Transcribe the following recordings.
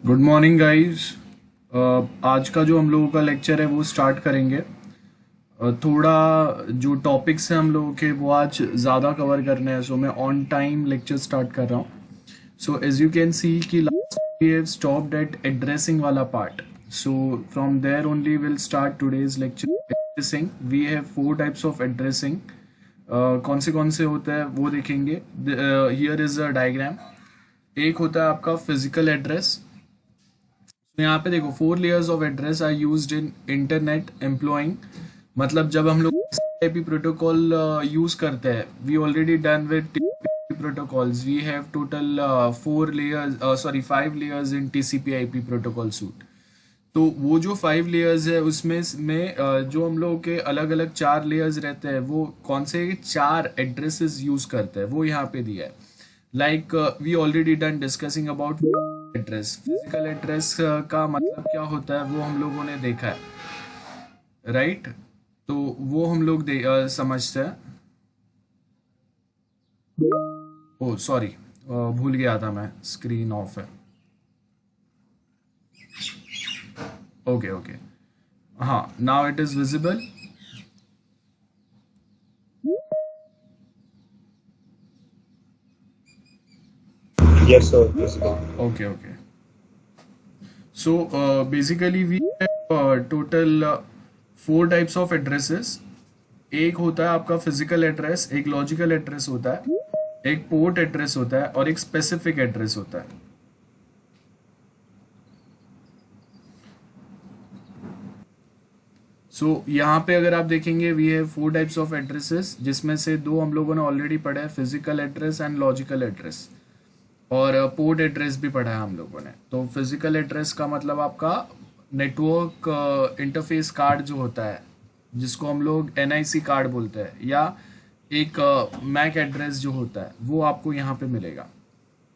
Good morning guys. आज का जो हम लोगों का लेक्चर है वो स्टार्ट करेंगे। थोड़ा जो टॉपिक्स हैं हम लोगों के वो आज ज़्यादा कवर करने हैं, सो मैं ऑन टाइम लेक्चर स्टार्ट कर रहा हूँ। So as you can see कि last we have stopped at addressing वाला part. So from there only will start today's lecture. Addressing, we have 4 types of addressing. कौन से होते हैं वो देखेंगे। Here is a diagram. एक होता है आपका फिजिकल एड्रेस। तो यहाँ पे देखो 4 layers of address are used in internet employing. मतलब जब हम लोग TCP प्रोटोकॉल यूज करते हैं, we already done with TCP protocols. We have total 5 layers in TCP IP protocol suite. तो वो जो 5 लेयर्स है उसमें जो हम लोग के अलग अलग 4 लेयर्स रहते हैं, वो कौन से 4 एड्रेसेस यूज करते हैं वो यहाँ पे दिया है। Like we already done discussing about address. Physical address का मतलब क्या होता है वो हम लोगों ने देखा है, राइट? तो वो हम लोग समझते हैं। ओ सॉरी, भूल गया था मैं, स्क्रीन ऑफ है। ओके ओके, हाँ, now it is visible. Yes, sir. Visible. Okay okay. So basically we total 4 types of addresses. एक होता है आपका फिजिकल एड्रेस, एक लॉजिकल एड्रेस होता है, एक पोर्ट एड्रेस होता है और एक स्पेसिफिक एड्रेस होता है। यहाँ पे अगर आप देखेंगे we have 4 types of addresses, जिसमें से 2 हम लोगों ने ऑलरेडी पढ़ा है, physical address and logical address. और पोर्ट एड्रेस भी पढ़ा है हम लोगों ने। तो फिजिकल एड्रेस का मतलब आपका नेटवर्क इंटरफेस कार्ड जो होता है, जिसको हम लोग NIC कार्ड बोलते हैं, या एक मैक एड्रेस जो होता है वो आपको यहाँ पे मिलेगा।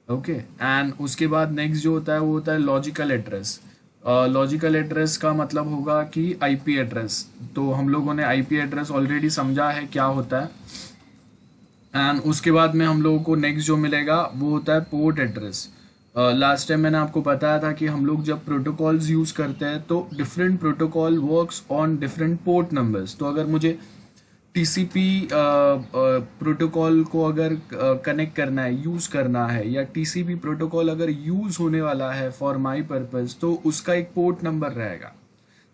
ओके, एंड उसके बाद नेक्स्ट जो होता है वो होता है लॉजिकल एड्रेस। लॉजिकल एड्रेस का मतलब होगा कि IP एड्रेस। तो हम लोगों ने IP एड्रेस ऑलरेडी समझा है क्या होता है। एंड उसके बाद में हम लोगों को नेक्स्ट जो मिलेगा वो होता है पोर्ट एड्रेस। लास्ट टाइम मैंने आपको बताया था कि हम लोग जब प्रोटोकॉल्स यूज़ करते हैं तो different protocol works on different port numbers. तो अगर मुझे TCP प्रोटोकॉल को अगर कनेक्ट करना है, यूज़ करना है, या TCP प्रोटोकॉल अगर यूज़ होने वाला है फॉर माई पर्पज़, तो उसका एक पोर्ट नंबर रहेगा।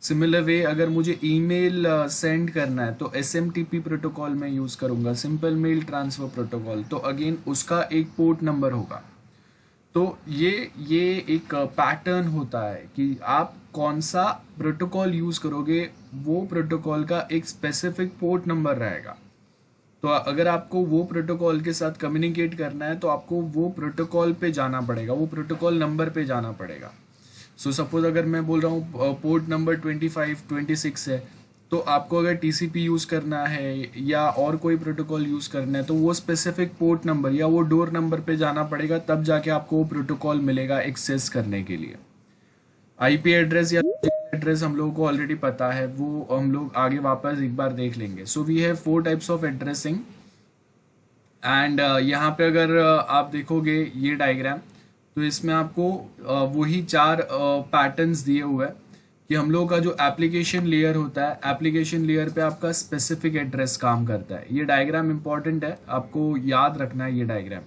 सिमिलर वे अगर मुझे ईमेल सेंड करना है तो SMTP प्रोटोकॉल में यूज़ करूँगा, सिंपल मेल ट्रांसफ़र प्रोटोकॉल, तो अगेन उसका एक पोर्ट नंबर होगा। तो ये एक पैटर्न होता है कि आप कौन सा प्रोटोकॉल यूज़ करोगे, वो प्रोटोकॉल का एक स्पेसिफिक पोर्ट नंबर रहेगा। तो अगर आपको वो प्रोटोकॉल के साथ कम्युनिकेट करना है तो आपको वो प्रोटोकॉल पे जाना पड़ेगा, वो प्रोटोकॉल नंबर पे जाना पड़ेगा। सपोज अगर मैं बोल रहा हूँ पोर्ट नंबर 2526 है, तो आपको अगर TCP यूज़ करना है या और कोई प्रोटोकॉल यूज़ करना है तो वो स्पेसिफिक पोर्ट नंबर या वो डोर नंबर पे जाना पड़ेगा, तब जाके आपको वो प्रोटोकॉल मिलेगा एक्सेस करने के लिए। IP एड्रेस या एड्रेस हम लोगों को ऑलरेडी पता है, वो हम लोग आगे वापस एक बार देख लेंगे। So we have 4 types of addressing. And यहाँ पे अगर आप देखोगे ये डायग्राम, तो इसमें आपको वही 4 पैटर्न्स दिए हुए हैं कि हम लोग का जो एप्लीकेशन लेयर होता है, एप्लीकेशन लेयर पे आपका स्पेसिफिक एड्रेस काम करता है। ये डायग्राम इंपॉर्टेंट है, आपको याद रखना है ये diagram.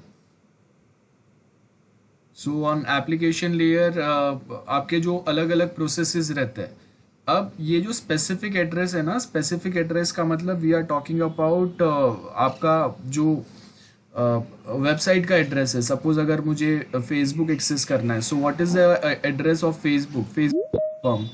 So on application layer आपके जो अलग अलग प्रोसेसेस रहते हैं। अब ये जो स्पेसिफिक एड्रेस है ना, स्पेसिफिक एड्रेस का मतलब वी आर टॉकिंग अबाउट आपका जो वेबसाइट का एड्रेस है। सपोज अगर मुझे फेसबुक एक्सेस करना है, so what is the address of Facebook.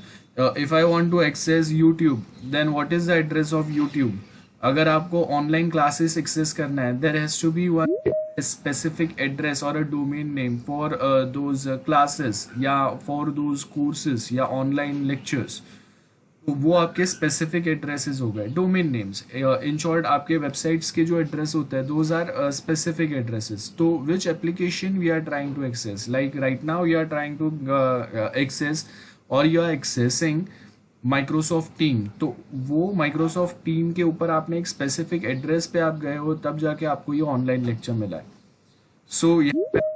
If I want to access YouTube, then what is the address of YouTube. अगर आपको ऑनलाइन क्लासेस एक्सेस करना है, there has to be one specific address or a domain name for those classes या for those courses या online lectures। तो वो आपके specific addresses हो गए, डोमेन नेम्स। इन शॉर्ट आपके वेबसाइट्स के जो एड्रेस होते हैं दोज आर स्पेसिफिक एड्रेसेस। तो which application we are trying to access, like right now you are trying to access और you are accessing Microsoft team. तो वो माइक्रोसॉफ्ट टीम के ऊपर आपने एक स्पेसिफिक एड्रेस पे आप गए हो, तब जाके आपको ये ऑनलाइन लेक्चर मिला है। सो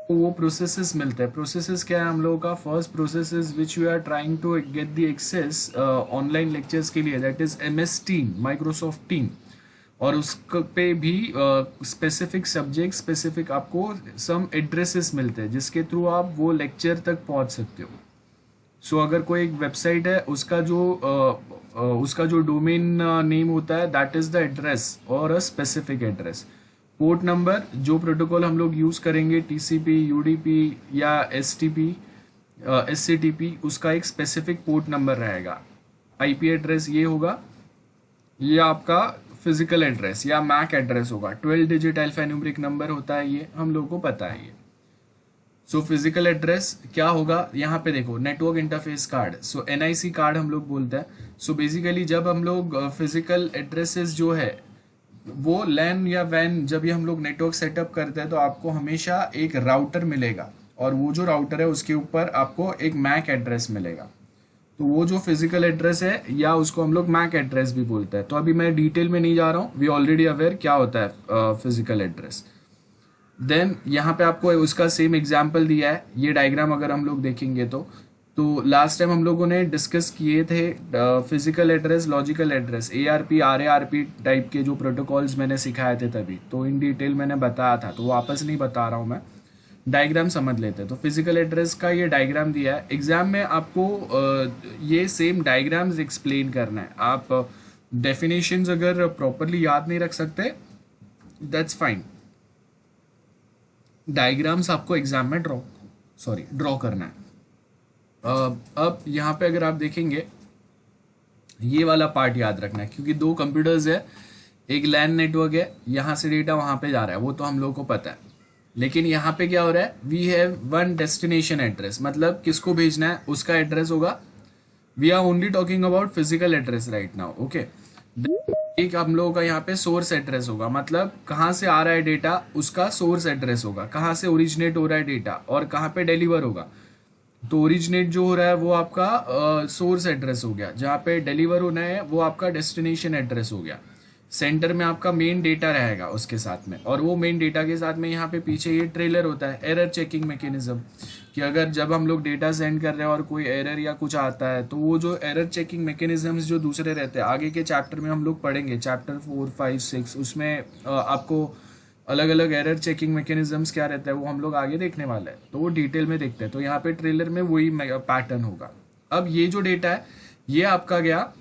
तो वो प्रोसेसेस मिलते हैं। प्रोसेसेस क्या है हम लोगों का? First process which we are trying to get the access online lectures के लिए, that is MS team, Microsoft team. और उस पे भी स्पेसिफिक सब्जेक्ट, स्पेसिफिक आपको सम एड्रेसेस मिलते हैं जिसके थ्रू आप वो लेक्चर तक पहुंच सकते हो। सो अगर कोई एक वेबसाइट है, उसका जो डोमेन नेम होता है, दैट इज द एड्रेस और a specific address. Port number, जो प्रोटोकॉल हम लोग यूज करेंगे, TCP, UDP या STP, SCTP, उसका एक स्पेसिफिक पोर्ट नंबर रहेगा। IP एड्रेस ये होगा, ये आपका फिजिकल एड्रेस या मैक एड्रेस होगा। 12 डिजिट अल्फान्यूमेरिक नंबर होता है, ये हम लोगों को पता है ये। सो फिजिकल एड्रेस क्या होगा, यहाँ पे देखो, नेटवर्क इंटरफेस कार्ड, सो NIC कार्ड हम लोग बोलते हैं। सो बेसिकली जब हम लोग फिजिकल एड्रेसेस जो है वो लैन या वैन, जब भी हम लोग नेटवर्क सेटअप करते हैं तो आपको हमेशा एक राउटर मिलेगा, और वो जो राउटर है उसके ऊपर आपको एक मैक एड्रेस मिलेगा। तो वो जो फिजिकल एड्रेस है, या उसको हम लोग मैक एड्रेस भी बोलते हैं। तो अभी मैं डिटेल में नहीं जा रहा हूँ, वी ऑलरेडी अवेयर क्या होता है फिजिकल एड्रेस। देन यहाँ पे आपको उसका सेम एग्जाम्पल दिया है। ये डायग्राम अगर हम लोग देखेंगे तो लास्ट टाइम हम लोगों ने डिस्कस किए थे physical address, logical address, ARP, RARP type के जो प्रोटोकॉल्स मैंने सिखाए थे तभी, तो इन डिटेल मैंने बताया था, तो वापस नहीं बता रहा हूँ मैं, डायग्राम समझ लेते हैं। तो फिजिकल एड्रेस का ये डायग्राम दिया है। एग्जाम में आपको ये सेम डायग्राम्स एक्सप्लेन करना है। आप डेफिनेशंस अगर प्रॉपरली याद नहीं रख सकते, दैट्स फाइन, डायग्राम्स आपको एग्जाम में ड्रॉ करना है। अब यहाँ पे अगर आप देखेंगे, ये वाला पार्ट याद रखना है, क्योंकि दो कंप्यूटर्स है, एक लैन नेटवर्क है, यहाँ से डेटा वहाँ पे जा रहा है, वो तो हम लोगों को पता है। लेकिन यहाँ पे क्या हो रहा है, we have one destination address, मतलब किसको भेजना है उसका एड्रेस होगा। We are only talking about physical address right now, okay. एक हम लोगों का यहाँ पे सोर्स एड्रेस होगा, मतलब कहाँ से आ रहा है डेटा उसका सोर्स एड्रेस होगा, कहाँ से ओरिजिनेट हो रहा है डेटा और कहाँ पे डिलीवर होगा। तो ओरिजिनेट जो हो रहा है वो आपका सोर्स एड्रेस हो गया, जहाँ पे डिलीवर होना है वो आपका डेस्टिनेशन एड्रेस हो गया। सेंटर में आपका मेन डेटा रहेगा उसके साथ में, और वो मेन डेटा के साथ में यहाँ पे पीछे ये ट्रेलर होता है, एरर चेकिंग मैकेनिज्म, कि अगर जब हम लोग डेटा सेंड कर रहे हैं और कोई एरर या कुछ आता है, तो वो जो एरर चेकिंग मैकेनिज्म्स जो दूसरे रहते हैं, आगे के चैप्टर में हम लोग पढ़ेंगे, चैप्टर 4, 5, 6, उसमें आपको अलग अलग एरर चेकिंग मैकेनिज्म्स क्या रहता है वो हम लोग आगे देखने वाले हैं, तो वो डिटेल में देखते हैं। तो यहाँ पे ट्रेलर में वही पैटर्न होगा। अब ये जो डेटा है ये आपका गया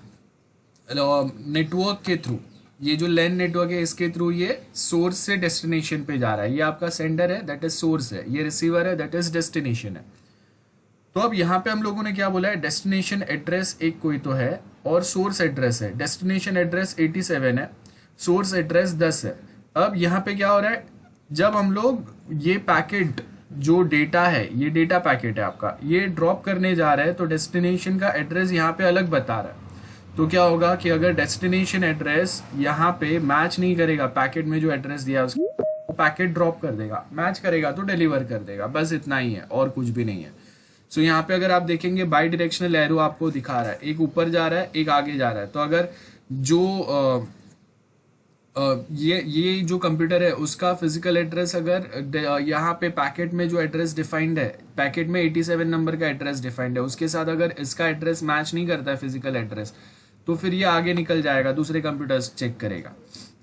नेटवर्क के थ्रू, ये जो लैन नेटवर्क है इसके थ्रू ये सोर्स से डेस्टिनेशन पे जा रहा है। ये आपका सेंडर है, दैट इज सोर्स है, ये रिसीवर है, दैट इज डेस्टिनेशन है। तो अब यहाँ पे हम लोगों ने क्या बोला है, डेस्टिनेशन एड्रेस एक कोई तो है और सोर्स एड्रेस है। डेस्टिनेशन एड्रेस 87 है, सोर्स एड्रेस 10 है। अब यहाँ पे क्या हो रहा है, जब हम लोग ये पैकेट जो डेटा है, ये डेटा पैकेट है आपका, ये ड्रॉप करने जा रहा है, तो डेस्टिनेशन का एड्रेस यहाँ पे अलग बता रहा है। तो क्या होगा कि अगर डेस्टिनेशन एड्रेस यहाँ पे मैच नहीं करेगा पैकेट में जो एड्रेस दिया है उसको, पैकेट ड्रॉप कर देगा, मैच करेगा तो डिलीवर कर देगा, बस इतना ही है और कुछ भी नहीं है। सो यहाँ पे अगर आप देखेंगे बाई डायरेक्शनल एरो आपको दिखा रहा है, एक ऊपर जा रहा है एक आगे जा रहा है। तो अगर जो ये जो कंप्यूटर है उसका फिजिकल एड्रेस अगर यहाँ पे पैकेट में जो एड्रेस डिफाइंड है, पैकेट में 87 नंबर का एड्रेस डिफाइंड है, उसके साथ अगर इसका एड्रेस मैच नहीं करता है फिजिकल एड्रेस, तो फिर ये आगे निकल जाएगा, दूसरे कंप्यूटर चेक करेगा।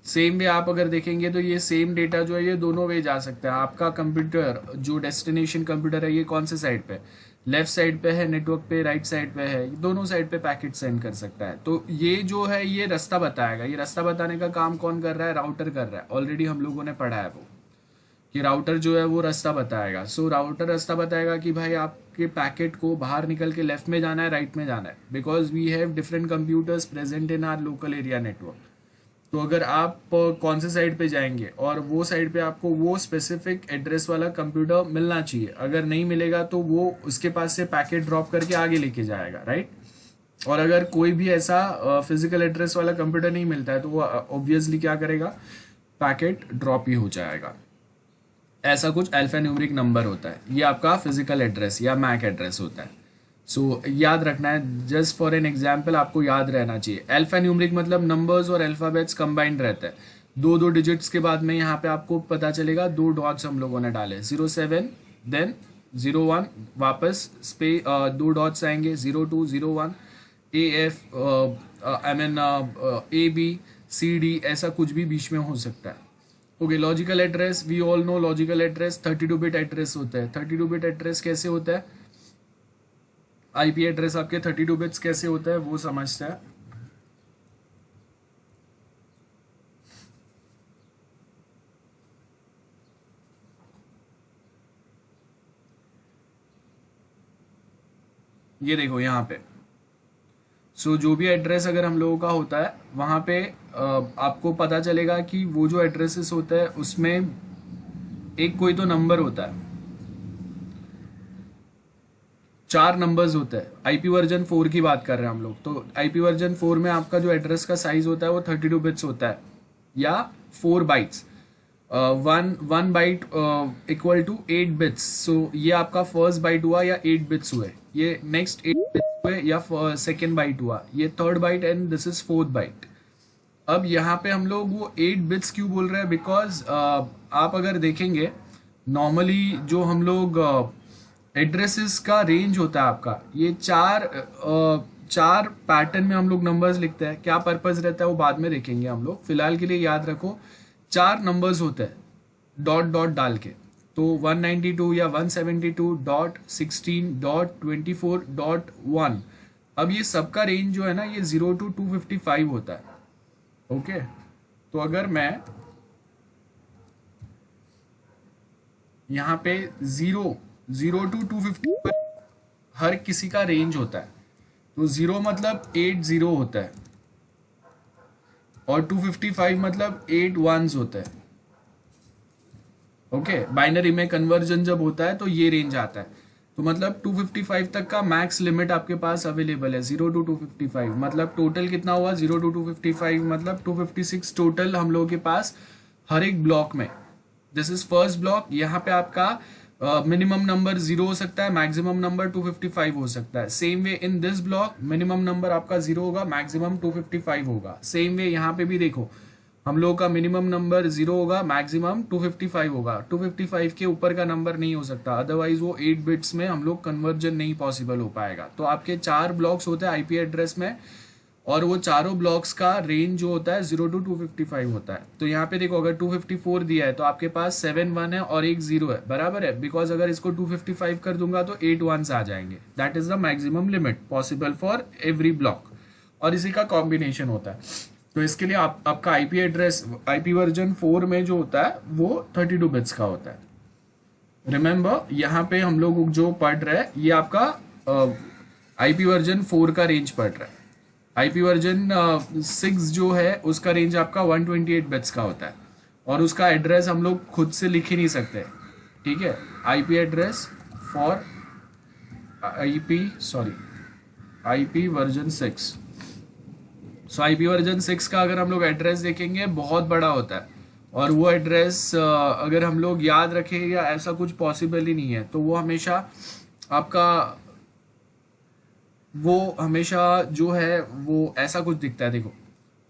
सेम वे आप अगर देखेंगे तो ये सेम डेटा जो है ये दोनों वे जा सकता है। आपका कंप्यूटर जो डेस्टिनेशन कंप्यूटर है ये कौन से साइड पे, लेफ्ट साइड पे है नेटवर्क पे, राइट साइड पे है, दोनों साइड पे पैकेट सेंड कर सकता है। तो ये जो है ये रास्ता बताएगा। ये रास्ता बताने का काम कौन कर रहा है, राउटर कर रहा है। ऑलरेडी हम लोगों ने पढ़ा है वो कि राउटर जो है वो रास्ता बताएगा। सो राउटर रास्ता बताएगा कि भाई आपके पैकेट को बाहर निकल के लेफ्ट में जाना है, राइट में जाना है, because we have different computers present in our local area network. तो अगर आप कौन से साइड पे जाएंगे और वो साइड पे आपको वो स्पेसिफिक एड्रेस वाला कंप्यूटर मिलना चाहिए, अगर नहीं मिलेगा तो वो उसके पास से पैकेट ड्रॉप करके आगे लेके जाएगा, राइट। और अगर कोई भी ऐसा फिजिकल एड्रेस वाला कंप्यूटर नहीं मिलता है तो वो ऑब्वियसली क्या करेगा, पैकेट ड्रॉप ही हो जाएगा। ऐसा कुछ अल्फान्यूमेरिक नंबर होता है, ये आपका फिजिकल एड्रेस या मैक एड्रेस होता है। सो याद रखना है, जस्ट फॉर एन एग्जाम्पल आपको याद रहना चाहिए। अल्फान्यूमेरिक मतलब नंबर्स और अल्फाबेट्स कंबाइंड रहता है। दो डिजिट्स के बाद में यहाँ पे आपको पता चलेगा 2 डॉट्स हम लोगों ने डाले, 07 देन 01 वापस दो डॉट्स आएंगे 02 01 AF I mean AB CD ऐसा कुछ भी बीच में हो सकता है। Okay, logical address, we all know logical address 32 bit address होता है। 32 बिट एड्रेस कैसे होता है, आईपी एड्रेस आपके 32 बिट्स कैसे होता है वो समझता है। ये देखो यहाँ पे जो भी एड्रेस अगर हम लोगों का होता है वहां पे आपको पता चलेगा कि वो जो एड्रेसेस होता है उसमें एक कोई तो नंबर होता है, 4 नंबर्स होते हैं। आईपी वर्जन 4 की बात कर रहे हैं हम लोग, तो आईपी वर्जन 4 में आपका जो एड्रेस का साइज होता है वो 32 बिट्स होता है या 4 bytes. One byte equal to 8 bits. So ये आपका फर्स्ट बाइट हुआ या 8 बिट्स हुए, ये नेक्स्ट 8 बिट्स हुए या सेकेंड बाइट हुआ, ये third byte and this is fourth byte. अब यहाँ पे हम लोग वो 8 बिट्स क्यों बोल रहे हैं, बिकॉज आप अगर देखेंगे नॉर्मली जो हम लोग एड्रेसेस का रेंज होता है आपका, ये चार पैटर्न में हम लोग नंबर्स लिखते हैं। क्या पर्पस रहता है वो बाद में देखेंगे हम लोग, फिलहाल के लिए याद रखो 4 नंबर्स होते हैं डॉट डॉट डाल के। तो 192 या 172.16.24.1, अब ये सबका रेंज जो है ना ये 0 to 255 होता है। ओके, तो अगर मैं यहाँ पे 0 to 255 हर किसी का रेंज होता है, तो 0 मतलब 80 होता है और 255 मतलब 8 ones होता है। ओके, बाइनरी में कन्वर्जन जब होता है तो ये रेंज आता है, तो मतलब 255 तक का मैक्स लिमिट आपके पास अवेलेबल है। 0 to 255 मतलब टोटल कितना हुआ, 0 to 255 मतलब 256 टोटल हम लोगों के पास हर एक ब्लॉक में। This is first block. यहाँ पे आपका मिनिमम नंबर 0 हो सकता है, मैक्सिमम नंबर 255 हो सकता है। Same way in this block minimum number आपका 0 होगा, मैक्सिमम 255 होगा। सेम वे यहाँ पे भी देखो हम लोगों का मिनिमम नंबर 0 होगा, मैक्सिमम 255 होगा। 255 के ऊपर का नंबर नहीं हो सकता, अदरवाइज वो 8 बिट्स में हम लोग कन्वर्जन नहीं पॉसिबल हो पाएगा। तो आपके 4 ब्लॉक्स होते हैं आईपी एड्रेस में, और वो चारों ब्लॉक्स का रेंज जो होता है 0 to 255 होता है। तो यहाँ पे देखो अगर 254 दिया है तो आपके पास 7 1 है और एक 0 है, बराबर है, बिकॉज अगर इसको 255 कर दूंगा तो 8 1s आ जाएंगे। That is the maximum limit possible for every block, और इसी का कॉम्बिनेशन होता है। तो इसके लिए आपका आईपी एड्रेस आईपी वर्जन 4 में जो होता है वो 32 बिट्स का होता है। रिमेंबर यहाँ पे हम लोग जो पढ़ रहे हैं ये आपका आईपी वर्जन 4 का रेंज पढ़ रहा है। आईपी वर्जन 6 जो है उसका रेंज आपका 128 बिट्स का होता है, और उसका एड्रेस हम लोग खुद से लिख ही नहीं सकते, ठीक है। IP address for IP version 6। So IP version 6 का अगर हम लोग एड्रेस देखेंगे बहुत बड़ा होता है, और वो एड्रेस अगर हम लोग याद रखेंगे ऐसा कुछ पॉसिबल ही नहीं है। तो वो हमेशा जो है वो ऐसा कुछ दिखता है, देखो,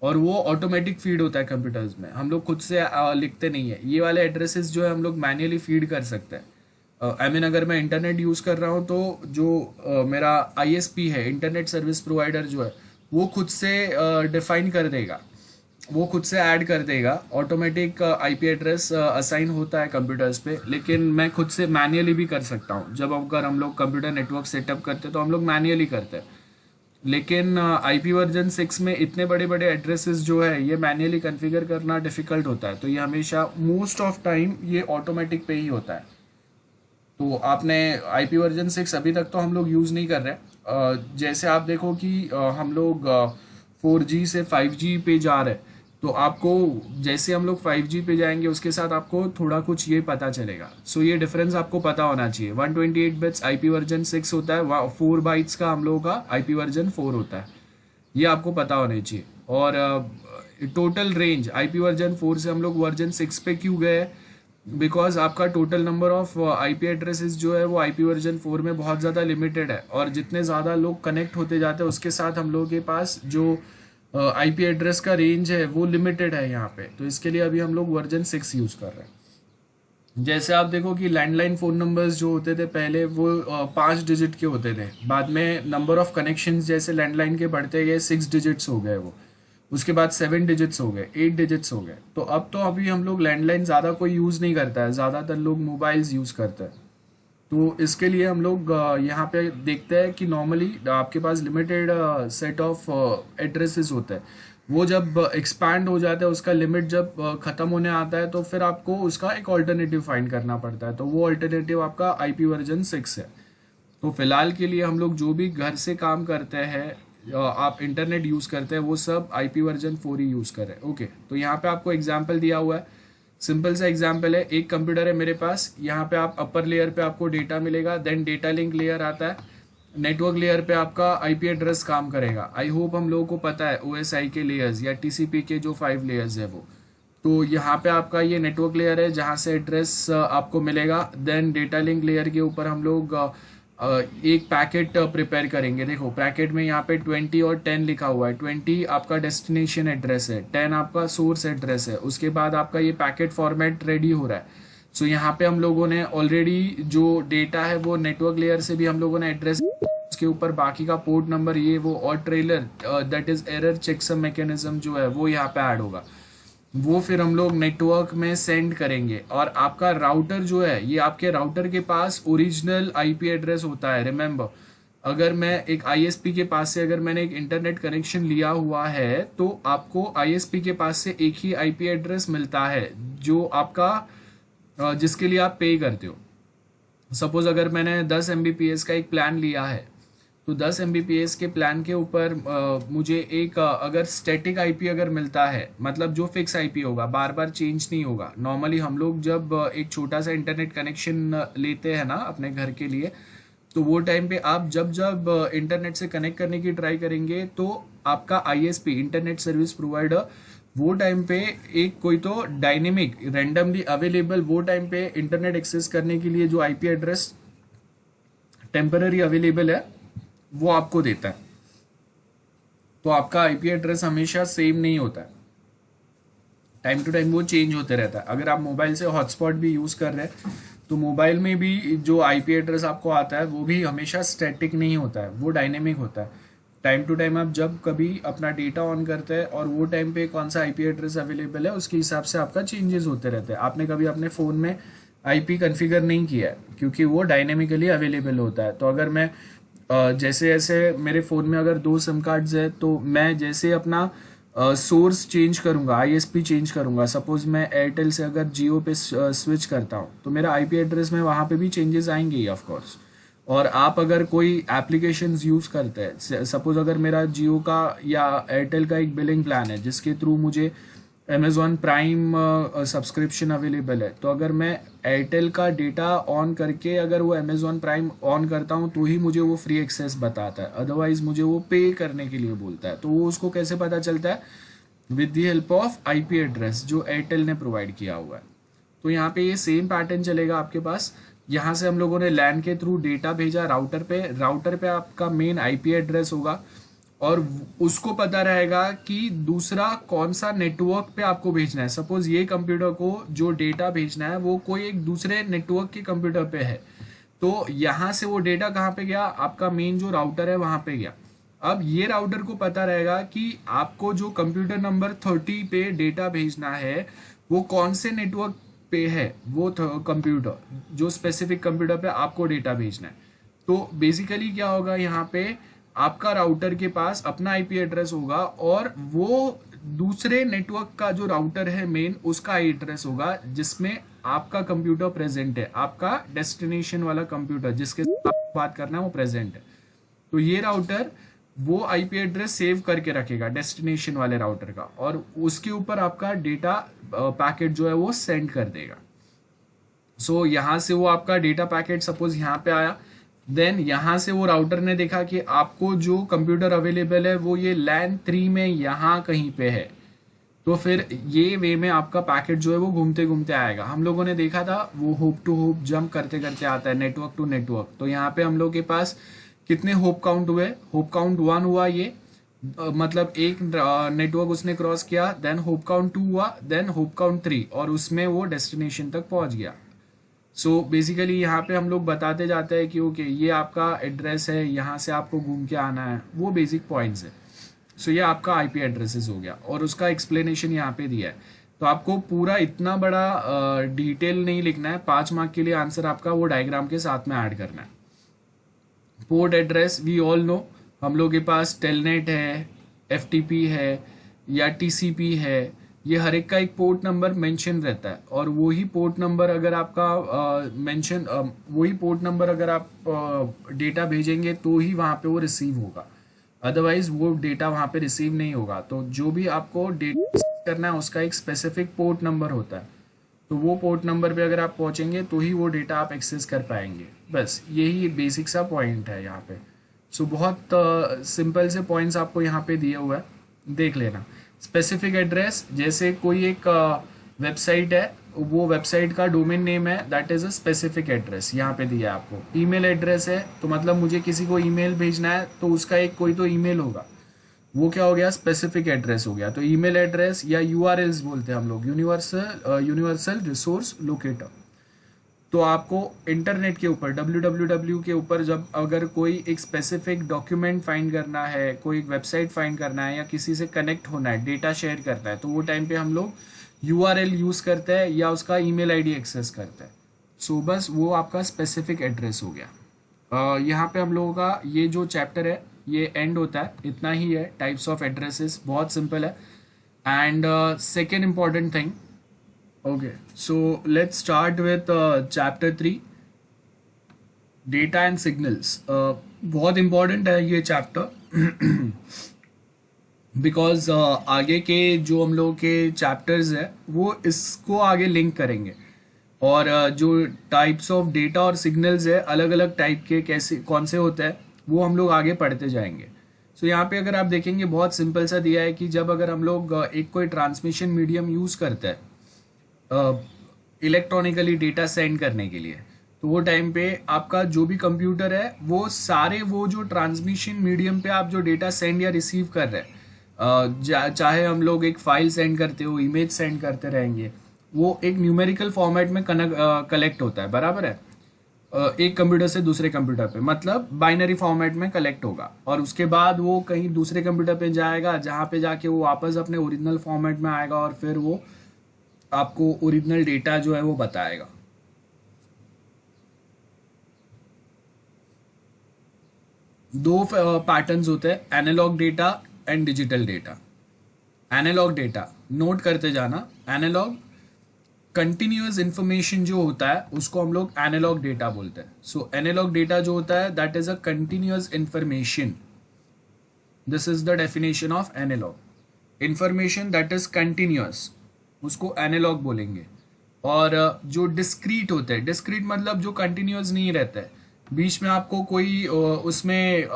और वो ऑटोमेटिक फीड होता है कंप्यूटर्स में, हम लोग खुद से लिखते नहीं है। ये वाले एड्रेसेस जो है हम लोग मैन्युअली फीड कर सकते हैं। आई मीन अगर मैं इंटरनेट यूज़ कर रहा हूँ तो जो मेरा आईएसपी है, इंटरनेट सर्विस प्रोवाइडर जो है, वो खुद से डिफाइन कर देगा, वो खुद से ऐड कर देगा। ऑटोमेटिक आईपी एड्रेस असाइन होता है कंप्यूटर्स पे, लेकिन मैं खुद से मैन्युअली भी कर सकता हूँ। जब अगर हम लोग कंप्यूटर नेटवर्क सेटअप करते हैं तो हम लोग मैन्युअली करते हैं, लेकिन आईपी वर्जन 6 में इतने बड़े बड़े एड्रेसेस जो है ये मैन्युअली कॉन्फ़िगर करना डिफिकल्ट होता है। तो ये हमेशा मोस्ट ऑफ टाइम ये ऑटोमेटिक पे ही होता है। तो आपने आईपी वर्जन 6 अभी तक तो हम लोग यूज़ नहीं कर रहे। जैसे आप देखो कि हम लोग 4G से 5G पे जा रहे हैं, तो आपको जैसे हम लोग 5G पे जाएंगे उसके साथ आपको थोड़ा कुछ ये पता चलेगा। सो ये डिफरेंस आपको पता होना चाहिए। 128 बिट्स आईपी वर्जन 6 होता है, 4 बाइट्स का हम लोगों का आईपी वर्जन 4 होता है, ये आपको पता होना चाहिए। और टोटल रेंज आईपी वर्जन 4 से हम लोग वर्जन 6 पे क्यों गए, बिकॉज आपका total number of IP addresses जो है वो आईपी वर्जन 4 में बहुत ज़्यादा लिमिटेड है, और जितने ज़्यादा लोग कनेक्ट होते जाते हैं उसके साथ हम लोगों के पास जो आईपी एड्रेस का रेंज है वो लिमिटेड है यहाँ पे। तो इसके लिए अभी हम लोग वर्जन 6 यूज़ कर रहे हैं। जैसे आप देखो कि लैंडलाइन फ़ोन नंबर्स जो होते थे पहले वो 5 डिजिट के होते थे, बाद में नंबर ऑफ कनेक्शंस जैसे लैंडलाइन के बढ़ते गए 6 डिजिट्स हो गए वो, उसके बाद 7 डिजिट्स हो गए, 8 डिजिट्स हो गए। तो अब तो अभी हम लोग लैंडलाइन ज़्यादा कोई यूज़ नहीं करता है, ज़्यादातर लोग मोबाइल्स यूज़ करते हैं। तो इसके लिए हम लोग यहाँ पे देखते हैं कि नॉर्मली आपके पास लिमिटेड सेट ऑफ एड्रेसेस होते हैं। वो जब एक्सपैंड हो जाता है, उसका लिमिट जब ख़त्म होने आता है, तो फिर आपको उसका एक ऑल्टरनेटिव फाइंड करना पड़ता है। तो वो ऑल्टरनेटिव आपका आईपी वर्जन 6 है। तो फिलहाल के लिए हम लोग जो भी घर से काम करते हैं, आप इंटरनेट यूज़ करते हैं, वो सब आईपी वर्जन 4 ही यूज़ करें। ओके, तो यहाँ पे आपको एग्जांपल दिया हुआ है, सिंपल सा एग्जांपल है। एक कंप्यूटर है मेरे पास, यहाँ पे आप अपर लेयर पे आपको डेटा मिलेगा, देन डेटा लिंक लेयर आता है, नेटवर्क लेयर पे आपका आईपी एड्रेस काम करेगा। आई होप हम लोगों को पता है ओएसआई के लेयर्स या टीसीपी के जो 5 लेयर्स है वो। तो यहाँ पे आपका ये नेटवर्क लेयर है जहाँ से एड्रेस आपको मिलेगा। देन डेटा लिंक लेयर के ऊपर हम लोग एक पैकेट प्रिपेयर करेंगे। देखो पैकेट में यहाँ पे 20 और 10 लिखा हुआ है। 20 आपका डेस्टिनेशन एड्रेस है, 10 आपका सोर्स एड्रेस है। उसके बाद आपका ये पैकेट फॉर्मेट रेडी हो रहा है। सो यहाँ पे हम लोगों ने ऑलरेडी जो डेटा है वो नेटवर्क लेयर से भी हम लोगों ने एड्रेस, उसके ऊपर बाकी का पोर्ट नंबर ये वो और trailer that is error checksum mechanism जो है वो यहाँ पे ऐड होगा। वो फिर हम लोग नेटवर्क में सेंड करेंगे। और आपका राउटर जो है, ये आपके राउटर के पास ओरिजिनल आईपी एड्रेस होता है। रिमेंबर, अगर मैं एक आईएसपी के पास से अगर मैंने एक इंटरनेट कनेक्शन लिया हुआ है, तो आपको आईएसपी के पास से एक ही आईपी एड्रेस मिलता है जो आपका जिसके लिए आप पे करते हो। सपोज अगर मैंने 10 Mbps का एक प्लान लिया है, तो 10 Mbps के प्लान के ऊपर मुझे एक अगर स्टैटिक आईपी अगर मिलता है, मतलब जो फिक्स आईपी होगा, बार बार चेंज नहीं होगा। नॉर्मली हम लोग जब एक छोटा सा इंटरनेट कनेक्शन लेते हैं ना अपने घर के लिए, तो वो टाइम पे आप जब जब इंटरनेट से कनेक्ट करने की ट्राई करेंगे, तो आपका आईएसपी इंटरनेट सर्विस प्रोवाइडर वो टाइम पे एक कोई तो डायनेमिक रैंडमली अवेलेबल वो टाइम पे इंटरनेट एक्सेस करने के लिए जो आईपी एड्रेस टेम्पररी अवेलेबल है वो आपको देता है। तो आपका आईपी एड्रेस हमेशा सेम नहीं होता है, टाइम टू टाइम वो चेंज होते रहता है। अगर आप मोबाइल से हॉटस्पॉट भी यूज़ कर रहे हैं, तो मोबाइल में भी जो आईपी एड्रेस आपको आता है वो भी हमेशा स्टैटिक नहीं होता है, वो डायनेमिक होता है। टाइम टू टाइम आप जब कभी अपना डेटा ऑन करते हैं और वो टाइम पे कौन सा आईपी एड्रेस अवेलेबल है, उसके हिसाब से आपका चेंजेस होते रहते हैं। आपने कभी अपने फ़ोन में आईपी कॉन्फ़िगर नहीं किया है, क्योंकि वो डायनेमिकली अवेलेबल होता है। तो अगर मैं जैसे जैसे मेरे फ़ोन में अगर 2 सिम कार्ड्स है, तो मैं जैसे अपना सोर्स चेंज करूंगा, आईएसपी चेंज करूंगा, सपोज मैं एयरटेल से अगर जियो पे स्विच करता हूँ, तो मेरा आईपी एड्रेस में वहाँ पे भी चेंजेस आएंगे ही ऑफ कोर्स। और आप अगर कोई एप्लीकेशंस यूज़ करते हैं, सपोज अगर मेरा जियो का या एयरटेल का एक बिलिंग प्लान है जिसके थ्रू मुझे अमेज़ॉन प्राइम सब्सक्रिप्शन अवेलेबल है, तो अगर मैं एयरटेल का डेटा ऑन करके अगर वो अमेज़ॉन प्राइम ऑन करता हूँ, तो ही मुझे वो फ्री एक्सेस बताता है, अदरवाइज मुझे वो पे करने के लिए बोलता है। तो वो उसको कैसे पता चलता है? With the help of IP address जो एयरटेल ने प्रोवाइड किया हुआ है। तो यहाँ पे ये सेम पैटर्न चलेगा आपके पास। यहाँ से हम लोगों ने लैन के थ्रू डेटा भेजा राउटर पे, राउटर पे आपका मेन आईपी एड्रेस होगा और उसको पता रहेगा कि दूसरा कौन सा नेटवर्क पे आपको भेजना है। सपोज ये कंप्यूटर को जो डेटा भेजना है वो कोई एक दूसरे नेटवर्क के कंप्यूटर पे है, तो यहाँ से वो डेटा कहाँ पे गया? आपका मेन जो राउटर है वहाँ पे गया। अब ये राउटर को पता रहेगा कि आपको जो कंप्यूटर नंबर 30 पे डेटा भेजना है वो कौन से नेटवर्क पे है, वो कंप्यूटर जो स्पेसिफिक कंप्यूटर पे आपको डेटा भेजना है। तो बेसिकली क्या होगा, यहाँ पे आपका राउटर के पास अपना आईपी एड्रेस होगा और वो दूसरे नेटवर्क का जो राउटर है मेन, उसका एड्रेस होगा जिसमें आपका कंप्यूटर प्रेजेंट है, आपका डेस्टिनेशन वाला कंप्यूटर जिसके साथ आपको बात करना है वो प्रेजेंट है। तो ये राउटर वो आईपी एड्रेस सेव करके रखेगा डेस्टिनेशन वाले राउटर का, और उसके ऊपर आपका डेटा पैकेट जो है वो सेंड कर देगा। सो यहाँ से वो आपका डेटा पैकेट सपोज यहाँ पे आया, देन यहाँ से वो राउटर ने देखा कि आपको जो कंप्यूटर अवेलेबल है वो ये लैन 3 में यहाँ कहीं पे है, तो फिर ये वे में आपका पैकेट जो है वो घूमते घूमते आएगा। हम लोगों ने देखा था वो होप टू होप जंप करते करते आता है, नेटवर्क टू नेटवर्क। तो यहाँ पे हम लोग के पास कितने होप काउंट हुए? होप काउंट 1 हुआ, ये मतलब एक नेटवर्क उसने क्रॉस किया, देन होप काउंट 2 हुआ, देन होप काउंट 3, और उसमें वो डेस्टिनेशन तक पहुंच गया। सो बेसिकली यहाँ पे हम लोग बताते जाते हैं कि ओके ये आपका एड्रेस है, यहाँ से आपको घूम के आना है, वो बेसिक पॉइंट्स है। सो ये आपका आईपी एड्रेसेस हो गया और उसका एक्सप्लेनेशन यहाँ पे दिया है। तो आपको पूरा इतना बड़ा डिटेल नहीं लिखना है, 5 मार्क के लिए आंसर आपका वो डायग्राम के साथ में ऐड करना है। Port address we all know, हम लोग के पास टेलनेट है, एफटीपी है या टीसीपी है, ये हर एक का एक पोर्ट नंबर मेंशन रहता है और वही पोर्ट नंबर अगर आपका वही पोर्ट नंबर अगर आप डेटा भेजेंगे तो ही वहाँ पे वो रिसीव होगा, अदरवाइज वो डेटा वहाँ पे रिसीव नहीं होगा। तो जो भी आपको डेटा करना है उसका एक स्पेसिफिक पोर्ट नंबर होता है, तो वो पोर्ट नंबर पे अगर आप पहुंचेंगे तो ही वो डेटा आप एक्सेस कर पाएंगे। बस यही बेसिक सा पॉइंट है यहाँ पे। सो बहुत सिंपल से पॉइंट्स आपको यहाँ पे दिए हुए हैं, देख लेना। स्पेसिफिक एड्रेस, जैसे कोई एक वेबसाइट है, वो वेबसाइट का डोमेन नेम है, that is a specific address, यहाँ पे दिया है आपको। ईमेल एड्रेस है, तो मतलब मुझे किसी को ईमेल भेजना है तो उसका एक कोई तो ईमेल होगा, वो क्या हो गया, स्पेसिफिक एड्रेस हो गया। तो ईमेल एड्रेस या यूआरएल्स बोलते हैं हम लोग, यूनिवर्सल रिसोर्स लोकेटर। तो आपको इंटरनेट के ऊपर www के ऊपर जब अगर कोई एक स्पेसिफिक डॉक्यूमेंट फाइंड करना है, कोई एक वेबसाइट फाइंड करना है या किसी से कनेक्ट होना है, डेटा शेयर करना है, तो वो टाइम पे हम लोग यूआरएल यूज करते हैं या उसका ईमेल आईडी एक्सेस करते हैं। सो बस वो आपका स्पेसिफिक एड्रेस हो गया। यहाँ पे हम लोगों का ये जो चैप्टर है ये एंड होता है, इतना ही है। टाइप्स ऑफ एड्रेसेस बहुत सिंपल है। And second important thing, okay, so let's start with chapter 3, data and signals. बहुत इंपॉर्टेंट है ये चैप्टर बिकॉज आगे के जो हम लोग के चैप्टर्स है वो इसको आगे लिंक करेंगे। और जो टाइप्स ऑफ डेटा और सिग्नल्स है, अलग अलग टाइप के कैसे कौन से होते हैं, वो हम लोग आगे पढ़ते जाएंगे। सो यहाँ पे अगर आप देखेंगे बहुत सिंपल सा दिया है कि जब अगर हम लोग एक कोई ट्रांसमिशन मीडियम यूज़ करते हैं इलेक्ट्रॉनिकली डेटा सेंड करने के लिए, तो वो टाइम पे आपका जो भी कंप्यूटर है वो सारे वो जो ट्रांसमिशन मीडियम पे आप जो डेटा सेंड या रिसीव कर रहे हैं, चाहे हम लोग एक फाइल सेंड करते हो, इमेज सेंड करते रहेंगे, वो एक न्यूमेरिकल फॉर्मेट में कलेक्ट होता है, बराबर है। एक कंप्यूटर से दूसरे कंप्यूटर पे, मतलब बाइनरी फॉर्मेट में कलेक्ट होगा और उसके बाद वो कहीं दूसरे कंप्यूटर पे जाएगा, जहाँ पे जाके वो वापस अपने ओरिजिनल फॉर्मेट में आएगा और फिर वो आपको ओरिजिनल डेटा जो है वो बताएगा। दो पैटर्न्स होते हैं, analog data and digital data. Analog data note करते जाना, एनालॉग कंटिन्यूअस इंफॉर्मेशन जो होता है उसको हम लोग एनालॉग डेटा बोलते हैं। सो एनालॉग डेटा जो होता है that is a continuous information, this is the definition of analog. Information that is continuous, उसको एनालॉग बोलेंगे। और जो डिस्क्रीट होते हैं, डिस्क्रीट मतलब जो कंटिन्यूअस नहीं रहता है, बीच में आपको कोई उसमें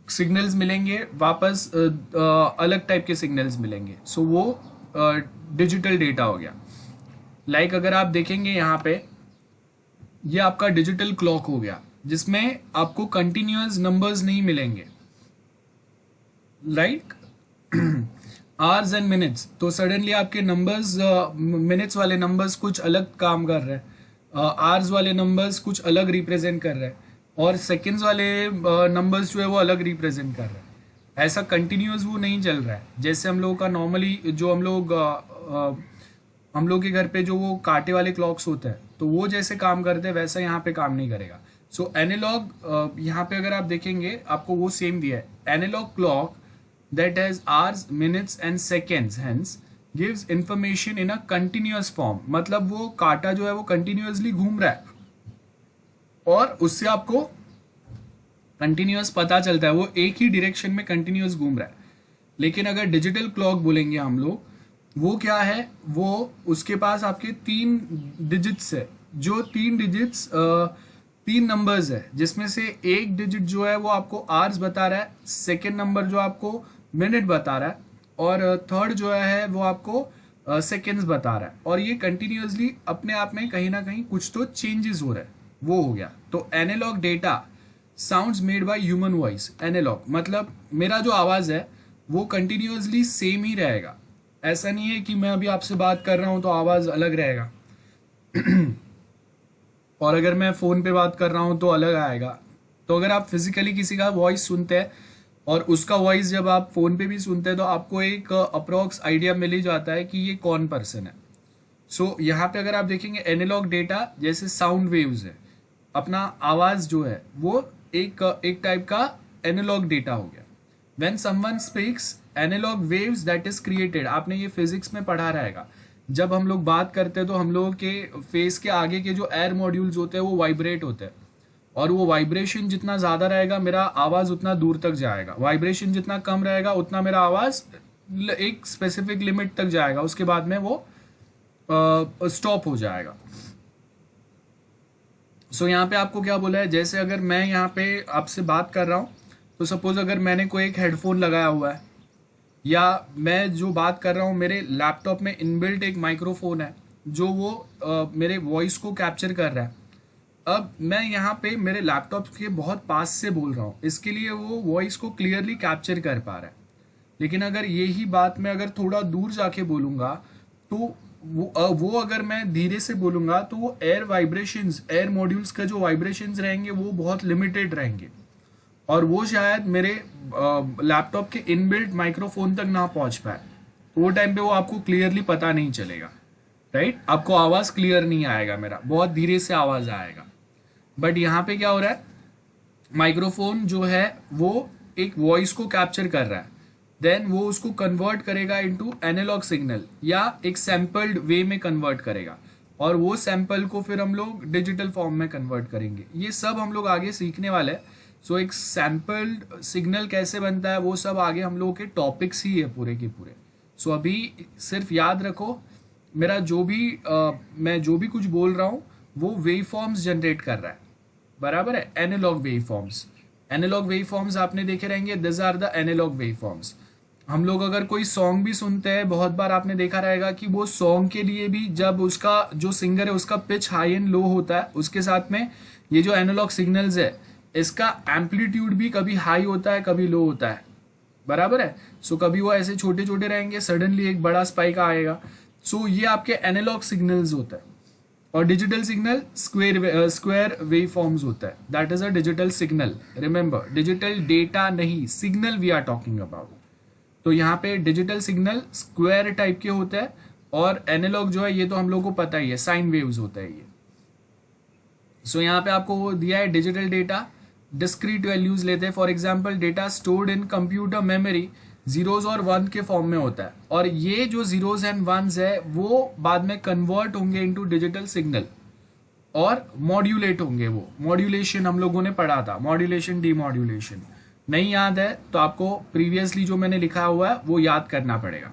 सिग्नल्स मिलेंगे, वापस अलग टाइप के सिग्नल्स मिलेंगे, सो वो डिजिटल डेटा हो गया। लाइक अगर आप देखेंगे यहाँ पे, ये आपका डिजिटल क्लॉक हो गया जिसमें आपको कंटिन्यूअस नंबर्स नहीं मिलेंगे, लाइक आवर्स एंड मिनट्स। तो सडनली आपके नंबर्स, मिनट्स वाले नंबर्स कुछ अलग काम कर रहे हैं, आवर्स वाले नंबर्स कुछ अलग रिप्रेजेंट कर रहे हैं और सेकेंड्स वाले नंबर्स जो है वो अलग रिप्रेजेंट कर रहे हैं। ऐसा कंटिन्यूअस वो नहीं चल रहा है। जैसे हम लोगों का नॉर्मली जो हम लोग के घर पे जो वो कांटे वाले क्लॉक्स होते हैं, तो वो जैसे काम करते हैं वैसा यहाँ पे काम नहीं करेगा। सो एनालॉग, यहाँ पे अगर आप देखेंगे आपको वो सेम दिया है, analog clock that has hours, minutes and seconds, hence gives information in a continuous form। मतलब वो कांटा जो है वो कंटिन्यूअसली घूम रहा है और उससे आपको कंटिन्यूअस पता चलता है, वो एक ही डायरेक्शन में कंटिन्यूअस घूम रहा है। लेकिन अगर डिजिटल क्लॉक बोलेंगे हम लोग, वो क्या है, वो उसके पास आपके 3 डिजिट्स है, जो 3 डिजिट्स 3 नंबर्स है, जिसमें से एक डिजिट जो है वो आपको आवर्स बता रहा है, सेकेंड नंबर जो आपको मिनट बता रहा है और थर्ड जो है वो आपको सेकेंड्स बता रहा है। और ये कंटिन्यूअसली अपने आप में कहीं ना कहीं कुछ तो चेंजेस हो रहे हैं, वो हो गया। तो analog data sounds made by human voice. Analog मतलब मेरा जो आवाज़ है वो कंटिन्यूअसली सेम ही रहेगा, ऐसा नहीं है कि मैं अभी आपसे बात कर रहा हूँ तो आवाज़ अलग रहेगा और अगर मैं फ़ोन पे बात कर रहा हूँ तो अलग आएगा। तो अगर आप फिजिकली किसी का वॉइस सुनते हैं और उसका वॉइस जब आप फ़ोन पे भी सुनते हैं तो आपको एक अप्रोक्स आइडिया मिल ही जाता है कि ये कौन पर्सन है। सो यहाँ पे अगर आप देखेंगे एनालॉग डेटा जैसे साउंड वेव्स है, अपना आवाज़ जो है वो एक टाइप का एनालॉग डेटा हो गया। When someone speaks analog waves that is created, आपने ये फिजिक्स में पढ़ा रहेगा। जब हम लोग बात करते हैं तो हम लोगों के फेस के आगे के जो एयर मॉड्यूल्स होते हैं वो वाइब्रेट होते हैं, और वो वाइब्रेशन जितना ज़्यादा रहेगा मेरा आवाज़ उतना दूर तक जाएगा, वाइब्रेशन जितना कम रहेगा उतना मेरा आवाज़ एक स्पेसिफिक लिमिट तक जाएगा, उसके बाद में वो स्टॉप हो जाएगा। सो यहाँ पे आपको क्या बोला है, जैसे अगर मैं यहाँ पे आपसे बात कर रहा हूँ तो सपोज अगर मैंने कोई एक हेडफोन लगाया हुआ है, या मैं जो बात कर रहा हूँ मेरे लैपटॉप में इनबिल्ट एक माइक्रोफोन है जो वो मेरे वॉइस को कैप्चर कर रहा है। अब मैं यहाँ पे मेरे लैपटॉप के बहुत पास से बोल रहा हूँ, इसके लिए वो वॉइस को क्लियरली कैप्चर कर पा रहा है। लेकिन अगर यही बात मैं अगर थोड़ा दूर जाके बोलूँगा तो वो अगर मैं धीरे से बोलूँगा तो वो एयर वाइब्रेशंस, एयर मॉड्यूल्स का जो वाइब्रेशंस रहेंगे वो बहुत लिमिटेड रहेंगे, और वो शायद मेरे लैपटॉप के इनबिल्ट माइक्रोफोन तक ना पहुंच पाए। वो टाइम पे वो आपको क्लियरली पता नहीं चलेगा, राइट? आपको आवाज़ क्लियर नहीं आएगा, मेरा बहुत धीरे से आवाज़ आएगा। बट यहाँ पे क्या हो रहा है, माइक्रोफोन जो है वो एक वॉइस को कैप्चर कर रहा है, देन वो उसको कन्वर्ट करेगा इनटू एनालॉग सिग्नल या एक सैम्पल्ड वे में कन्वर्ट करेगा, और वो सैंपल को फिर हम लोग डिजिटल फॉर्म में कन्वर्ट करेंगे। ये सब हम लोग आगे सीखने वाले हैं। सो एक सैम्पल्ड सिग्नल कैसे बनता है वो सब आगे हम लोगों के टॉपिक्स ही है पूरे के पूरे। सो अभी सिर्फ याद रखो, मेरा मैं जो भी कुछ बोल रहा हूँ वो वेव फॉर्म्स जनरेट कर रहा है, बराबर है? Analog wave forms, analog wave forms आपने देखे रहेंगे, this are the analog wave forms. हम लोग अगर कोई सॉन्ग भी सुनते हैं, बहुत बार आपने देखा रहेगा कि वो सॉन्ग के लिए भी जब उसका जो सिंगर है उसका पिच हाई एंड लो होता है, उसके साथ में ये जो एनालॉग सिग्नल्स है इसका एम्पलीट्यूड भी कभी हाई होता है कभी लो होता है, बराबर है? सो कभी वो ऐसे छोटे छोटे रहेंगे, सडनली एक बड़ा स्पाइक आएगा। सो ये आपके एनालॉग सिग्नल्स होता है। और digital signal square wave forms होता है, that is a digital signal. Remember, digital data नहीं, signal we are talking about. तो यहाँ पे डिजिटल सिग्नल स्क्वायर टाइप के होते हैं, और एनालॉग जो है ये तो हम लोग को पता ही है, साइन वेव्स होता है ये। सो यहाँ पे आपको वो दिया है डिजिटल डेटा, डिस्क्रीट वैल्यूज लेते हैं। For example data stored in computer memory zeros और वन के फॉर्म में होता है, और ये जो जीरोज एंड वंस है वो बाद में कन्वर्ट होंगे इनटू डिजिटल सिग्नल और मॉड्यूलेट होंगे। वो मॉड्यूलेशन हम लोगों ने पढ़ा था, मॉड्यूलेशन डीमॉड्यूलेशन। नहीं याद है तो आपको प्रीवियसली जो मैंने लिखा हुआ है वो याद करना पड़ेगा।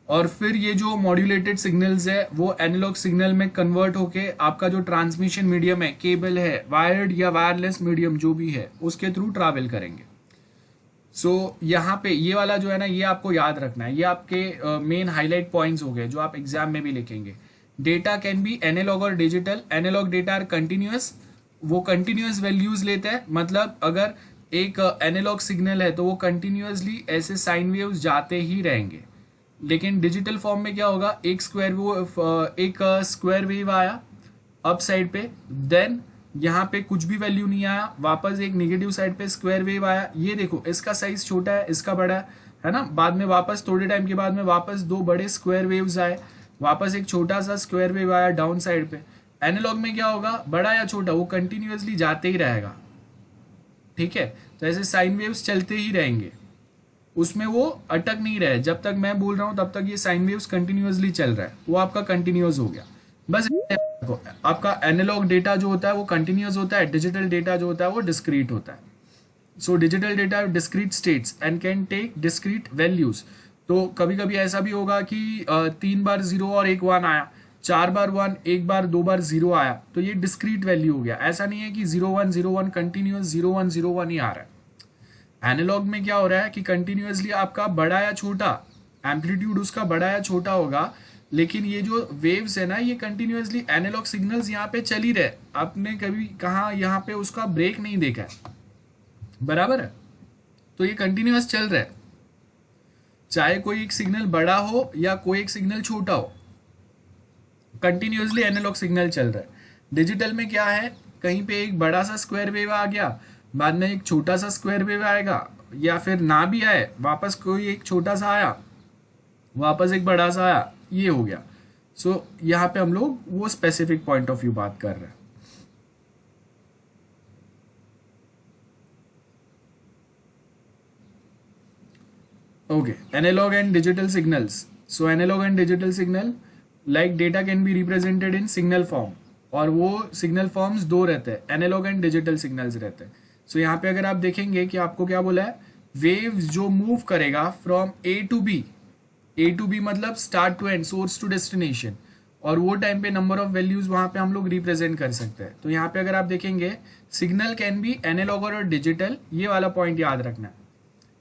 और फिर ये जो मॉड्यूलेटेड सिग्नल्स है वो एनालॉग सिग्नल में कन्वर्ट होके आपका जो ट्रांसमिशन मीडियम है, केबल है, वायर्ड या वायरलेस मीडियम जो भी है, उसके थ्रू ट्रैवल करेंगे। सो यहाँ पे ये वाला जो है ना, ये आपको याद रखना है, ये आपके मेन हाईलाइट पॉइंट्स हो गए जो आप एग्जाम में भी लिखेंगे। डेटा कैन बी एनालॉग और digital. Analog data are continuous, वो कंटिन्यूअस वैल्यूज लेते हैं, मतलब अगर एक एनालॉग सिग्नल है तो वो कंटिन्यूअसली ऐसे साइन वेव्स जाते ही रहेंगे। लेकिन डिजिटल फॉर्म में क्या होगा, एक स्क्वायर वेव आया अप साइड पे, देन यहाँ पे कुछ भी वैल्यू नहीं आया, वापस एक नेगेटिव साइड पे स्क्वायर वेव आया। ये देखो इसका साइज छोटा है, इसका बड़ा है ना। बाद में वापस थोड़े टाइम के बाद में वापस दो बड़े स्क्वायर वेव्स आए, वापस एक छोटा सा स्क्वायर वेव आया डाउन साइड पे। एनालॉग में क्या होगा, बड़ा या छोटा वो कंटिन्यूअसली जाते ही रहेगा, ठीक है? तो ऐसे साइन वेव्स चलते ही रहेंगे, उसमें वो अटक नहीं रहे। जब तक मैं बोल रहा हूँ तब तक ये साइन वेव्स कंटिन्यूअसली चल रहा है, वो आपका कंटिन्यूअस हो गया। बस आपका एनालॉग डेटा जो होता है वो कंटिन्यूअस होता है, डिजिटल डेटा जो होता है वो डिस्क्रीट होता है। So digital data discrete states and can take discrete values. तो कभी कभी ऐसा भी होगा कि 3 बार 0 और 1 1 आया, 4 बार 1, 1 बार 2 बार 0 आया, तो ये डिस्क्रीट वैल्यू हो गया। ऐसा नहीं है कि 0 1 0 1 कंटिन्यूअस 0 1 0 1 ही आ रहा है। एनालॉग में क्या हो रहा है कि कंटिन्यूअसली आपका बड़ा या छोटा एम्पलीट्यूड उसका बड़ा या छोटा होगा, लेकिन ये जो वेव्स है ना ये कंटिन्यूअसली एनालॉग सिग्नल्स यहाँ पे चल ही रहे। आपने कभी कहा यहाँ पे उसका ब्रेक नहीं देखा है, बराबर है? तो ये कंटिन्यूअस चल रहा है, चाहे कोई एक सिग्नल बड़ा हो या कोई एक सिग्नल छोटा हो, कंटिन्यूअसली एनालॉग सिग्नल चल रहा है। डिजिटल में क्या है, कहीं पे एक बड़ा सा स्क्वायर वेव आ गया, बाद में एक छोटा सा स्क्वायर वेव आएगा, या फिर ना भी आए, वापस कोई एक छोटा सा आया, वापस एक बड़ा सा आया, ये हो गया। सो यहाँ पे हम लोग वो स्पेसिफिक पॉइंट ऑफ व्यू बात कर रहे हैं। Okay, analog and digital signals. So analog and digital signal like data can be represented in signal form, और वो सिग्नल फॉर्म्स दो रहते हैं, एनालॉग एंड डिजिटल सिग्नल्स रहते हैं। सो यहाँ पे अगर आप देखेंगे कि आपको क्या बोला है, वेव्स जो मूव करेगा from A to B, A to B मतलब start to end, source to destination, और वो टाइम पे नंबर ऑफ वैल्यूज वहां पे हम लोग रिप्रेजेंट कर सकते हैं। तो यहाँ पे अगर आप देखेंगे सिग्नल कैन बी एनालॉग और डिजिटल, ये वाला पॉइंट याद रखना है।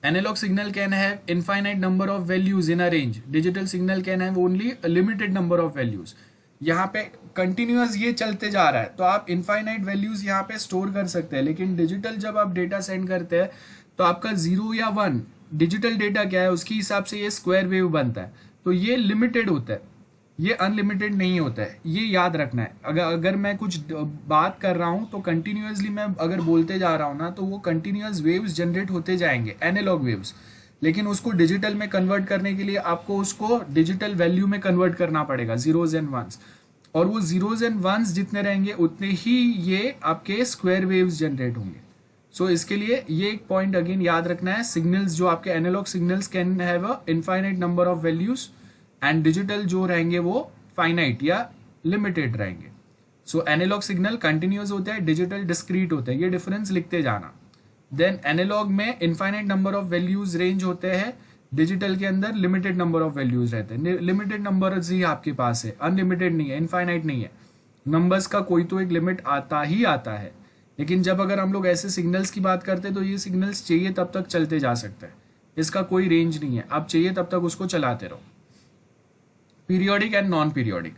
Analog signal can have infinite number of values in a range. Digital signal can have only a limited number of values. यहाँ पे कंटिन्यूअस ये चलते जा रहा है, तो आप इनफाइनाइट वैल्यूज यहाँ पे स्टोर कर सकते हैं। लेकिन डिजिटल जब आप डेटा सेंड करते हैं तो आपका 0 या 1 डिजिटल डेटा क्या है, उसके हिसाब से ये स्क्वायर वेव बनता है। तो ये लिमिटेड होता है, ये अनलिमिटेड नहीं होता है, ये याद रखना है। अगर मैं कुछ बात कर रहा हूँ तो कंटिन्यूअसली मैं अगर बोलते जा रहा हूँ ना, तो वो कंटिन्यूअस वेव्स जनरेट होते जाएंगे, एनालॉग वेव्स। लेकिन उसको डिजिटल में कन्वर्ट करने के लिए आपको उसको डिजिटल वैल्यू में कन्वर्ट करना पड़ेगा, जीरोज एंड वंस, और वो जीरोज एंड वंस जितने रहेंगे उतने ही ये आपके स्क्वायर वेव्स जनरेट होंगे। सो इसके लिए ये एक पॉइंट अगेन याद रखना है, सिग्नल्स जो आपके analog signals can have a infinite number of values, and digital जो रहेंगे वो फाइनाइट या लिमिटेड रहेंगे। सो एनालॉग सिग्नल कंटिन्यूअस होता है, डिजिटल डिस्क्रीट होता है, ये डिफरेंस लिखते जाना। देन एनालॉग में infinite number of values range होते हैं, डिजिटल के अंदर लिमिटेड नंबर ऑफ वैल्यूज रहते हैं। लिमिटेड नंबर्स ही आपके पास है, अनलिमिटेड नहीं है, इनफाइनाइट नहीं है। नंबर्स का कोई तो एक लिमिट आता ही आता है। लेकिन जब अगर हम लोग ऐसे सिग्नल्स की बात करते हैं तो ये सिग्नल्स चाहिए तब तक चलते जा सकते हैं, इसका कोई रेंज नहीं है, आप चाहिए तब तक उसको चलाते रहो। पीरियोडिक एंड नॉन पीरियोडिक,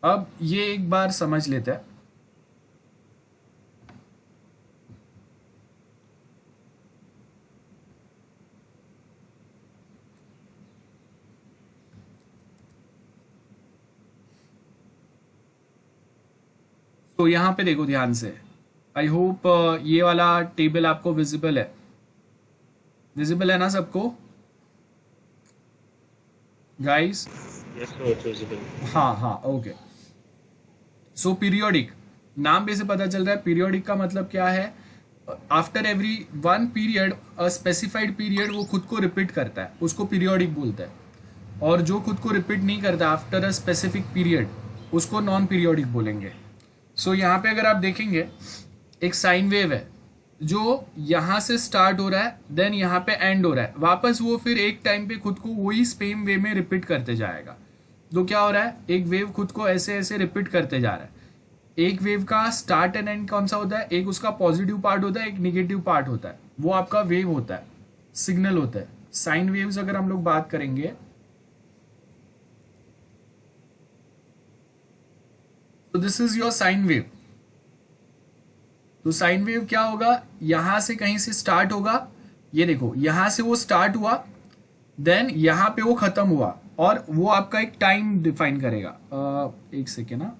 अब ये एक बार समझ लेते हैं। तो यहां पे देखो ध्यान से, आई होप ये वाला टेबल आपको विजिबल है, विजिबल है ना सबको guys? Yes, sir, it's visible. हाँ हाँ, ओके। सो पीरियोडिक, नाम पे से पता चल रहा है पीरियोडिक का मतलब क्या है, after every one period a specified period वो खुद को रिपीट करता है, उसको पीरियोडिक बोलते हैं। और जो खुद को रिपीट नहीं करता आफ्टर अ स्पेसिफिक पीरियड, उसको नॉन पीरियोडिक बोलेंगे। सो यहाँ पे अगर आप देखेंगे एक साइन वेव है जो यहाँ से स्टार्ट हो रहा है, देन यहाँ पे एंड हो रहा है, वापस वो फिर एक टाइम पे खुद को वही सेम वे में रिपीट करते जाएगा। तो क्या हो रहा है, एक वेव खुद को ऐसे ऐसे रिपीट करते जा रहा है। एक वेव का स्टार्ट एंड एंड कौन सा होता है, एक उसका पॉजिटिव पार्ट होता है, एक निगेटिव पार्ट होता है, वो आपका वेव होता है, सिग्नल होता है। साइन वेव्स अगर हम लोग बात करेंगे तो this is your sine wave. तो साइन वेव क्या होगा, यहां से कहीं से स्टार्ट होगा, ये देखो यहां से वो स्टार्ट हुआ, देन यहां पे वो खत्म हुआ, और वो आपका एक टाइम डिफाइन करेगा। एक सेकेंड ना,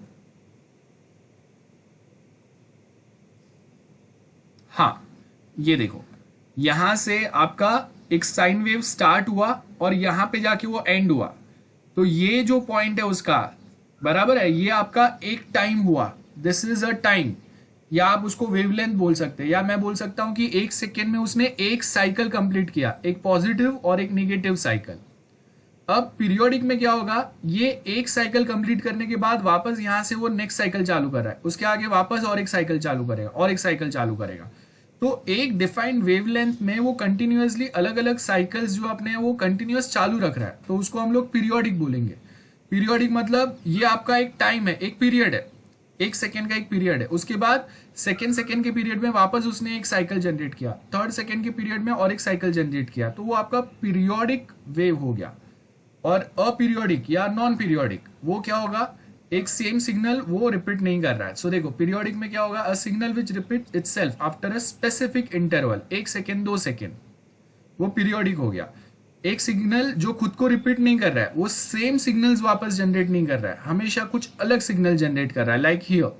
हाँ ये देखो यहां से आपका एक साइन वेव स्टार्ट हुआ और यहां पे जाके वो एंड हुआ। तो ये जो पॉइंट है उसका बराबर है, ये आपका एक टाइम हुआ, दिस इज अ टाइम, या आप उसको वेवलेंथ बोल सकते हैं, या मैं बोल सकता हूं कि एक सेकेंड में उसने एक साइकिल कंप्लीट किया, एक पॉजिटिव और एक निगेटिव साइकिल। अब पीरियोडिक में क्या होगा, ये एक साइकिल कंप्लीट करने के बाद वापस यहां से वो नेक्स्ट साइकिल चालू कर रहा है, उसके आगे वापस और एक साइकिल चालू करेगा और एक साइकिल चालू करेगा। तो एक डिफाइंड वेवलेंथ में वो कंटिन्यूअसली अलग अलग साइकिल्स जो अपने वो कंटिन्यूअस चालू रख रहा है, तो उसको हम लोग पीरियोडिक बोलेंगे। पीरियोडिक मतलब ये आपका एक टाइम है, एक पीरियड है, एक सेकेंड का एक पीरियड है, उसके बाद सेकेंड के पीरियड में वापस उसने एक साइकिल जनरेट किया, थर्ड सेकेंड के पीरियड में और एक साइकिल जनरेट किया, तो वो आपका पीरियोडिक वेव हो गया। और अपीरियोडिक या नॉन पीरियोडिक वो क्या होगा, एक सेम सिग्नल वो रिपीट नहीं कर रहा है। सो देखो पीरियोडिक में क्या होगा, a signal which repeat itself after a specific interval, 1 second 2 second, वो पीरियोडिक हो गया। एक सिग्नल जो खुद को रिपीट नहीं कर रहा है, वो सेम सिग्नल्स वापस जनरेट नहीं कर रहा है, हमेशा कुछ अलग सिग्नल जनरेट कर रहा है, लाइक हियर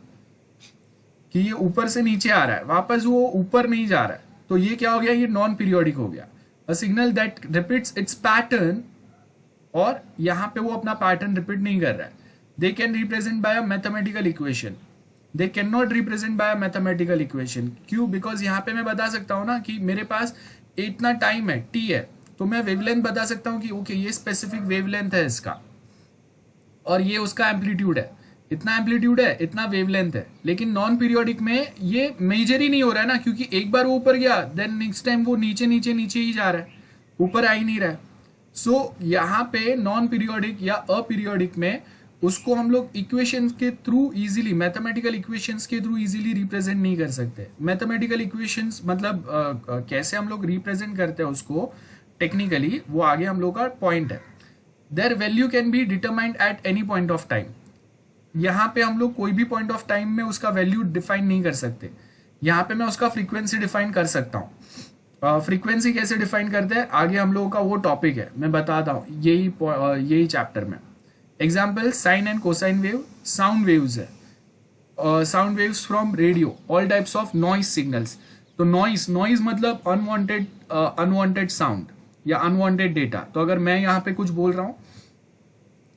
कि ये ऊपर से नीचे आ रहा है, वापस वो ऊपर नहीं जा रहा है, तो ये क्या हो गया, ये नॉन पीरियोडिक हो गया। A signal that repeats it's pattern, और यहां पे वो अपना पैटर्न रिपीट नहीं कर रहा है। They can represent by a mathematical equation, they can not represent by a mathematical equation. क्यों? बिकॉज यहाँ पे मैं बता सकता हूँ ना कि मेरे पास इतना टाइम है, टी है, तो मैं वेवलेंथ बता सकता हूँ कि ओके ये स्पेसिफिक वेवलेंथ है इसका, और ये उसका एम्पलीट्यूड है, इतना एम्पलीट्यूड है, इतना वेवलेंथ है। लेकिन नॉन पीरियोडिक में ये मेजर ही नहीं हो रहा है ना, क्योंकि एक बार वो ऊपर गया, देन नेक्स्ट टाइम वो नीचे नीचे नीचे ही जा रहा है, ऊपर आ ही नहीं रहा है। सो यहाँ पे नॉन पीरियोडिक या अपीरियोडिक में उसको हम लोग इक्वेशंस के थ्रू इजीली, मैथमेटिकल इक्वेशंस के थ्रू इजीली रिप्रेजेंट नहीं कर सकते। मैथमेटिकल इक्वेशंस मतलब कैसे हम लोग रिप्रेजेंट करते हैं उसको टेक्निकली, वो आगे हम लोग का पॉइंट है। Their value can be determined at any point of time. यहाँ पे हम लोग कोई भी पॉइंट ऑफ टाइम में उसका वैल्यू डिफाइन नहीं कर सकते। यहाँ पे मैं उसका फ्रीक्वेंसी डिफाइन कर सकता हूँ। फ्रीक्वेंसी कैसे डिफाइन करते हैं आगे हम लोगों का वो टॉपिक है, मैं बताता हूँ यही चैप्टर में। Example sine and cosine wave, sound waves है, sound waves from radio, all types of noise signals. तो नॉइज मतलब अनवांटेड साउंड या अनवांटेड डेटा। तो अगर मैं यहाँ पे कुछ बोल रहा हूँ,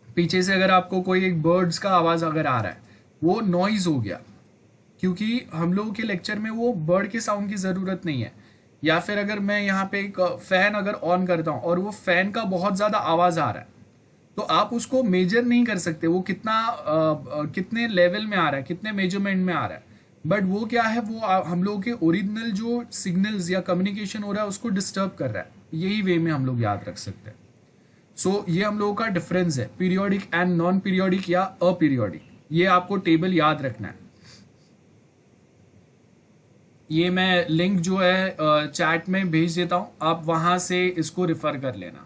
पीछे से अगर आपको कोई एक बर्ड्स का आवाज अगर आ रहा है, वो नॉइज हो गया, क्योंकि हम लोगों के लेक्चर में वो बर्ड के साउंड की जरूरत नहीं है। या फिर अगर मैं यहाँ पे एक फैन अगर ऑन करता हूँ और वो फैन का बहुत ज्यादा आवाज आ रहा है, तो आप उसको मेजर नहीं कर सकते वो कितने लेवल में आ रहा है, कितने मेजरमेंट में आ रहा है। बट वो क्या है, वो हम लोगों के ओरिजिनल जो सिग्नल्स या कम्युनिकेशन हो रहा है उसको डिस्टर्ब कर रहा है। यही वे में हम लोग याद रख सकते हैं। सो ये हम लोगों का डिफरेंस है, पीरियोडिक एंड नॉन पीरियोडिक या अपीरियोडिक। ये आपको टेबल याद रखना है। ये मैं लिंक जो है चैट में भेज देता हूं, आप वहां से इसको रिफर कर लेना।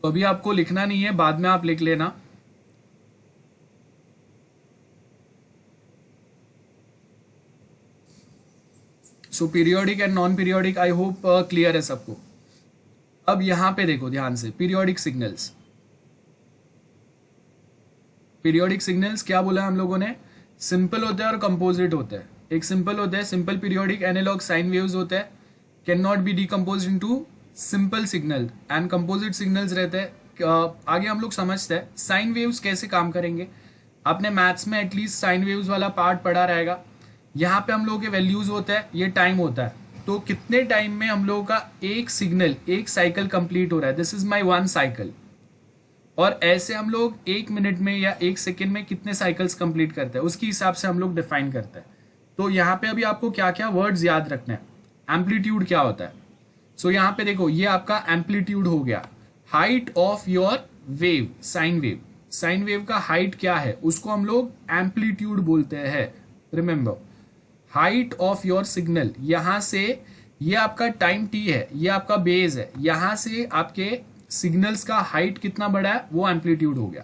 तो अभी आपको लिखना नहीं है, बाद में आप लिख लेना। So periodic and non periodic I hope clear है सबको। अब यहां पे देखो ध्यान से, पीरियोडिक सिग्नल्स। पीरियोडिक सिग्नल्स क्या बोला हम लोगों ने, सिंपल होते हैं और कंपोजिट होते हैं। एक सिंपल होते हैं, simple periodic analog sine waves होते हैं, can not be decompose into simple signal, and composite signals रहते हैं। आगे हम लोग समझते हैं साइन वेव्स कैसे काम करेंगे। आपने मैथ्स में एटलीस्ट साइन वेव्स वाला पार्ट पढ़ा रहेगा। यहाँ पे हम लोगों के वैल्यूज होता है, ये टाइम होता है, तो कितने टाइम में हम लोगों का एक सिग्नल, एक साइकिल कंप्लीट हो रहा है, this is my one cycle. और ऐसे हम लोग एक मिनट में या एक सेकेंड में कितने साइकिल्स कंप्लीट करते हैं, उसके हिसाब से हम लोग डिफाइन करते हैं। तो यहाँ पे अभी आपको क्या क्या वर्ड्स याद रखना है। एम्पलीट्यूड क्या होता है, सो यहाँ पे देखो, ये आपका एम्पलीट्यूड हो गया, height of your wave, sine wave. Sine wave का हाइट क्या है, उसको हम लोग एम्पलीट्यूड बोलते हैं। Remember, height of your signal, यहां से ये आपका टाइम टी है, ये आपका बेस है, यहां से आपके सिग्नल्स का हाइट कितना बड़ा है वो एम्पलीट्यूड हो गया।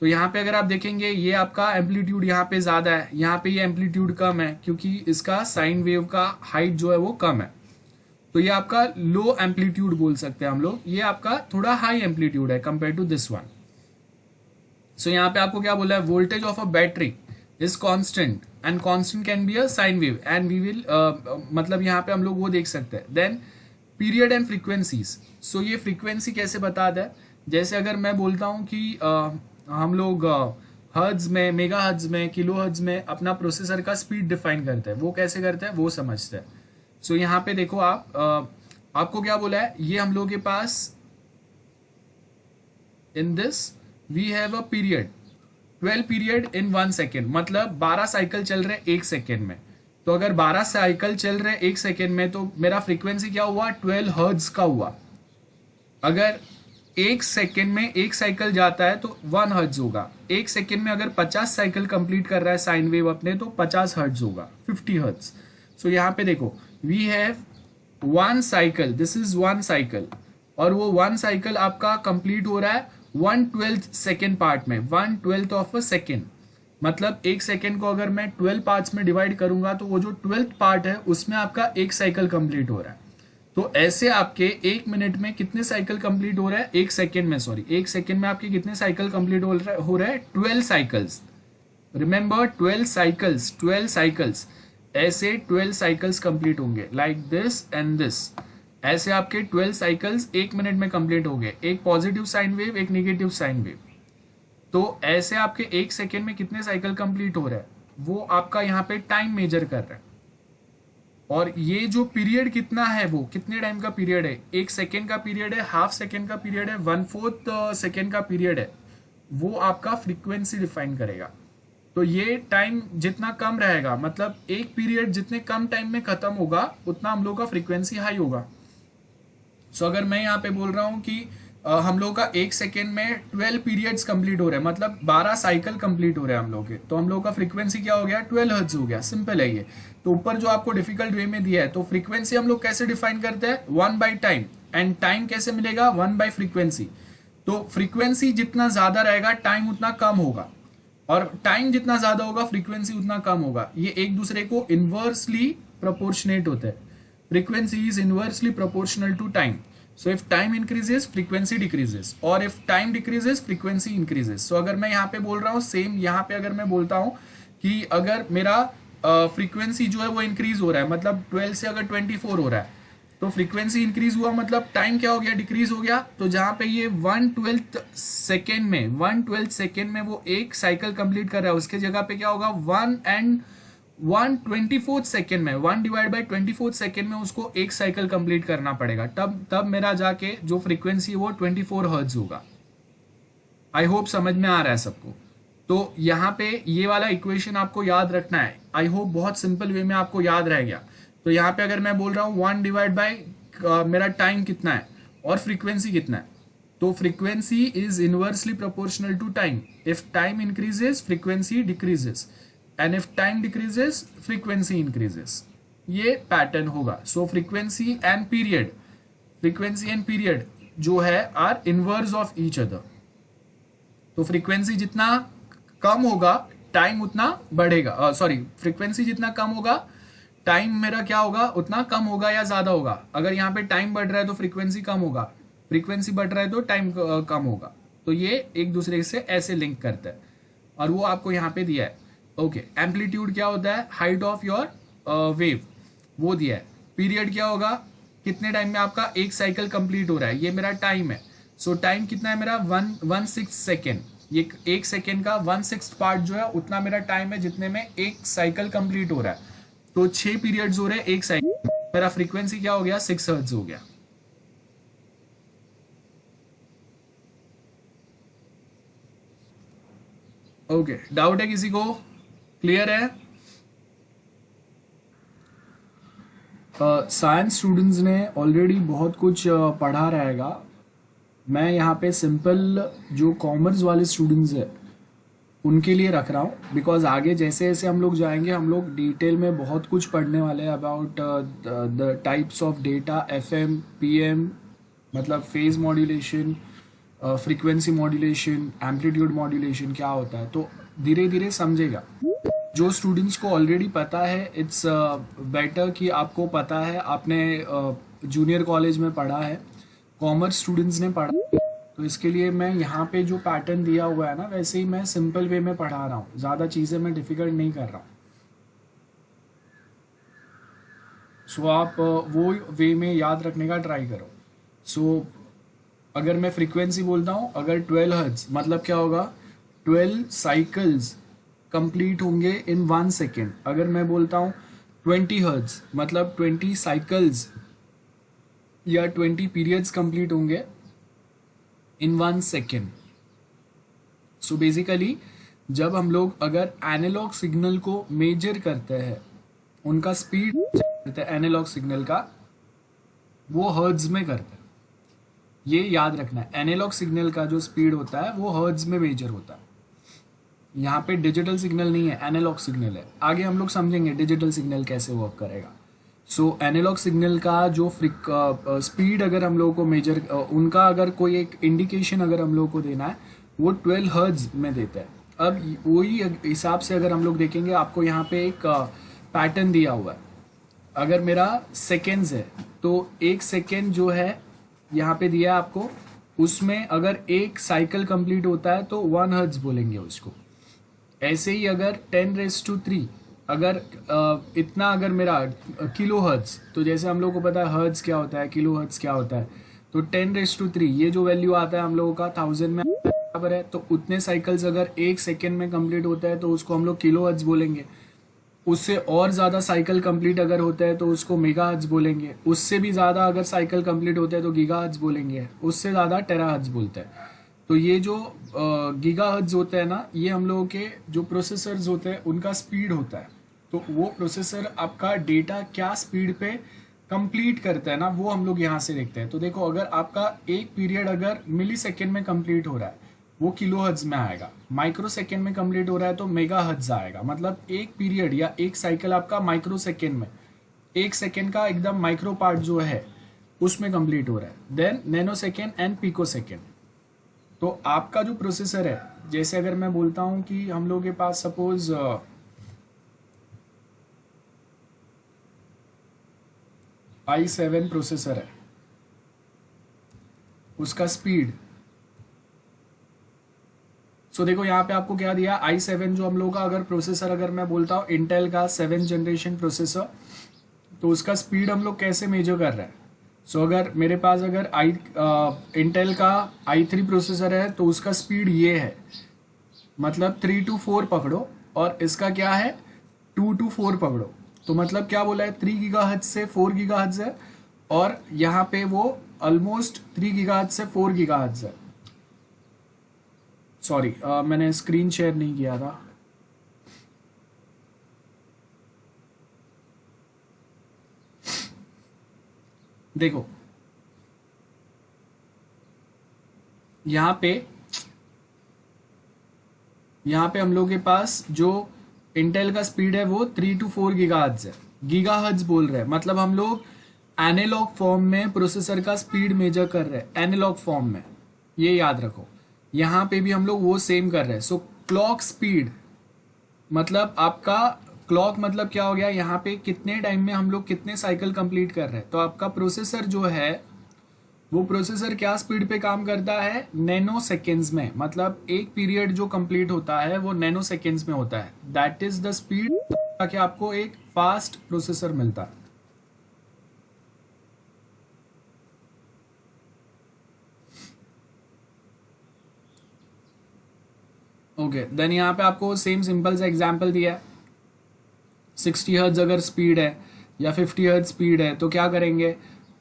तो यहाँ पे अगर आप देखेंगे, ये आपका एम्पलीट्यूड यहाँ पे ज्यादा है, यहाँ पे ये एम्पलीट्यूड कम है, क्योंकि इसका साइन वेव का हाइट जो है वो कम है। तो ये आपका लो एम्पलीट्यूड बोल सकते हैं हम लोग, ये आपका थोड़ा हाई एम्पलीट्यूड है compare to this one. So यहाँ पे आपको क्या बोला है, voltage of a battery is constant and constant can be a sine wave, and we will मतलब यहाँ पे हम लोग वो देख सकते हैं। Then period and frequencies. So ये फ्रीक्वेंसी कैसे बताता है, जैसे अगर मैं बोलता हूँ कि हम लोग हर्ट्ज में, मेगा हर्ट्ज में, किलो हर्ट्ज में अपना प्रोसेसर का स्पीड डिफाइन करते हैं, वो कैसे करते हैं वो समझते हैं। सो यहाँ पे देखो आप आपको क्या बोला है, ये हम लोग के पास in this we have a period 12 period in 1 second, मतलब 12 साइकिल चल रहे एक सेकेंड में। तो अगर 12 साइकिल चल रहे एक सेकेंड में, तो मेरा फ्रीक्वेंसी क्या हुआ, 12 हर्ट्ज का हुआ। अगर एक सेकेंड में एक साइकिल जाता है तो 1 हर्ट्ज होगा। एक सेकेंड में अगर 50 साइकिल कंप्लीट कर रहा है साइन वेव अपने, तो 50 हर्ट्ज होगा, 50 हर्ट्ज। सो यहाँ पे देखो, we have 1 cycle, this is 1 cycle, और वो 1 साइकिल आपका कंप्लीट हो रहा है 1/12 सेकेंड पार्ट में, 1/12 ऑफ अ सेकेंड। मतलब एक सेकेंड को अगर मैं 12 पार्ट्स में डिवाइड करूंगा तो वो जो 12th पार्ट है उसमें आपका एक साइकिल कंप्लीट हो रहा है। तो ऐसे आपके एक मिनट में कितने साइकिल कंप्लीट हो रहा है, एक सेकेंड में, सॉरी, एक सेकेंड में आपके कितने साइकिल कंप्लीट हो रहा है 12 साइकिल्स। रिमेंबर 12 साइकिल्स, 12 साइकिल्स, ऐसे 12 साइकिल्स कंप्लीट होंगे लाइक दिस एंड दिस। ऐसे आपके 12 साइकिल्स एक मिनट में कंप्लीट हो गए, एक पॉजिटिव साइन वेव, एक नेगेटिव साइन वेव। तो ऐसे आपके एक सेकेंड में कितने साइकिल कंप्लीट हो रहा है वो आपका यहाँ पे टाइम मेजर कर रहा है। और ये जो पीरियड कितना है, वो कितने टाइम का पीरियड है, एक सेकेंड का पीरियड है, हाफ सेकेंड का पीरियड है, 1/4 सेकेंड का पीरियड है, वो आपका फ्रीक्वेंसी डिफाइन करेगा। तो ये टाइम जितना कम रहेगा, मतलब एक पीरियड जितने कम टाइम में खत्म होगा उतना हम लोग का फ्रीक्वेंसी हाई होगा। सो अगर मैं यहाँ पे बोल रहा हूँ कि हम लोग का एक सेकेंड में 12 पीरियड्स कंप्लीट हो रहे हैं, मतलब 12 साइकिल कंप्लीट हो रहे हैं हम लोग के, तो हम लोग का फ्रीक्वेंसी क्या हो गया, 12 हर्ट्ज हो गया। सिंपल है ये। तो ऊपर जो आपको डिफिकल्ट वे में दिया है, तो फ्रीक्वेंसी हम लोग कैसे डिफाइन करते हैं, 1/टाइम, एंड टाइम कैसे मिलेगा, 1/फ्रीक्वेंसी। तो फ्रीक्वेंसी जितना ज्यादा रहेगा टाइम उतना कम होगा, और टाइम जितना ज्यादा होगा फ्रीक्वेंसी उतना कम होगा। ये एक दूसरे को इनवर्सली प्रोपोर्शनेट होते हैं। Frequency is inversely proportional to time. So if time increases, frequency decreases, और if time decreases, frequency increases. So अगर मैं यहाँ पे बोल रहा हूँ सेम, यहाँ पे अगर मैं बोलता हूँ कि अगर मेरा फ्रीक्वेंसी जो है वो इंक्रीज हो रहा है, मतलब 12 से अगर 24 हो रहा है, तो फ्रीक्वेंसी इंक्रीज हुआ, मतलब टाइम क्या हो गया, डिक्रीज हो गया। तो जहाँ पे ये 1/12 सेकेंड में, 1/12 सेकेंड में वो एक साइकिल कंप्लीट कर रहा है, उसके जगह पे क्या होगा, 1/24 सेकेंड में, 1/24 सेकेंड में उसको एक साइकिल कंप्लीट करना पड़ेगा, तब मेरा जाके जो फ्रीक्वेंसी है वो 24 हर्ट्ज होगा। आई होप समझ में आ रहा है सबको। तो यहाँ पे ये वाला इक्वेशन आपको याद रखना है। आई होप बहुत सिंपल वे में आपको याद रह गया। तो यहाँ पे अगर मैं बोल रहा हूँ 1/ मेरा टाइम कितना है और फ्रीक्वेंसी कितना है, तो frequency is inversely proportional to time. If time increases, frequency decreases, and if time decreases, frequency increases. ये पैटर्न होगा। सो फ्रीक्वेंसी एंड पीरियड जो है are inverse of each other. तो फ्रीक्वेंसी जितना कम होगा टाइम उतना बढ़ेगा, सॉरी, फ्रीक्वेंसी जितना कम होगा टाइम मेरा क्या होगा, उतना कम होगा या ज्यादा होगा। अगर यहाँ पे टाइम बढ़ रहा है तो फ्रीक्वेंसी कम होगा, फ्रीक्वेंसी बढ़ रहा है तो टाइम कम होगा। तो ये एक दूसरे से ऐसे लिंक करता है, और वो आपको यहाँ पे दिया है। ओके, एम्पलीट्यूड क्या होता है, हाइट ऑफ योर वेव, वो दिया है। पीरियड क्या होगा, कितने टाइम में आपका एक साइकिल कंप्लीट हो रहा है, ये मेरा टाइम है। सो टाइम कितना है मेरा, 1/6 सेकेंड। ये एक सेकेंड का 1/6 पार्ट जो है उतना मेरा टाइम है जितने में एक साइकिल कंप्लीट हो रहा है। तो 6 पीरियड्स हो रहे हैं एक साइकिल। मेरा फ्रीक्वेंसी क्या हो गया, 6 हर्ट्ज हो गया। ओके, डाउट है किसी को, क्लियर है? साइंस स्टूडेंट्स ने ऑलरेडी बहुत कुछ पढ़ा रहेगा। मैं यहाँ पे सिंपल जो कॉमर्स वाले स्टूडेंट्स हैं उनके लिए रख रहा हूँ, बिकॉज आगे जैसे जैसे हम लोग जाएंगे हम लोग डिटेल में बहुत कुछ पढ़ने वाले हैं about the types of data, FM, PM, मतलब phase modulation, frequency modulation, amplitude modulation क्या होता है। तो धीरे धीरे समझेगा। जो स्टूडेंट्स को ऑलरेडी पता है, इट्स बेटर कि आपको पता है, आपने जूनियर कॉलेज में पढ़ा है, कॉमर्स स्टूडेंट्स ने पढ़ा, तो इसके लिए मैं यहाँ पे जो पैटर्न दिया हुआ है ना, वैसे ही मैं सिंपल वे में पढ़ा रहा हूँ, ज़्यादा चीज़ें मैं डिफ़िकल्ट नहीं कर रहा हूँ। सो आप वो वे में याद रखने का ट्राई करो। सो अगर मैं फ्रीक्वेंसी बोलता हूँ, अगर 12 हर्ट्ज, मतलब क्या होगा, 12 साइकिल्स कंप्लीट होंगे इन 1 सेकेंड। अगर मैं बोलता हूँ 20 हर्ट्ज, मतलब 20 साइकिल्स या 20 पीरियड्स कंप्लीट होंगे इन 1 सेकेंड। सो बेसिकली जब हम लोग अगर एनालॉग सिग्नल को मेजर करते हैं, उनका स्पीड करते हैं एनालॉग सिग्नल का, वो हर्ट्ज में करते हैं। ये याद रखना है, एनालॉग सिग्नल का जो स्पीड होता है वो हर्ट्ज में मेजर होता है। यहाँ पे डिजिटल सिग्नल नहीं है, एनालॉग सिग्नल है। आगे हम लोग समझेंगे डिजिटल सिग्नल कैसे वर्क करेगा। सो एनालॉग सिग्नल का जो स्पीड अगर हम लोगों को मेजर, उनका अगर कोई एक इंडिकेशन अगर हम लोगों को देना है, वो 12 हर्ट्ज में देता है। अब वही हिसाब से अगर हम लोग देखेंगे, आपको यहाँ पे एक पैटर्न दिया हुआ है। अगर मेरा सेकेंड्स है तो एक सेकेंड जो है यहाँ पे दिया है आपको, उसमें अगर एक साइकिल कंप्लीट होता है तो 1 हर्ट्ज बोलेंगे उसको। ऐसे ही अगर 10⁻³ अगर इतना अगर मेरा किलो हर्ट्ज, तो जैसे हम लोग को पता है हर्ट्ज क्या होता है, किलो हर्ट्ज क्या होता है, तो 10⁻³ ये जो वैल्यू आता है हम लोगों का 1000 में बराबर है। तो उतने साइकिल्स अगर एक सेकेंड में कंप्लीट होता है तो उसको हम लोग किलो हर्ट्ज बोलेंगे। उससे और ज़्यादा साइकिल कंप्लीट अगर होता है तो उसको मेगा हर्ट्ज बोलेंगे। उससे भी ज़्यादा अगर साइकिल कंप्लीट होता है तो गीगा हर्ट्ज बोलेंगे। उससे ज़्यादा टेरा हर्ट्ज बोलते हैं। तो ये जो गीगा हर्ट्ज होता है ना, ये हम लोगों के जो प्रोसेसर्स होते हैं उनका स्पीड होता है। तो वो प्रोसेसर आपका डेटा क्या स्पीड पे कंप्लीट करता है ना, वो हम लोग यहाँ से देखते हैं। तो देखो, अगर आपका एक पीरियड अगर मिली सेकेंड में कंप्लीट हो रहा है वो किलो हर्ट्ज में आएगा। माइक्रो सेकेंड में कंप्लीट हो रहा है तो मेगा हर्ट्ज आएगा। मतलब एक पीरियड या एक साइकिल आपका माइक्रो सेकेंड में, एक सेकेंड का एकदम माइक्रो पार्ट जो है उसमें कंप्लीट हो रहा है। Then nano second and pico second. तो आपका जो प्रोसेसर है, जैसे अगर मैं बोलता हूं कि हम लोग के पास सपोज i7 प्रोसेसर है, उसका स्पीड, सो देखो यहाँ पे आपको क्या दिया, i7 जो हम लोग का अगर प्रोसेसर, अगर मैं बोलता हूँ इंटेल का 7th जनरेशन प्रोसेसर, तो उसका स्पीड हम लोग कैसे मेजर कर रहे हैं। सो अगर मेरे पास अगर इंटेल का i3 प्रोसेसर है तो उसका स्पीड ये है, मतलब 3 to 4 पकड़ो, और इसका क्या है 2 to 4 पकड़ो। तो मतलब क्या बोला है, 3 गीगाहर्ट्ज से 4 गीगाहर्ट्ज है, और यहाँ पे वो ऑलमोस्ट 3 गीगाहर्ट्ज से 4 गीगाहर्ट्ज है। सॉरी, मैंने स्क्रीन शेयर नहीं किया था। देखो यहाँ पे हम लोग के पास जो इंटेल का स्पीड है वो 3 to 4 गीगाहर्ट्ज है। गीगाहर्ट्ज बोल रहे हैं, मतलब हम लोग एनालॉग फॉर्म में प्रोसेसर का स्पीड मेजर कर रहे हैं, एनालॉग फॉर्म में, ये याद रखो। यहाँ पे भी हम लोग वो सेम कर रहे हैं। सो क्लॉक स्पीड मतलब आपका, क्लॉक मतलब क्या हो गया, यहाँ पे कितने टाइम में हम लोग कितने साइकिल कंप्लीट कर रहे हैं। तो आपका प्रोसेसर जो है वो प्रोसेसर क्या स्पीड पे काम करता है, नैनो सेकेंड्स में। मतलब एक पीरियड जो कंप्लीट होता है वो नैनो सेकेंड्स में होता है। दैट इज द स्पीड, ताकि आपको एक फास्ट प्रोसेसर मिलता है। ओके, देन यहाँ पे आपको सेम सिंपल सा एग्जांपल दिया है। 60 हर्ट्ज अगर स्पीड है या 50 हर्ट्ज स्पीड है तो क्या करेंगे,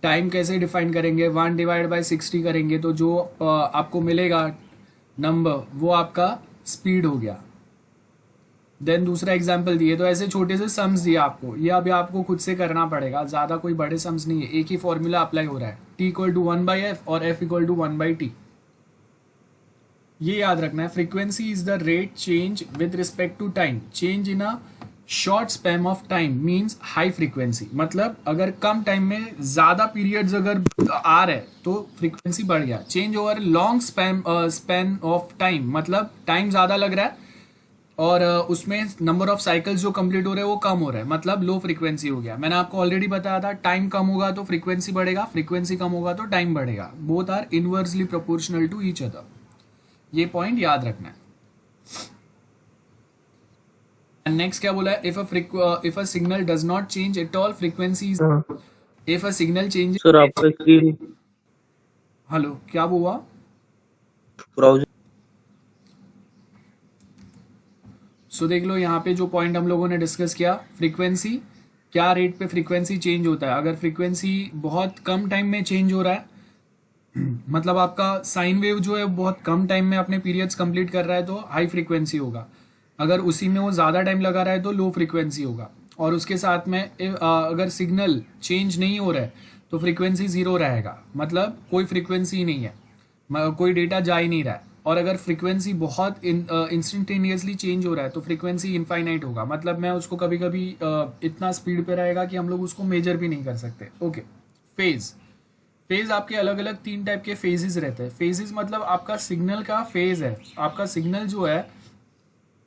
टाइम कैसे डिफाइन करेंगे, 1/60 करेंगे, तो जो आपको मिलेगा नंबर वो आपका स्पीड हो गया। देन दूसरा एग्जांपल दिए, तो ऐसे छोटे से सम्स दिए आपको, ये अभी आपको खुद से करना पड़ेगा, ज़्यादा कोई बड़े सम्स नहीं है, एक ही फॉर्मूला अप्लाई हो रहा है, T=1/f और f=1/t। ये याद रखना है, frequency is the rate change with respect to time, change in a short span of time means high frequency. मतलब अगर कम टाइम में ज्यादा पीरियड्स अगर आ रहे तो फ्रीक्वेंसी बढ़ गया। Change over long span of time, मतलब टाइम ज्यादा लग रहा है और उसमें नंबर ऑफ साइकिल्स जो कंप्लीट हो रहे हैं वो कम हो रहा है, मतलब लो फ्रीक्वेंसी हो गया। मैंने आपको ऑलरेडी बताया था, टाइम कम होगा तो फ्रीक्वेंसी बढ़ेगा, फ्रीक्वेंसी कम होगा तो टाइम बढ़ेगा। Both are inversely proportional to each other, ये पॉइंट याद रखना है। And next क्या बोला है, if a signal does not change at all, frequency is, if a signal changes, sir आपका स्क्रीन हेलो क्या हुआ, ब्राउजर सो देख लो यहाँ पे जो पॉइंट हम लोगों ने डिस्कस किया, फ्रीक्वेंसी क्या रेट पे फ्रीक्वेंसी चेंज होता है। अगर फ्रीक्वेंसी बहुत कम टाइम में चेंज हो रहा है, मतलब आपका साइन वेव जो है बहुत कम टाइम में अपने पीरियड्स कंप्लीट कर रहा है तो हाई फ्रीक्वेंसी होगा। अगर उसी में वो ज़्यादा टाइम लगा रहा है तो लो फ्रीक्वेंसी होगा। और उसके साथ में अगर सिग्नल चेंज नहीं हो रहा है तो फ्रीक्वेंसी 0 रहेगा, मतलब कोई फ्रीक्वेंसी नहीं है, कोई डेटा जा ही नहीं रहा है। और अगर फ्रीक्वेंसी बहुत इंस्टेंटेनियसली चेंज हो रहा है तो फ्रीक्वेंसी इनफाइनाइट होगा, मतलब मैं उसको कभी कभी इतना स्पीड पे रहेगा कि हम लोग उसको मेजर भी नहीं कर सकते। ओके, फेज आपके अलग अलग 3 टाइप के फेजेस रहते हैं। फेजेस मतलब आपका सिग्नल का फेज है, आपका सिग्नल जो है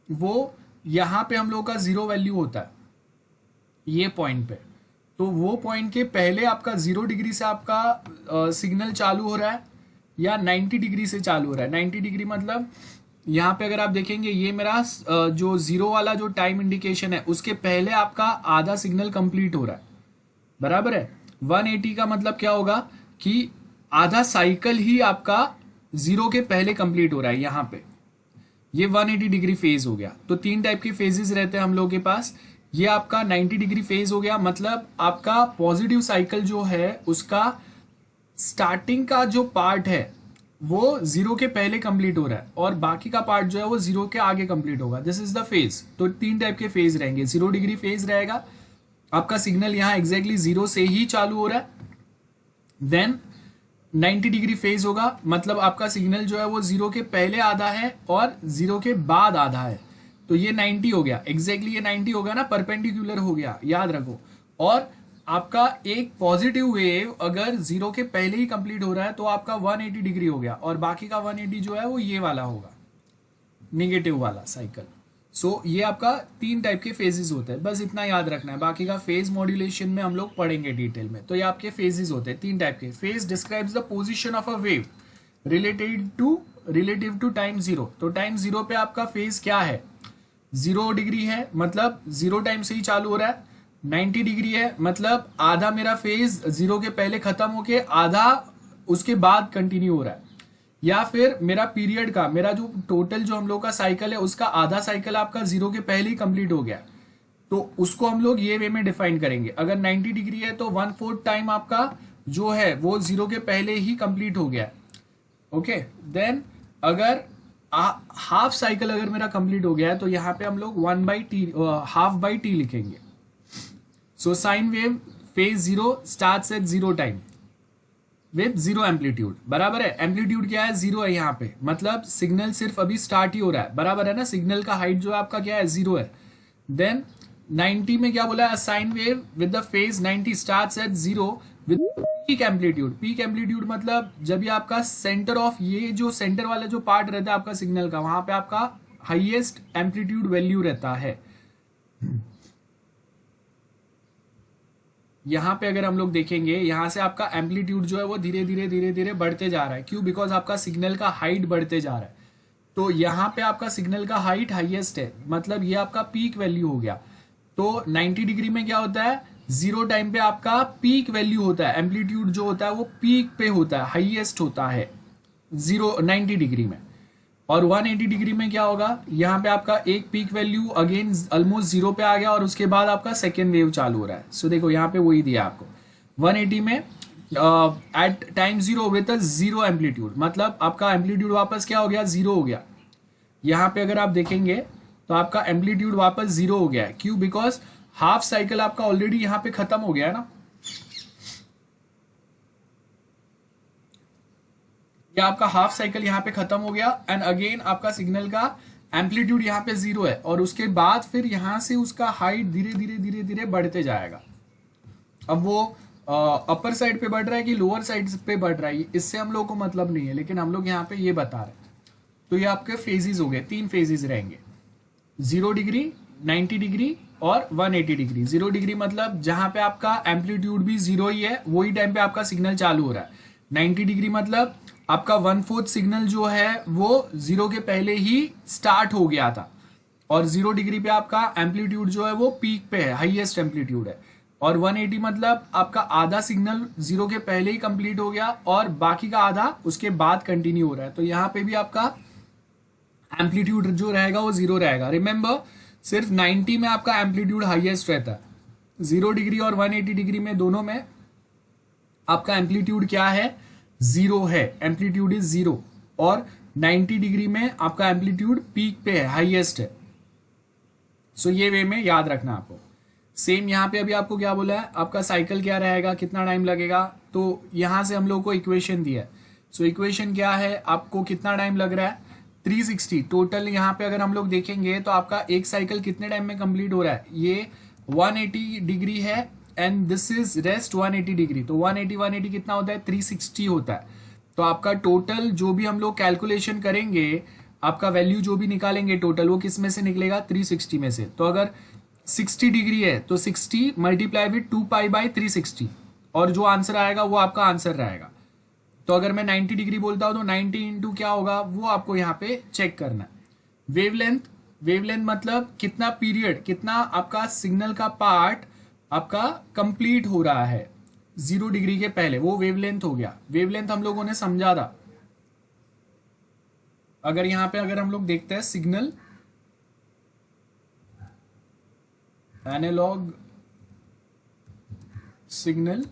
वो यहाँ पे हम लोग का 0 वैल्यू होता है ये पॉइंट पे। तो वो पॉइंट के पहले आपका 0 डिग्री से आपका सिग्नल चालू हो रहा है या 90 डिग्री से चालू हो रहा है। 90 डिग्री मतलब यहाँ पे अगर आप देखेंगे ये मेरा जो 0 वाला जो टाइम इंडिकेशन है उसके पहले आपका आधा सिग्नल कंप्लीट हो रहा है, बराबर है। 180 का मतलब क्या होगा कि आधा साइकिल ही आपका 0 के पहले कंप्लीट हो रहा है। यहाँ पे ये 180 डिग्री फेज हो गया। तो 3 टाइप के फेजेस रहते हैं हम लोग के पास। ये आपका 90 डिग्री फेज हो गया, मतलब आपका पॉजिटिव साइकिल जो है उसका स्टार्टिंग का जो पार्ट है वो 0 के पहले कंप्लीट हो रहा है और बाकी का पार्ट जो है वो 0 के आगे कंप्लीट होगा। This is the phase. तो 3 टाइप के फेज रहेंगे। 0 डिग्री फेज रहेगा, आपका सिग्नल यहाँ एग्जैक्टली 0 से ही चालू हो रहा है। देन 90 डिग्री फेज होगा, मतलब आपका सिग्नल जो है वो 0 के पहले आधा है और 0 के बाद आधा है। तो ये 90 हो गया, एग्जैक्टली ये 90 हो गया ना, परपेंडिकुलर हो गया, याद रखो। और आपका एक पॉजिटिव वेव अगर 0 के पहले ही कंप्लीट हो रहा है तो आपका 180 डिग्री हो गया और बाकी का 180 जो है वो ये वाला होगा, निगेटिव वाला साइकिल। सो ये आपका 3 टाइप के फेजेस होते हैं, बस इतना याद रखना है। बाकी का फेज मॉड्यूलेशन में हम लोग पढ़ेंगे डिटेल में। तो ये आपके फेजेस होते हैं 3 टाइप के। Phase describes the position of a wave relative to time 0। तो टाइम 0 पे आपका फेज क्या है, 0 डिग्री है, मतलब 0 टाइम से ही चालू हो रहा है। 90 डिग्री है, मतलब आधा मेरा फेज 0 के पहले खत्म होके आधा उसके बाद कंटिन्यू हो रहा है। या फिर मेरा पीरियड का, मेरा जो टोटल जो हम लोग का साइकिल है उसका आधा साइकिल आपका 0 के पहले ही कंप्लीट हो गया, तो उसको हम लोग ये वे में डिफाइन करेंगे। अगर 90 डिग्री है तो 1/4 टाइम आपका जो है वो 0 के पहले ही कंप्लीट हो गया। ओके, देन अगर हाफ साइकिल अगर मेरा कंप्लीट हो गया है तो यहाँ पे हम लोग 1/t हाफ बाई टी लिखेंगे। So sine wave phase 0 starts at 0 time with 0 amplitude, बराबर है। एम्पलीट्यूड क्या है, 0 है यहाँ पे, मतलब सिग्नल सिर्फ अभी स्टार्ट ही हो रहा है, बराबर है ना। सिग्नल का हाइट जो है आपका क्या है, 0 है। देन 90 में क्या बोला है, sine wave with the phase 90 starts at 0 with peak amplitude. Peak amplitude मतलब जब ये आपका सेंटर ऑफ, ये जो सेंटर वाला जो पार्ट रहता है आपका सिग्नल का, वहां पे आपका हाईएस्ट एम्पलीट्यूड वैल्यू रहता है। यहाँ पे अगर हम लोग देखेंगे, यहाँ से आपका एम्पलीट्यूड जो है वो धीरे धीरे बढ़ते जा रहा है। क्यों? बिकॉज आपका सिग्नल का हाइट बढ़ते जा रहा है। तो यहाँ पे आपका सिग्नल का हाइट हाईएस्ट है, मतलब ये आपका पीक वैल्यू हो गया। तो 90 डिग्री में क्या होता है, 0 टाइम पे आपका पीक वैल्यू होता है, एम्पलीट्यूड जो होता है वो पीक पे होता है, हाईएस्ट होता है 90 डिग्री में। और 180 डिग्री में क्या होगा, यहाँ पे आपका एक पीक वैल्यू अगेन ऑलमोस्ट 0 पे आ गया और उसके बाद आपका सेकेंड वेव चालू हो रहा है। सो देखो यहाँ पे वही दिया आपको 180 में एट टाइम 0 विद 0 एम्पलीट्यूड, मतलब आपका एम्पलीट्यूड वापस क्या हो गया, 0 हो गया। यहाँ पे अगर आप देखेंगे तो आपका एम्पलीट्यूड वापस 0 हो गया है। क्यों? बिकॉज हाफ साइकिल आपका ऑलरेडी यहाँ पे खत्म हो गया है ना। ये आपका हाफ साइकिल यहाँ पे खत्म हो गया एंड अगेन आपका सिग्नल का एम्पलीट्यूड यहाँ पे 0 है और उसके बाद फिर यहाँ से उसका हाइट धीरे धीरे बढ़ते जाएगा। अब वो अपर साइड पे बढ़ रहा है कि लोअर साइड पे बढ़ रहा है इससे हम लोग को मतलब नहीं है, लेकिन हम लोग यहाँ पे ये बता रहे हैं। तो ये आपके फेजेस हो गए, 3 फेजेस रहेंगे, 0 डिग्री, 90 डिग्री और 180 डिग्री। 0 डिग्री मतलब जहां पे आपका एम्पलीट्यूड भी 0 ही है, वही टाइम पे आपका सिग्नल चालू हो रहा है। 90 डिग्री मतलब आपका 1/4 सिग्नल जो है वो 0 के पहले ही स्टार्ट हो गया था और 0 डिग्री पे आपका एम्पलीट्यूड जो है वो पीक पे है, हाईएस्ट एम्पलीट्यूड है। और 180 मतलब आपका आधा सिग्नल 0 के पहले ही कंप्लीट हो गया और बाकी का आधा उसके बाद कंटिन्यू हो रहा है। तो यहाँ पे भी आपका एम्पलीट्यूड जो रहेगा वो 0 रहेगा। रिमेंबर, सिर्फ 90 में आपका एम्पलीट्यूड हाईएस्ट रहता है, 0 डिग्री और 180 डिग्री में दोनों में आपका एम्पलीट्यूड क्या है, 0 है, एम्पलीट्यूड इज 0। और 90 डिग्री में आपका एम्पलीट्यूड पीक पे है, हाईएस्ट है। सो ये वे में याद रखना आपको। सेम यहाँ पे अभी आपको क्या बोला है, आपका साइकिल क्या रहेगा, कितना टाइम लगेगा। तो यहां से हम लोग को इक्वेशन दिया है। सो इक्वेशन क्या है, आपको कितना टाइम लग रहा है, 360 टोटल। यहाँ पे अगर हम लोग देखेंगे तो आपका एक साइकिल कितने टाइम में कंप्लीट हो रहा है, ये 180 डिग्री है and this is rest 180 degree. तो 180 कितना होता है, 360 होता है। तो आपका टोटल जो भी हम लोग कैलकुलेशन करेंगे आपका वैल्यू जो भी निकालेंगे टोटल वो किस में से निकलेगा, 360 में से। तो अगर 60 डिग्री है तो 60 मल्टीप्लाई विथ 2π/360 और जो आंसर आएगा वो आपका आंसर रहेगा। तो अगर मैं 90 डिग्री बोलता हूं तो 90 इंटू क्या होगा वो आपको यहाँ पे चेक करना है। वेवलेंथ मतलब कितना पीरियड, कितना आपका सिग्नल का पार्ट आपका कंप्लीट हो रहा है 0 डिग्री के पहले, वो वेवलेंथ हो गया। वेवलेंथ हम लोगों ने समझा था। अगर यहां पे अगर हम लोग देखते हैं signal analog signal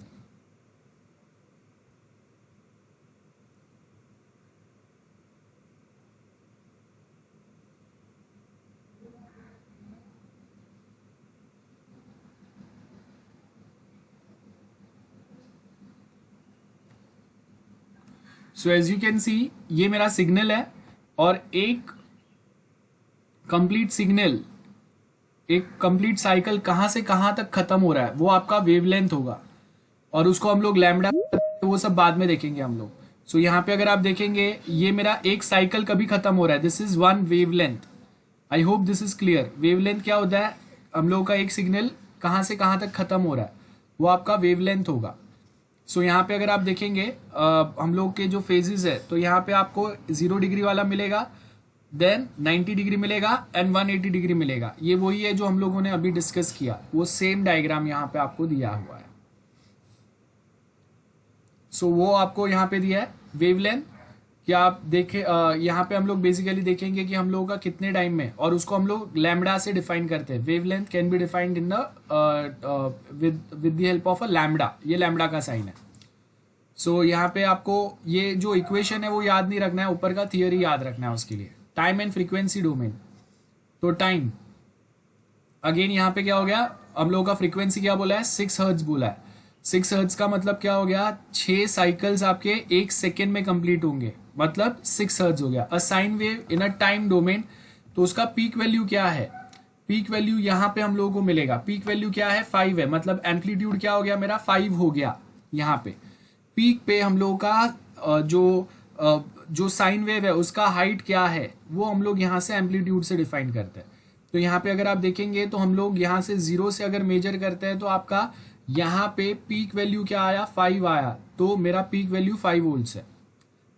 so as you can see ये मेरा सिग्नल है और एक कंप्लीट सिग्नल, एक कंप्लीट साइकिल कहां से कहां तक खत्म हो रहा है वो आपका वेवलेंथ होगा। और उसको हम लोग लैम्डा वो सब बाद में देखेंगे हम लोग। सो यहाँ पे अगर आप देखेंगे ये मेरा एक साइकिल कभी खत्म हो रहा है, this is one wavelength. I hope this is clear. Wavelength क्या होता है, हम लोग का एक सिग्नल कहां से कहां तक खत्म हो रहा है वो आपका वेवलेंथ होगा। सो यहाँ पे अगर आप देखेंगे हम लोग के जो फेजेस है तो यहाँ पे आपको 0 डिग्री वाला मिलेगा, देन 90 डिग्री मिलेगा एंड 180 डिग्री मिलेगा। ये वही है जो हम लोगों ने अभी डिस्कस किया, वो सेम डायग्राम यहाँ पे आपको दिया हुआ है। सो वो आपको यहाँ पे दिया है वेवलेंथ। क्या आप देखे यहाँ पे हम लोग बेसिकली देखेंगे कि हम लोगों का कितने टाइम में, और उसको हम लोग लैम्डा से डिफाइन करते हैं। Wavelength can be defined in with the help of a lambda, ये लैम्डा का साइन है। सो यहाँ पे आपको ये जो इक्वेशन है वो याद नहीं रखना है, ऊपर का थियोरी याद रखना है उसके लिए। टाइम एंड फ्रीक्वेंसी डोमेन, तो टाइम अगेन यहाँ पे क्या हो गया, हम लोगों का फ्रीक्वेंसी क्या बोला है, 6 हर्ट्ज बोला है। 6 हर्ट्ज का मतलब क्या हो गया, 6 साइकिल्स आपके 1 सेकेंड में कंप्लीट होंगे, मतलब 6 हर्ट्ज हो गया। अ sine wave in a time domain, तो उसका पीक वैल्यू क्या है, पीक वैल्यू यहाँ पे हम लोगों को मिलेगा। पीक वैल्यू क्या है, 5 है, मतलब एम्पलीट्यूड क्या हो गया मेरा, 5 हो गया। यहाँ पे पीक पे हम लोगों का जो साइन वेव है उसका हाइट क्या है वो हम लोग यहाँ से एम्पलीट्यूड से डिफाइन करते हैं। तो यहाँ पे अगर आप देखेंगे तो हम लोग यहाँ से 0 से अगर मेजर करते हैं तो आपका यहाँ पे पीक वैल्यू क्या आया, 5 आया, तो मेरा पीक वैल्यू 5 वोल्ट्स है।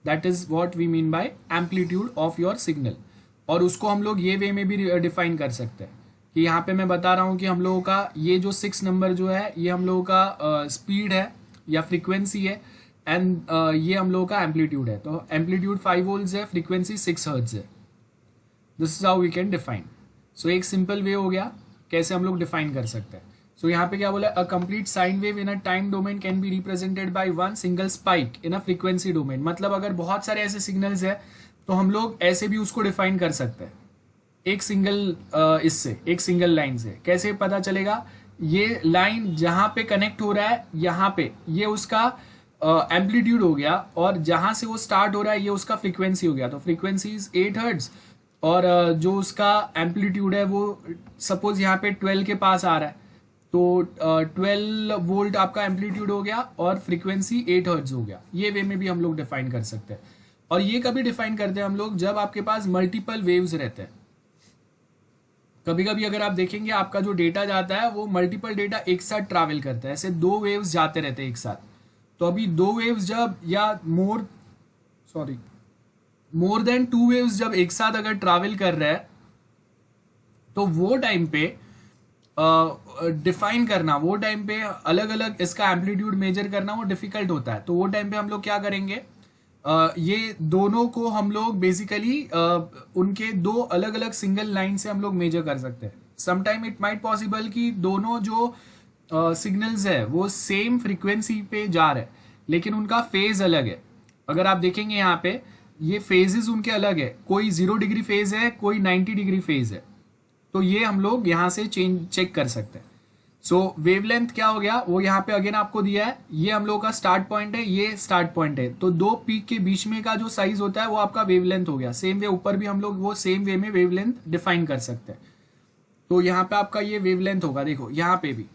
That is what we mean by amplitude of your signal. और उसको हम लोग ये वे में भी डिफाइन कर सकते हैं कि यहाँ पे मैं बता रहा हूँ कि हम लोगों का ये जो 6 नंबर जो है ये हम लोगों का स्पीड है या फ्रीक्वेंसी है, एंड ये हम लोगों का एम्पलीट्यूड है। तो एम्पलीट्यूड 5 वोल्ट्स है, फ्रीक्वेंसी 6 हर्ट्ज है। This is how we can define. So एक सिंपल वे हो गया कैसे हम लोग डिफाइन कर सकते हैं। सो यहाँ पे क्या बोला, a complete sine wave in a time domain can be represented by one single spike in a frequency domain. मतलब अगर बहुत सारे ऐसे सिग्नल्स है तो हम लोग ऐसे भी उसको डिफाइन कर सकते हैं, एक सिंगल इससे, एक सिंगल लाइन से। कैसे पता चलेगा, ये लाइन जहां पे कनेक्ट हो रहा है यहाँ पे ये उसका एम्पलीट्यूड हो गया, और जहां से वो स्टार्ट हो रहा है ये उसका फ्रीक्वेंसी हो गया। तो फ्रीक्वेंसी इज 8 हर्ट्ज, और जो उसका एम्पलीट्यूड है वो सपोज यहाँ पे 12 के पास आ रहा है, तो 12 वोल्ट आपका एम्पलीट्यूड हो गया और फ्रीक्वेंसी 8 हर्ट्ज हो गया। ये वे में भी हम लोग डिफाइन कर सकते हैं। और ये कभी डिफाइन करते हैं हम लोग जब आपके पास मल्टीपल वेव्स रहते हैं। कभी कभी अगर आप देखेंगे आपका जो डेटा जाता है वो मल्टीपल डेटा एक साथ ट्रैवल करता है, ऐसे 2 वेव्स जाते रहते हैं एक साथ। तो अभी 2 वेव्स जब, या मोर देन 2 वेव्स जब एक साथ अगर ट्रैवल कर रहे हैं तो वो टाइम पे डिफाइन करना, वो टाइम पे अलग अलग इसका एम्पलीट्यूड मेजर करना वो डिफिकल्ट होता है। तो वो टाइम पे हम लोग क्या करेंगे, ये दोनों को हम लोग बेसिकली उनके 2 अलग अलग सिंगल लाइन से हम लोग मेजर कर सकते हैं। समटाइम इट माइट पॉसिबल कि दोनों जो सिग्नल्स है वो सेम फ्रीक्वेंसी पे जा रहे हैं लेकिन उनका फेज अलग है। अगर आप देखेंगे यहाँ पे ये फेजेस उनके अलग है, कोई 0 डिग्री फेज है, कोई 90 डिग्री फेज है। तो ये हम लोग यहाँ से चेक कर सकते हैं। सो वेवलेंथ क्या हो गया, वो यहाँ पे अगेन आपको दिया है, ये हम लोग का स्टार्ट पॉइंट है, ये स्टार्ट पॉइंट है। तो 2 पीक के बीच में का जो साइज होता है वो आपका वेवलेंथ हो गया। सेम वे ऊपर भी हम लोग वो सेम वे में वेवलेंथ डिफाइन कर सकते हैं। तो यहाँ पे आपका ये वेवलेंथ होगा, देखो यहाँ पे भी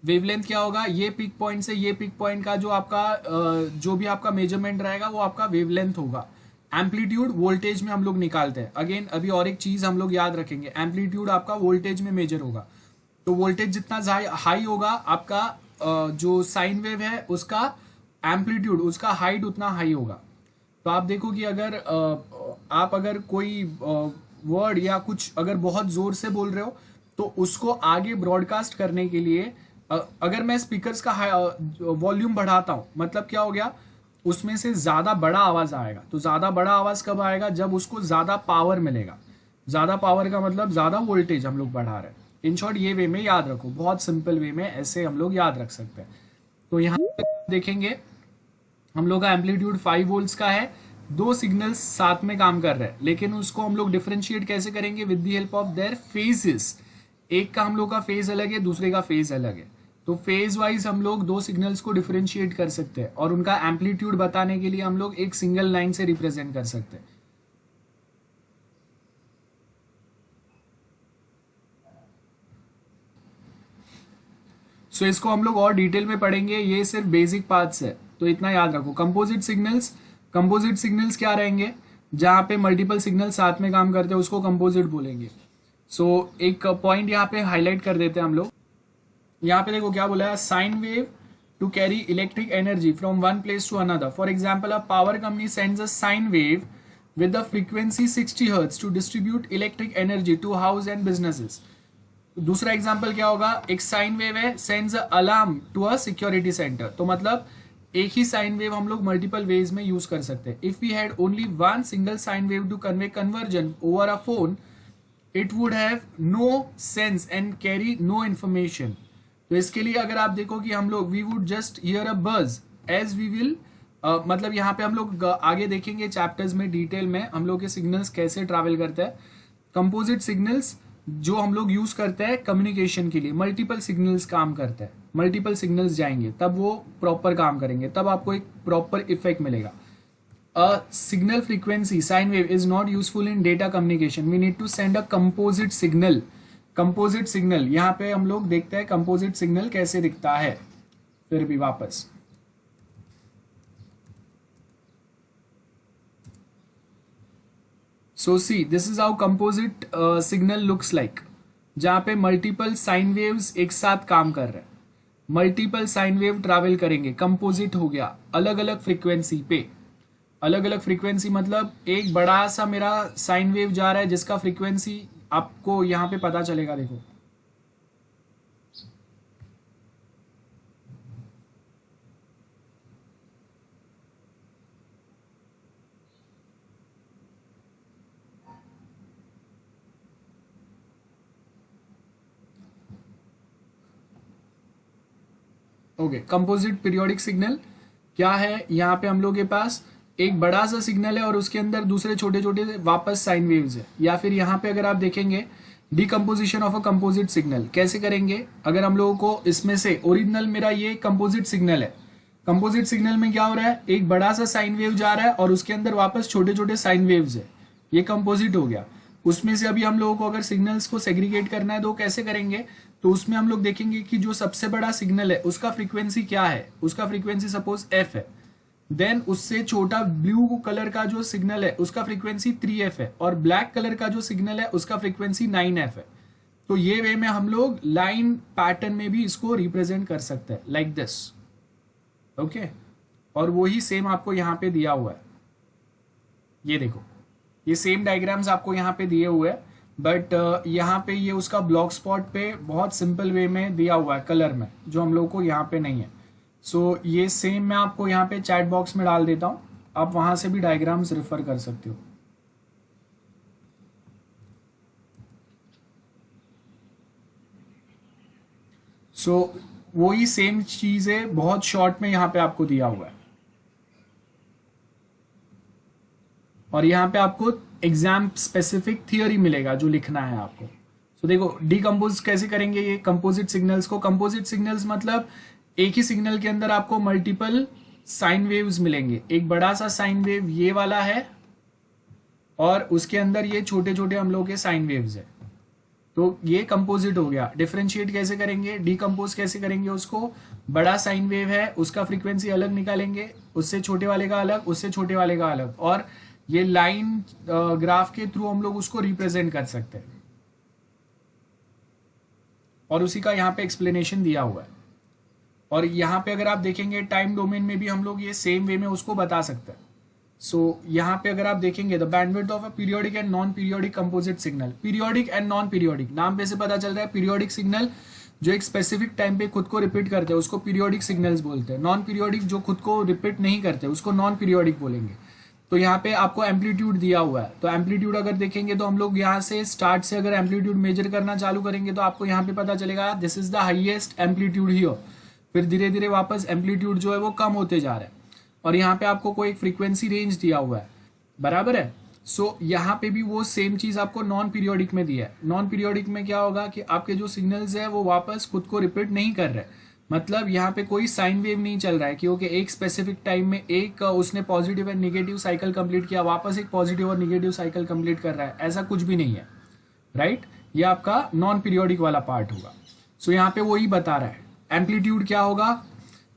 वेवलेंथ क्या होगा, ये पीक पॉइंट से ये पीक पॉइंट का जो आपका जो भी आपका मेजरमेंट रहेगा वो आपका वेवलेंथ होगा। एम्पलीट्यूड वोल्टेज में हम लोग निकालते हैं। अगेन अभी और एक चीज हम लोग याद रखेंगे, एम्पलीट्यूड आपका वोल्टेज में मेजर होगा। तो वोल्टेज जितना हाई होगा आपका जो साइन वेव है उसका एम्पलीट्यूड, उसका हाइट उतना हाई होगा। तो आप देखो कि अगर आप अगर कोई वर्ड या कुछ अगर बहुत जोर से बोल रहे हो तो उसको आगे ब्रॉडकास्ट करने के लिए अगर मैं स्पीकर्स का वॉल्यूम बढ़ाता हूं, मतलब क्या हो गया, उसमें से ज्यादा बड़ा आवाज आएगा। तो ज्यादा बड़ा आवाज कब आएगा, जब उसको ज्यादा पावर मिलेगा। ज्यादा पावर का मतलब ज्यादा वोल्टेज हम लोग बढ़ा रहे हैं। इन शॉर्ट ये वे में याद रखो, बहुत सिंपल वे में ऐसे हम लोग याद रख सकते हैं। तो यहाँ देखेंगे हम लोग का एम्पलीट्यूड 5 वोल्ट्स का है, दो सिग्नल्स साथ में काम कर रहे हैं, लेकिन उसको हम लोग डिफरेंशिएट कैसे करेंगे, with the help of their phases. एक का हम लोग का फेज अलग है, दूसरे का फेज अलग है। तो फेज वाइज हम लोग दो सिग्नल्स को डिफरेंशिएट कर सकते हैं और उनका एम्पलीट्यूड बताने के लिए हम लोग एक सिंगल लाइन से रिप्रेजेंट कर सकते हैं। सो इसको हम लोग और डिटेल में पढ़ेंगे, ये सिर्फ बेसिक पार्ट्स है, तो इतना याद रखो। कंपोजिट सिग्नल्स, कंपोजिट सिग्नल्स क्या रहेंगे, जहां पे मल्टीपल सिग्नल साथ में काम करते हैं उसको कंपोजिट बोलेंगे। सो एक पॉइंट यहाँ पे हाईलाइट कर देते हैं हम लोग। यहाँ पे देखो क्या बोला है, sine wave to carry electric energy from one place to another. For example, a power company sends a sine wave with the frequency 60 Hz to distribute electric energy to house and businesses. दूसरा example क्या होगा, एक sine wave है, sends alarm to a security center. तो मतलब एक ही sine wave हम लोग मल्टीपल वेज में यूज कर सकते हैं। If we had only one single sine wave to convey conversion over a phone, it would have no sense and carry no information. तो इसके लिए अगर आप देखो कि हम लोग we would just hear a buzz as we will, मतलब यहाँ पे हम लोग आगे देखेंगे चैप्टर्स में डिटेल में हम लोग के सिग्नल्स कैसे ट्रैवल करते हैं। कंपोजिट सिग्नल्स जो हम लोग यूज करते हैं कम्युनिकेशन के लिए, मल्टीपल सिग्नल्स काम करते हैं, मल्टीपल सिग्नल्स जाएंगे तब वो प्रॉपर काम करेंगे, तब आपको एक प्रॉपर इफेक्ट मिलेगा। A signal frequency sine wave is not useful in data communication, we need to send a composite signal. Composite signal यहाँ पे हम लोग देखते हैं कंपोजिट सिग्नल कैसे दिखता है। फिर भी वापस so see this is how composite signal looks like, जहां पे मल्टीपल साइन वेव्स एक साथ काम कर रहे हैं, मल्टीपल साइन वेव ट्रैवल करेंगे। कंपोजिट हो गया अलग अलग फ्रीक्वेंसी पे, अलग अलग फ्रीक्वेंसी मतलब एक बड़ा सा मेरा साइन वेव जा रहा है जिसका फ्रीक्वेंसी आपको यहाँ पे पता चलेगा। देखो ओके, कंपोजिट पीरियोडिक सिग्नल क्या है, यहाँ पे हम लोग के पास एक बड़ा सा सिग्नल है और उसके अंदर दूसरे छोटे छोटे वापस साइन वेव्स है। या फिर यहाँ पे अगर आप देखेंगे decomposition of a composite signal कैसे करेंगे, अगर हम लोगों को इसमें से ओरिजिनल मेरा ये कंपोजिट सिग्नल है, कंपोजिट सिग्नल में क्या हो रहा है, एक बड़ा सा साइन वेव जा रहा है और उसके अंदर वापस छोटे छोटे साइन वेव्स है, ये कंपोजिट हो गया। उसमें से अभी हम लोगों को अगर सिग्नल्स को सेग्रीगेट करना है तो कैसे करेंगे, तो उसमें हम लोग देखेंगे कि जो सबसे बड़ा सिग्नल है उसका फ्रीक्वेंसी क्या है, उसका फ्रीक्वेंसी सपोज एफ है, देन उससे छोटा ब्लू कलर का जो सिग्नल है उसका फ्रीक्वेंसी 3f है और ब्लैक कलर का जो सिग्नल है उसका फ्रीक्वेंसी 9f है। तो ये वे में हम लोग लाइन पैटर्न में भी इसको रिप्रेजेंट कर सकते हैं लाइक दिस। ओके, और वही सेम आपको यहाँ पे दिया हुआ है, ये देखो ये सेम डायग्राम्स आपको यहाँ पे दिए हुए हैं, बट यहाँ पे ये उसका ब्लॉक स्पॉट पे बहुत सिंपल वे में दिया हुआ है कलर में, जो हम लोग को यहाँ पे नहीं है। सो ये सेम मैं आपको यहाँ पे चैट बॉक्स में डाल देता हूँ, आप वहां से भी डायग्राम्स रेफर कर सकते हो। सो वही सेम चीज है, बहुत शॉर्ट में यहाँ पे आपको दिया हुआ है और यहाँ पे आपको एग्जाम स्पेसिफिक थियोरी मिलेगा जो लिखना है आपको। सो देखो डिकम्पोज कैसे करेंगे ये कंपोजिट सिग्नल्स को। कंपोजिट सिग्नल्स मतलब एक ही सिग्नल के अंदर आपको मल्टीपल साइन वेव्स मिलेंगे, एक बड़ा सा साइन वेव ये वाला है और उसके अंदर ये छोटे छोटे हम लोग के साइन वेव्स है, तो ये कंपोजिट हो गया। डिफरेंशिएट कैसे करेंगे, डिकम्पोज कैसे करेंगे उसको, बड़ा साइन वेव है उसका फ्रीक्वेंसी अलग निकालेंगे, उससे छोटे वाले का अलग, उससे छोटे वाले का अलग, और ये लाइन ग्राफ के थ्रू हम लोग उसको रिप्रेजेंट कर सकते हैं, और उसी का यहाँ पे एक्सप्लेनेशन दिया हुआ है। और यहाँ पे अगर आप देखेंगे टाइम डोमेन में भी हम लोग ये सेम वे में उसको बता सकते हैं। सो यहाँ पे अगर आप देखेंगे the bandwidth of a periodic and non periodic composite signal, periodic and non periodic, नाम पे से पता चल रहा है पीरियोडिक सिग्नल जो एक स्पेसिफिक टाइम पे खुद को रिपीट करते हैं उसको पीरियोडिक सिग्नल्स बोलते हैं। नॉन पीरियोडिक जो खुद को रिपीट नहीं करते उसको नॉन पीरियोडिक बोलेंगे। तो यहाँ पे आपको एम्पलीट्यूड दिया हुआ है, तो एम्पलीट्यूड अगर देखेंगे तो हम लोग यहाँ से स्टार्ट से अगर एम्पलीट्यूड मेजर करना चालू करेंगे तो आपको यहाँ पे पता चलेगा this is the highest amplitude here. फिर धीरे धीरे वापस एम्पलीट्यूड जो है वो कम होते जा रहा है, और यहाँ पे आपको कोई एक फ्रीक्वेंसी रेंज दिया हुआ है, बराबर है। सो यहाँ पे भी वो सेम चीज आपको नॉन पीरियोडिक में दिया है। नॉन पीरियोडिक में क्या होगा कि आपके जो सिग्नल्स है वो वापस खुद को रिपीट नहीं कर रहे, मतलब यहाँ पे कोई साइन वेव नहीं चल रहा है कि ओके एक स्पेसिफिक टाइम में एक उसने positive and negative cycle complete किया, वापस एक पॉजिटिव और निगेटिव साइकिल कंप्लीट कर रहा है, ऐसा कुछ भी नहीं है, राइट। ये आपका नॉन पीरियोडिक वाला पार्ट होगा। सो यहाँ पे वही बता रहा है। एम्पलीट्यूड क्या होगा,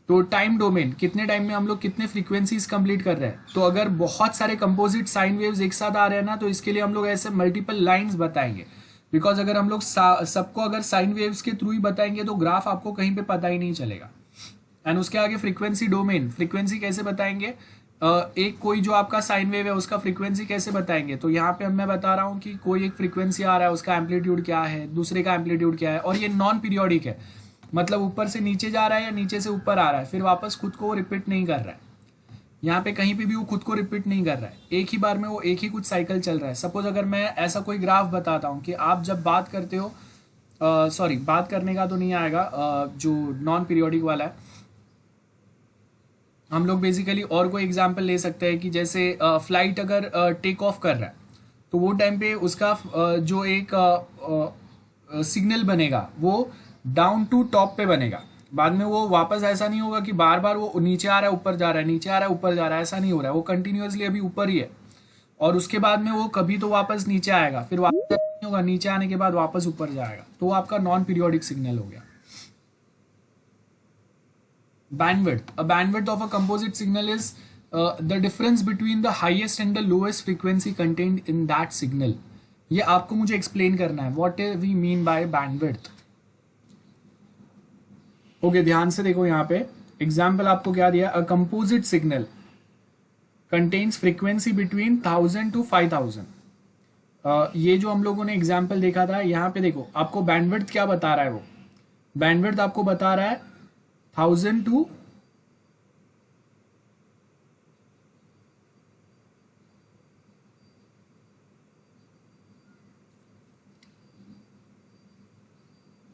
तो टाइम डोमेन कितने टाइम में हम लोग कितने फ्रीक्वेंसीज कंप्लीट कर रहे हैं। तो अगर बहुत सारे कंपोजिट साइन वेव्स एक साथ आ रहे हैं ना, तो इसके लिए हम लोग ऐसे मल्टीपल लाइंस बताएंगे, बिकॉज अगर हम लोग सबको अगर साइन वेव्स के थ्रू ही बताएंगे तो ग्राफ आपको कहीं पे पता ही नहीं चलेगा। एंड उसके आगे फ्रीक्वेंसी डोमेन, फ्रीक्वेंसी कैसे बताएंगे, एक कोई जो आपका साइन वेव है उसका फ्रीक्वेंसी कैसे बताएंगे। तो यहाँ पे मैं बता रहा हूँ कि कोई एक फ्रीक्वेंसी आ रहा है उसका एम्पलीट्यूड क्या है, दूसरे का एम्पलीट्यूड क्या है, और ये नॉन पीरियोडिक है, मतलब ऊपर से नीचे जा रहा है या नीचे से ऊपर आ रहा है, फिर वापस खुद को रिपीट नहीं कर रहा है। यहाँ पे कहीं पे भी वो खुद को रिपीट नहीं कर रहा है, एक ही बार में वो एक ही कुछ साइकिल चल रहा है। सपोज अगर मैं ऐसा कोई ग्राफ बताता हूँ कि आप जब बात करते हो, सॉरी बात करने का तो नहीं आएगा, जो नॉन पीरियोडिक वाला है, हम लोग बेसिकली और कोई एग्जांपल ले सकते हैं कि जैसे फ्लाइट अगर टेक ऑफ कर रहा है तो वो टाइम पे उसका जो एक सिग्नल बनेगा वो डाउन टू टॉप पे बनेगा, बाद में वो वापस ऐसा नहीं होगा कि बार बार वो नीचे आ रहा है ऊपर जा रहा है, नीचे आ रहा है ऊपर जा रहा है, ऐसा नहीं हो रहा है, वो कंटिन्यूअसली अभी ऊपर ही है, और उसके बाद में वो कभी तो वापस नीचे आएगा, फिर वापस नहीं होगा, नीचे आने के बाद वापस ऊपर जाएगा, तो वो आपका नॉन पीरियोडिक सिग्नल हो गया। bandwidth, a bandwidth of a composite signal is the difference between the highest and the lowest frequency contained in that signal। ये आपको मुझे एक्सप्लेन करना है, what we mean by bandwidth। Okay, ध्यान से देखो यहाँ पे एग्जाम्पल आपको क्या दिया, अ composite signal contains frequency between 1000 to 5000। ये जो हम लोगों ने एग्जाम्पल देखा था, यहाँ पे देखो आपको बैंडविड्थ क्या बता रहा है, वो बैंडविड्थ आपको बता रहा है 1000 to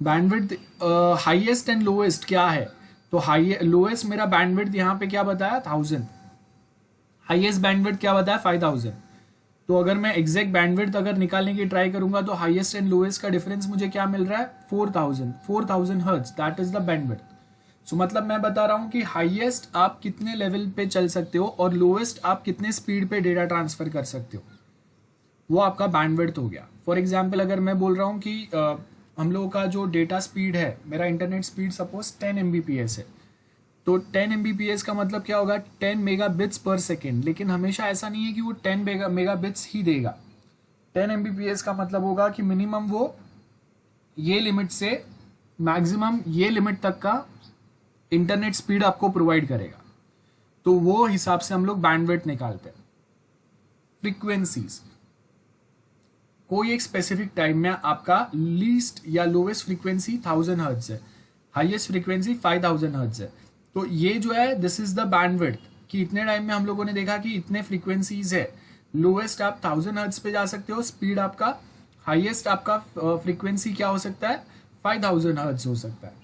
bandwidth highest and lowest क्या है, तो लोएस्ट मेरा बैंडविड्थ यहाँ पे क्या बताया 1000, हाईएस्ट बैंडविड्थ क्या बताया 5000। तो अगर मैं एग्जैक्ट बैंडविड्थ अगर निकालने की ट्राई करूंगा तो हाईएस्ट एंड लोएस्ट का डिफरेंस मुझे क्या मिल रहा है 4000 hertz, that is the bandwidth. So मतलब मैं बता रहा हूं कि हाईएस्ट आप कितने लेवल पे चल सकते हो और लोएस्ट आप कितने स्पीड पे डेटा ट्रांसफर कर सकते हो, वो आपका बैंडविड्थ हो गया। फॉर एग्जांपल अगर मैं बोल रहा हूं कि हम लोगों का जो डेटा स्पीड है, मेरा इंटरनेट स्पीड सपोज 10 Mbps है, तो 10 Mbps का मतलब क्या होगा 10 मेगाबिट्स पर सेकेंड, लेकिन हमेशा ऐसा नहीं है कि वो 10 मेगाबिट्स ही देगा। 10 Mbps का मतलब होगा कि मिनिमम वो ये लिमिट से मैक्सिमम ये लिमिट तक का इंटरनेट स्पीड आपको प्रोवाइड करेगा, तो वो हिसाब से हम लोग बैंडविड्थ निकालते हैं। फ्रीक्वेंसीज, कोई एक स्पेसिफिक टाइम में आपका लीस्ट या लोवेस्ट फ्रीक्वेंसी 1000 हर्ट्ज है, हाईएस्ट फ्रीक्वेंसी 5000 हर्ट्ज है, तो ये जो है दिस इज द बैंडविड्थ, कि इतने टाइम में हम लोगों ने देखा कि इतने फ्रीक्वेंसीज है, लोवेस्ट आप 1000 हर्ट्ज पे जा सकते हो स्पीड आपका, हाईएस्ट आपका फ्रीक्वेंसी क्या हो सकता है 5000 हर्ट्ज हो सकता है,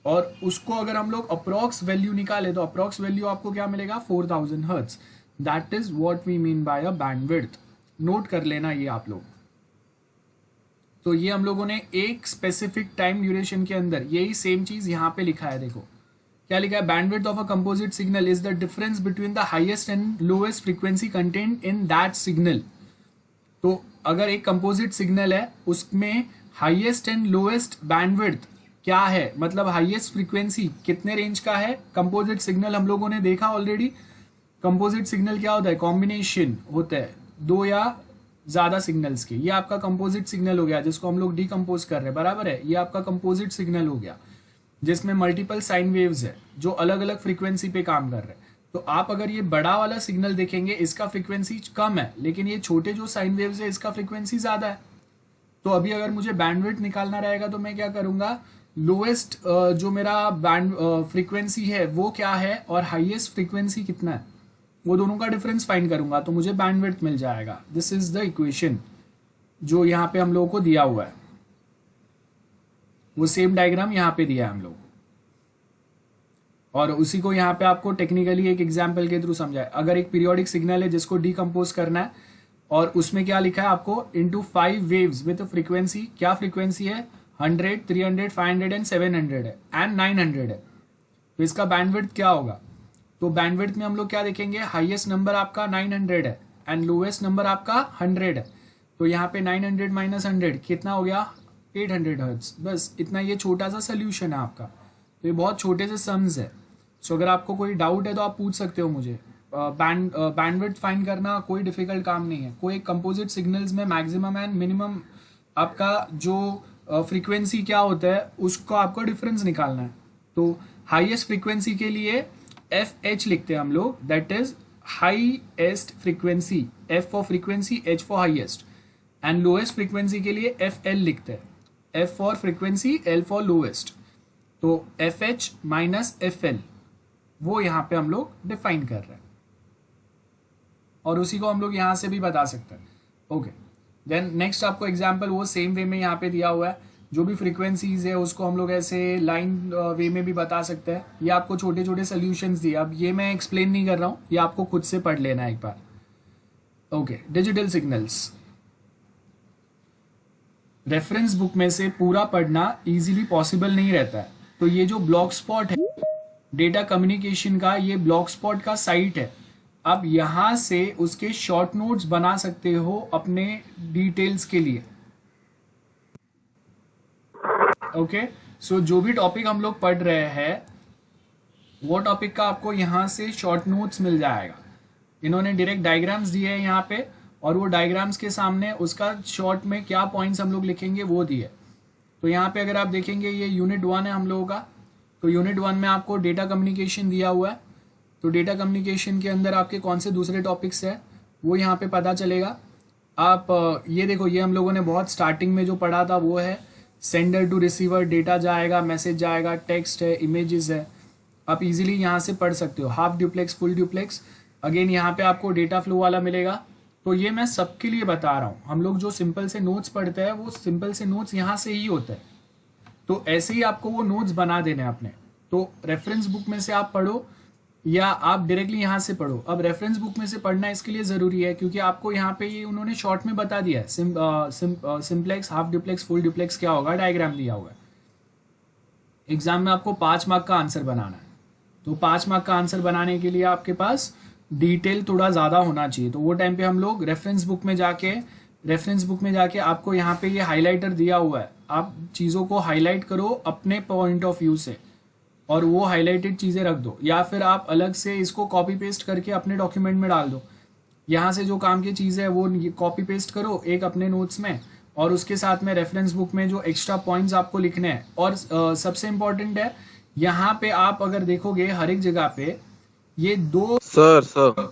और उसको अगर हम लोग अप्रॉक्स वैल्यू निकाले तो अप्रॉक्स वैल्यू आपको क्या मिलेगा 4000 hertz, that is what we mean by a bandwidth. Note कर लेना ये आप लोग। तो ये हम लोगों ने एक स्पेसिफिक टाइम ड्यूरेशन के अंदर यही सेम चीज यहाँ पे लिखा है, देखो क्या लिखा है, bandwidth of a composite signal is the difference between the highest and lowest frequency content in that signal. तो अगर एक कंपोजिट सिग्नल है उसमें हाईएस्ट एंड लोएस्ट बैंडविड्थ क्या है, मतलब हाईएस्ट फ्रीक्वेंसी कितने रेंज का है। कंपोजिट सिग्नल हम लोगों ने देखा ऑलरेडी, कंपोजिट सिग्नल क्या होता है, कॉम्बिनेशन होता है दो या ज़्यादा सिग्नल्स के, ये आपका कंपोजिट सिग्नल हो गया जिसको हम लोग डीकम्पोज कर रहे हैं, बराबर है। ये आपका कंपोजिट सिग्नल हो गया जिसमें मल्टीपल साइन वेव्स है जो अलग अलग फ्रीक्वेंसी पे काम कर रहे हैं। तो आप अगर ये बड़ा वाला सिग्नल देखेंगे इसका फ्रीक्वेंसी कम है, लेकिन ये छोटे जो साइन वेव्स है इसका फ्रीक्वेंसी ज़्यादा है। तो अभी अगर मुझे बैंडविड्थ निकालना रहेगा तो मैं क्या करूंगा, लोएस्ट जो मेरा बैंड फ्रीक्वेंसी है वो क्या है और हाईएस्ट फ्रीक्वेंसी कितना है, वो दोनों का डिफरेंस फाइंड करूंगा तो मुझे बैंडविड्थ मिल जाएगा। दिस इज द इक्वेशन जो यहाँ पे हम लोगों को दिया हुआ है, वो सेम डायग्राम यहाँ पे दिया है हम लोग, और उसी को यहाँ पे आपको टेक्निकली एक एग्जाम्पल के थ्रू समझाए। अगर एक पीरियोडिक सिग्नल है जिसको डीकम्पोज करना है और उसमें क्या लिखा है आपको, इनटू 5 वेव्स विद फ्रीक्वेंसी, क्या फ्रीक्वेंसी है 100, 300, 500 एंड 700 है एंड 900 है, तो इसका बैंडविड्थ क्या होगा। तो बैंडविड्थ में हम लोग क्या देखेंगे, हाईएस्ट नंबर आपका 900 है एंड लोएस्ट नंबर आपका 100 है। तो यहाँ पे 900 माइनस 100 कितना हो गया, 800 हर्ट्ज। बस इतना, ये छोटा सा सोल्यूशन है आपका। तो ये बहुत छोटे से सम्स है। सो अगर आपको कोई डाउट है तो आप पूछ सकते हो मुझे। बैंडविड्थ फाइंड करना कोई डिफिकल्ट काम नहीं है। कोई कंपोजिट सिग्नल्स में मैक्सिमम एंड मिनिमम आपका जो फ्रीक्वेंसी क्या होता है उसको आपको डिफरेंस निकालना है। तो हाईएस्ट फ्रीक्वेंसी के लिए FH लिखते हैं हम लोग, that is highest frequency, F for frequency, H for highest, and lowest frequency के लिए FL लिखते हैं, F for frequency, L for lowest. तो FH माइनस FL वो यहाँ पे हम लोग डिफाइन कर रहे हैं, और उसी को हम लोग यहाँ से भी बता सकते हैं। ओके, देन नेक्स्ट आपको एग्जांपल वो सेम वे में यहाँ पे दिया हुआ है। जो भी फ्रीक्वेंसीज है उसको हम लोग ऐसे लाइन वे में भी बता सकते हैं। ये आपको छोटे छोटे सोल्यूशंस दिए, अब ये मैं एक्सप्लेन नहीं कर रहा हूँ, ये आपको खुद से पढ़ लेना है एक बार। Okay, digital signals reference book में से पूरा पढ़ना इजीली पॉसिबल नहीं रहता है। तो ये जो ब्लॉक स्पॉट है डेटा कम्युनिकेशन का, ये ब्लॉक स्पॉट का साइट है। अब यहां से उसके शॉर्ट नोट्स बना सकते हो अपने डिटेल्स के लिए। ओके, सो जो भी टॉपिक हम लोग पढ़ रहे हैं वो टॉपिक का आपको यहां से शॉर्ट नोट्स मिल जाएगा। इन्होंने डायरेक्ट डायग्राम्स दिए हैं यहाँ पे, और वो डायग्राम्स के सामने उसका शॉर्ट में क्या पॉइंट्स हम लोग लिखेंगे वो दिए। तो यहाँ पे अगर आप देखेंगे ये यूनिट 1 है हम लोगों का। तो यूनिट 1 में आपको डेटा कम्युनिकेशन दिया हुआ है। तो डेटा कम्युनिकेशन के अंदर आपके कौन से दूसरे टॉपिक्स है वो यहाँ पे पता चलेगा। आप ये देखो, ये हम लोगों ने बहुत स्टार्टिंग में जो पढ़ा था वो है सेंडर टू रिसीवर, डेटा जाएगा, मैसेज जाएगा, टेक्स्ट है, इमेजेस है। आप इजीली यहाँ से पढ़ सकते हो। Half duplex, full duplex, again यहाँ पे आपको डेटा फ्लो वाला मिलेगा। तो ये मैं सबके लिए बता रहा हूँ। हम लोग जो सिंपल से नोट्स पढ़ते हैं वो सिंपल से नोट्स यहाँ से ही होते हैं। तो ऐसे ही आपको वो नोट्स बना देने अपने। तो रेफरेंस बुक में से आप पढ़ो या आप डायरेक्टली यहाँ से पढ़ो। अब रेफरेंस बुक में से पढ़ना इसके लिए ज़रूरी है क्योंकि आपको यहाँ पे ये उन्होंने शॉर्ट में बता दिया है। Simplex, half duplex, full duplex क्या होगा, डायग्राम दिया हुआ है। एग्जाम में आपको 5 मार्क का आंसर बनाना है। तो 5 मार्क का आंसर बनाने के लिए आपके पास डिटेल थोड़ा ज़्यादा होना चाहिए। तो वो टाइम पे हम लोग रेफरेंस बुक में जाके आपको यहाँ पे ये हाईलाइटर दिया हुआ है। आप चीज़ों को हाईलाइट करो अपने पॉइंट ऑफ व्यू से और वो हाईलाइटेड चीज़ें रख दो, या फिर आप अलग से इसको कॉपी पेस्ट करके अपने डॉक्यूमेंट में डाल दो। यहाँ से जो काम की चीज़ है वो कॉपी पेस्ट करो एक अपने नोट्स में, और उसके साथ में रेफरेंस बुक में जो एक्स्ट्रा पॉइंट्स आपको लिखने हैं। और सबसे इम्पोर्टेंट है यहाँ पे आप अगर देखोगे हर एक जगह पे ये 2। सर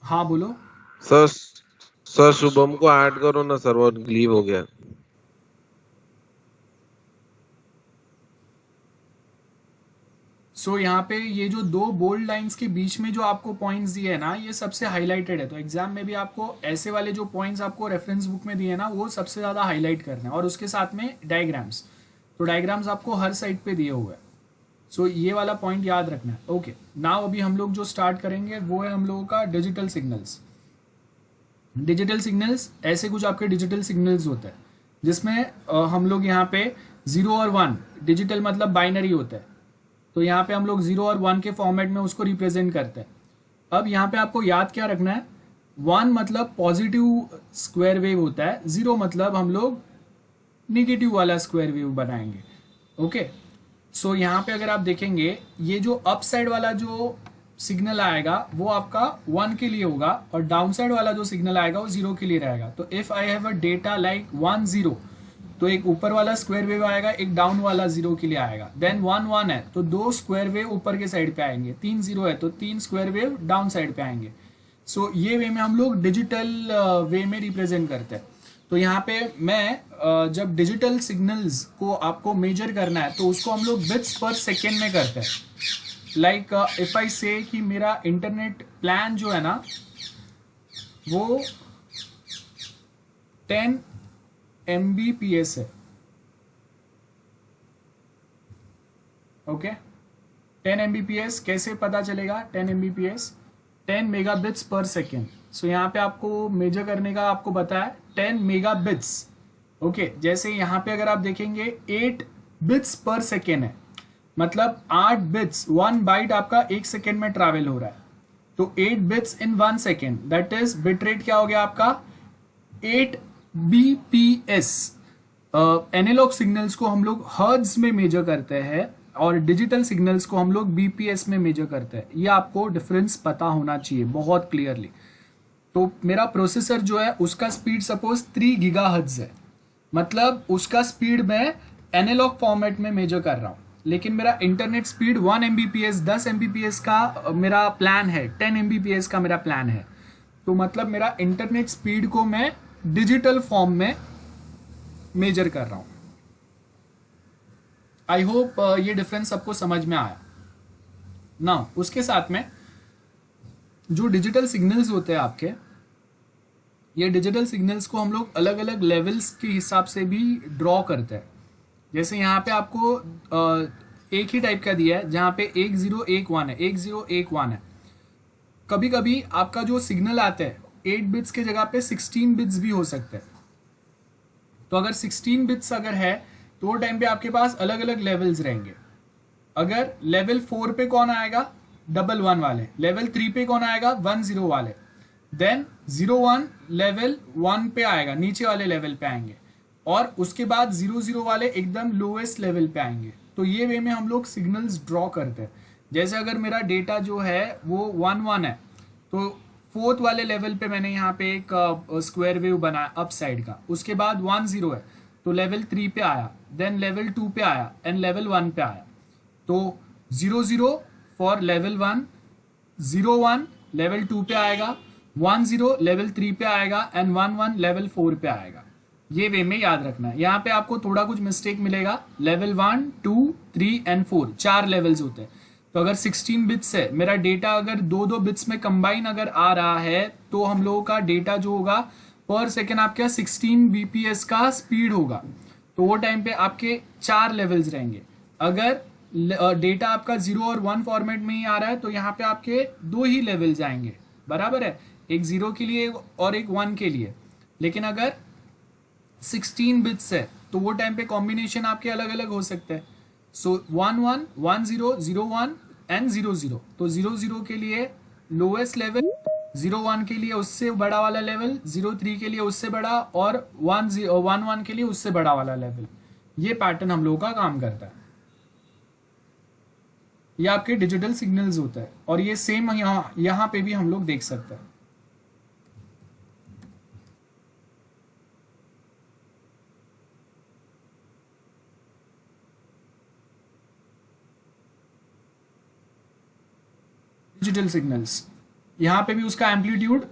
हाँ बोलो सर शुभम को ऐड करो ना सर, वो लीव हो गया। सो यहाँ पे ये जो 2 बोल्ड लाइंस के बीच में जो आपको पॉइंट्स दिए है ना, ये सबसे हाईलाइटेड है। तो एग्जाम में भी आपको ऐसे वाले जो पॉइंट्स आपको रेफरेंस बुक में दिए है ना, वो सबसे ज़्यादा हाईलाइट करना है। और उसके साथ में डायग्राम्स, तो डायग्राम्स आपको हर साइड पे दिए हुए हैं। सो ये वाला पॉइंट याद रखना है। ओके, नाउ अभी हम लोग जो स्टार्ट करेंगे वो है हम लोगों का डिजिटल सिग्नल्स। डिजिटल सिग्नल्स ऐसे कुछ आपके डिजिटल सिग्नल्स होते हैं जिसमें हम लोग यहाँ पे 0 और 1, डिजिटल मतलब बाइनरी होता है। तो यहाँ पे हम लोग 0 और 1 के फॉर्मेट में उसको रिप्रेजेंट करते हैं। अब यहाँ पे आपको याद क्या रखना है, 1 मतलब पॉजिटिव स्क्वायर वेव होता है, 0 मतलब हम लोग निगेटिव वाला स्क्वायर वेव बनाएंगे। ओके, सो यहाँ पे अगर आप देखेंगे ये जो अप साइड वाला जो सिग्नल आएगा वो आपका 1 के लिए होगा और डाउन साइड वाला जो सिग्नल आएगा वो 0 के लिए रहेगा। तो if I have a data like 1 0, तो एक ऊपर वाला स्क्वायर वेव आएगा, एक डाउन वाला 0 के लिए आएगा। देन 1 1 है तो 2 स्क्वायर वेव ऊपर के साइड पे आएंगे, 3 0 है तो 3 स्क्वायर वेव डाउन साइड पे आएंगे। सो ये वे में हम लोग डिजिटल वे में रिप्रेजेंट करते हैं। तो यहाँ पे मैं जब डिजिटल सिग्नल्स को आपको मेजर करना है तो उसको हम लोग बिट्स पर सेकेंड में करते हैं। लाइक इफ आई से कि मेरा इंटरनेट प्लान जो है ना वो 10 Mbps है, ओके 10 Mbps कैसे पता चलेगा? 10 Mbps 10 मेगाबिट्स पर सेकेंड। सो यहाँ पे आपको मेजर करने का आपको बताया 10 मेगाबिट्स, ओके। जैसे यहाँ पे अगर आप देखेंगे 8 बिट्स पर सेकेंड है, मतलब 8 बिट्स, 1 बाइट आपका 1 सेकेंड में ट्रैवल हो रहा है। तो 8 bits in 1 second, that is bit rate क्या हो गया आपका 8 bps। एनालॉग सिग्नल्स को हम लोग हर्ट्ज में मेजर करते हैं और डिजिटल सिग्नल्स को हम लोग bps में मेजर करते हैं। ये आपको डिफरेंस पता होना चाहिए बहुत क्लियरली। तो मेरा प्रोसेसर जो है उसका स्पीड सपोज 3 गीगाहर्ट्ज है, मतलब उसका स्पीड मैं एनालॉग फॉर्मेट में मेजर कर रहा हूँ। लेकिन मेरा इंटरनेट स्पीड 1 Mbps 10 Mbps का मेरा प्लान है, 10 Mbps का मेरा प्लान है। तो मतलब मेरा इंटरनेट स्पीड को मैं डिजिटल फॉर्म में मेजर कर रहा हूं। आई होप ये डिफरेंस सबको समझ में आया ना। उसके साथ में जो डिजिटल सिग्नल्स होते हैं आपके, ये डिजिटल सिग्नल्स को हम लोग अलग अलग लेवल्स के हिसाब से भी ड्रॉ करते हैं। जैसे यहाँ पे आपको एक ही टाइप का दिया है जहाँ पे 1 0 1 1 है, 1 0 1 1 है। कभी कभी आपका जो सिग्नल आता है 8 बिट्स के जगह पे 16 बिट्स भी हो सकते हैं। तो अगर 16 बिट्स अगर है तो वो टाइम पे आपके पास अलग अलग लेवल्स रहेंगे। अगर लेवल 4 पे कौन आएगा? 1 1 वाले। लेवल 3 पे कौन आएगा? 1 0 वाले। देन 0 1 लेवल 1 पे आएगा, नीचे वाले लेवल पे आएंगे। और उसके बाद 0 0 वाले एकदम लोएस्ट लेवल पे आएंगे। तो ये वे में हम लोग सिग्नल्स ड्रॉ करते हैं। जैसे अगर मेरा डेटा जो है वो 1 1 है तो 4th वाले लेवल पे मैंने यहाँ पे एक स्क्वायर वेव बनाया अप साइड का। उसके बाद 1 0 है तो लेवल 3 पे आया, देन लेवल 2 पे आया एंड लेवल 1 पे आया। तो 0 0 फॉर लेवल 1, 0 1 लेवल 2 पे आएगा, 1 0 लेवल 3 पे आएगा एंड 1 1 लेवल 4 पे आएगा। ये वे में याद रखना है। यहाँ पे आपको थोड़ा कुछ मिस्टेक मिलेगा। लेवल 1 2 3 एंड 4 4 लेवल्स होते हैं। तो अगर 16 बिट्स है मेरा डेटा, अगर 2 बिट्स में कंबाइन अगर आ रहा है तो हम लोगों का डेटा जो होगा पर सेकेंड आपके 16 bps का स्पीड होगा। तो वो टाइम पे आपके 4 लेवल्स रहेंगे। अगर डेटा आपका 0 और 1 फॉर्मेट में ही आ रहा है तो यहाँ पे आपके 2 ही लेवल्स आएंगे, बराबर है, एक 0 के लिए और एक 1 के लिए। लेकिन अगर 16 बिट्स है तो वो टाइम पे कॉम्बिनेशन आपके अलग अलग हो सकते हैं। सो 1 1 1 0 0 1 एंड 0 0। तो 0 0 के लिए लोएस्ट लेवल, 0 1 के लिए उससे बड़ा वाला लेवल, 0 3 के लिए उससे बड़ा और 1 1 के लिए उससे बड़ा वाला लेवल। ये पैटर्न हम लोगों का काम करता है। ये आपके डिजिटल सिग्नल्स होता है और ये सेम यहाँ पे भी हम लोग देख सकते हैं। डिजिटल सिग्नल्स, यहाँ पे भी उसका एम्पलीट्यूड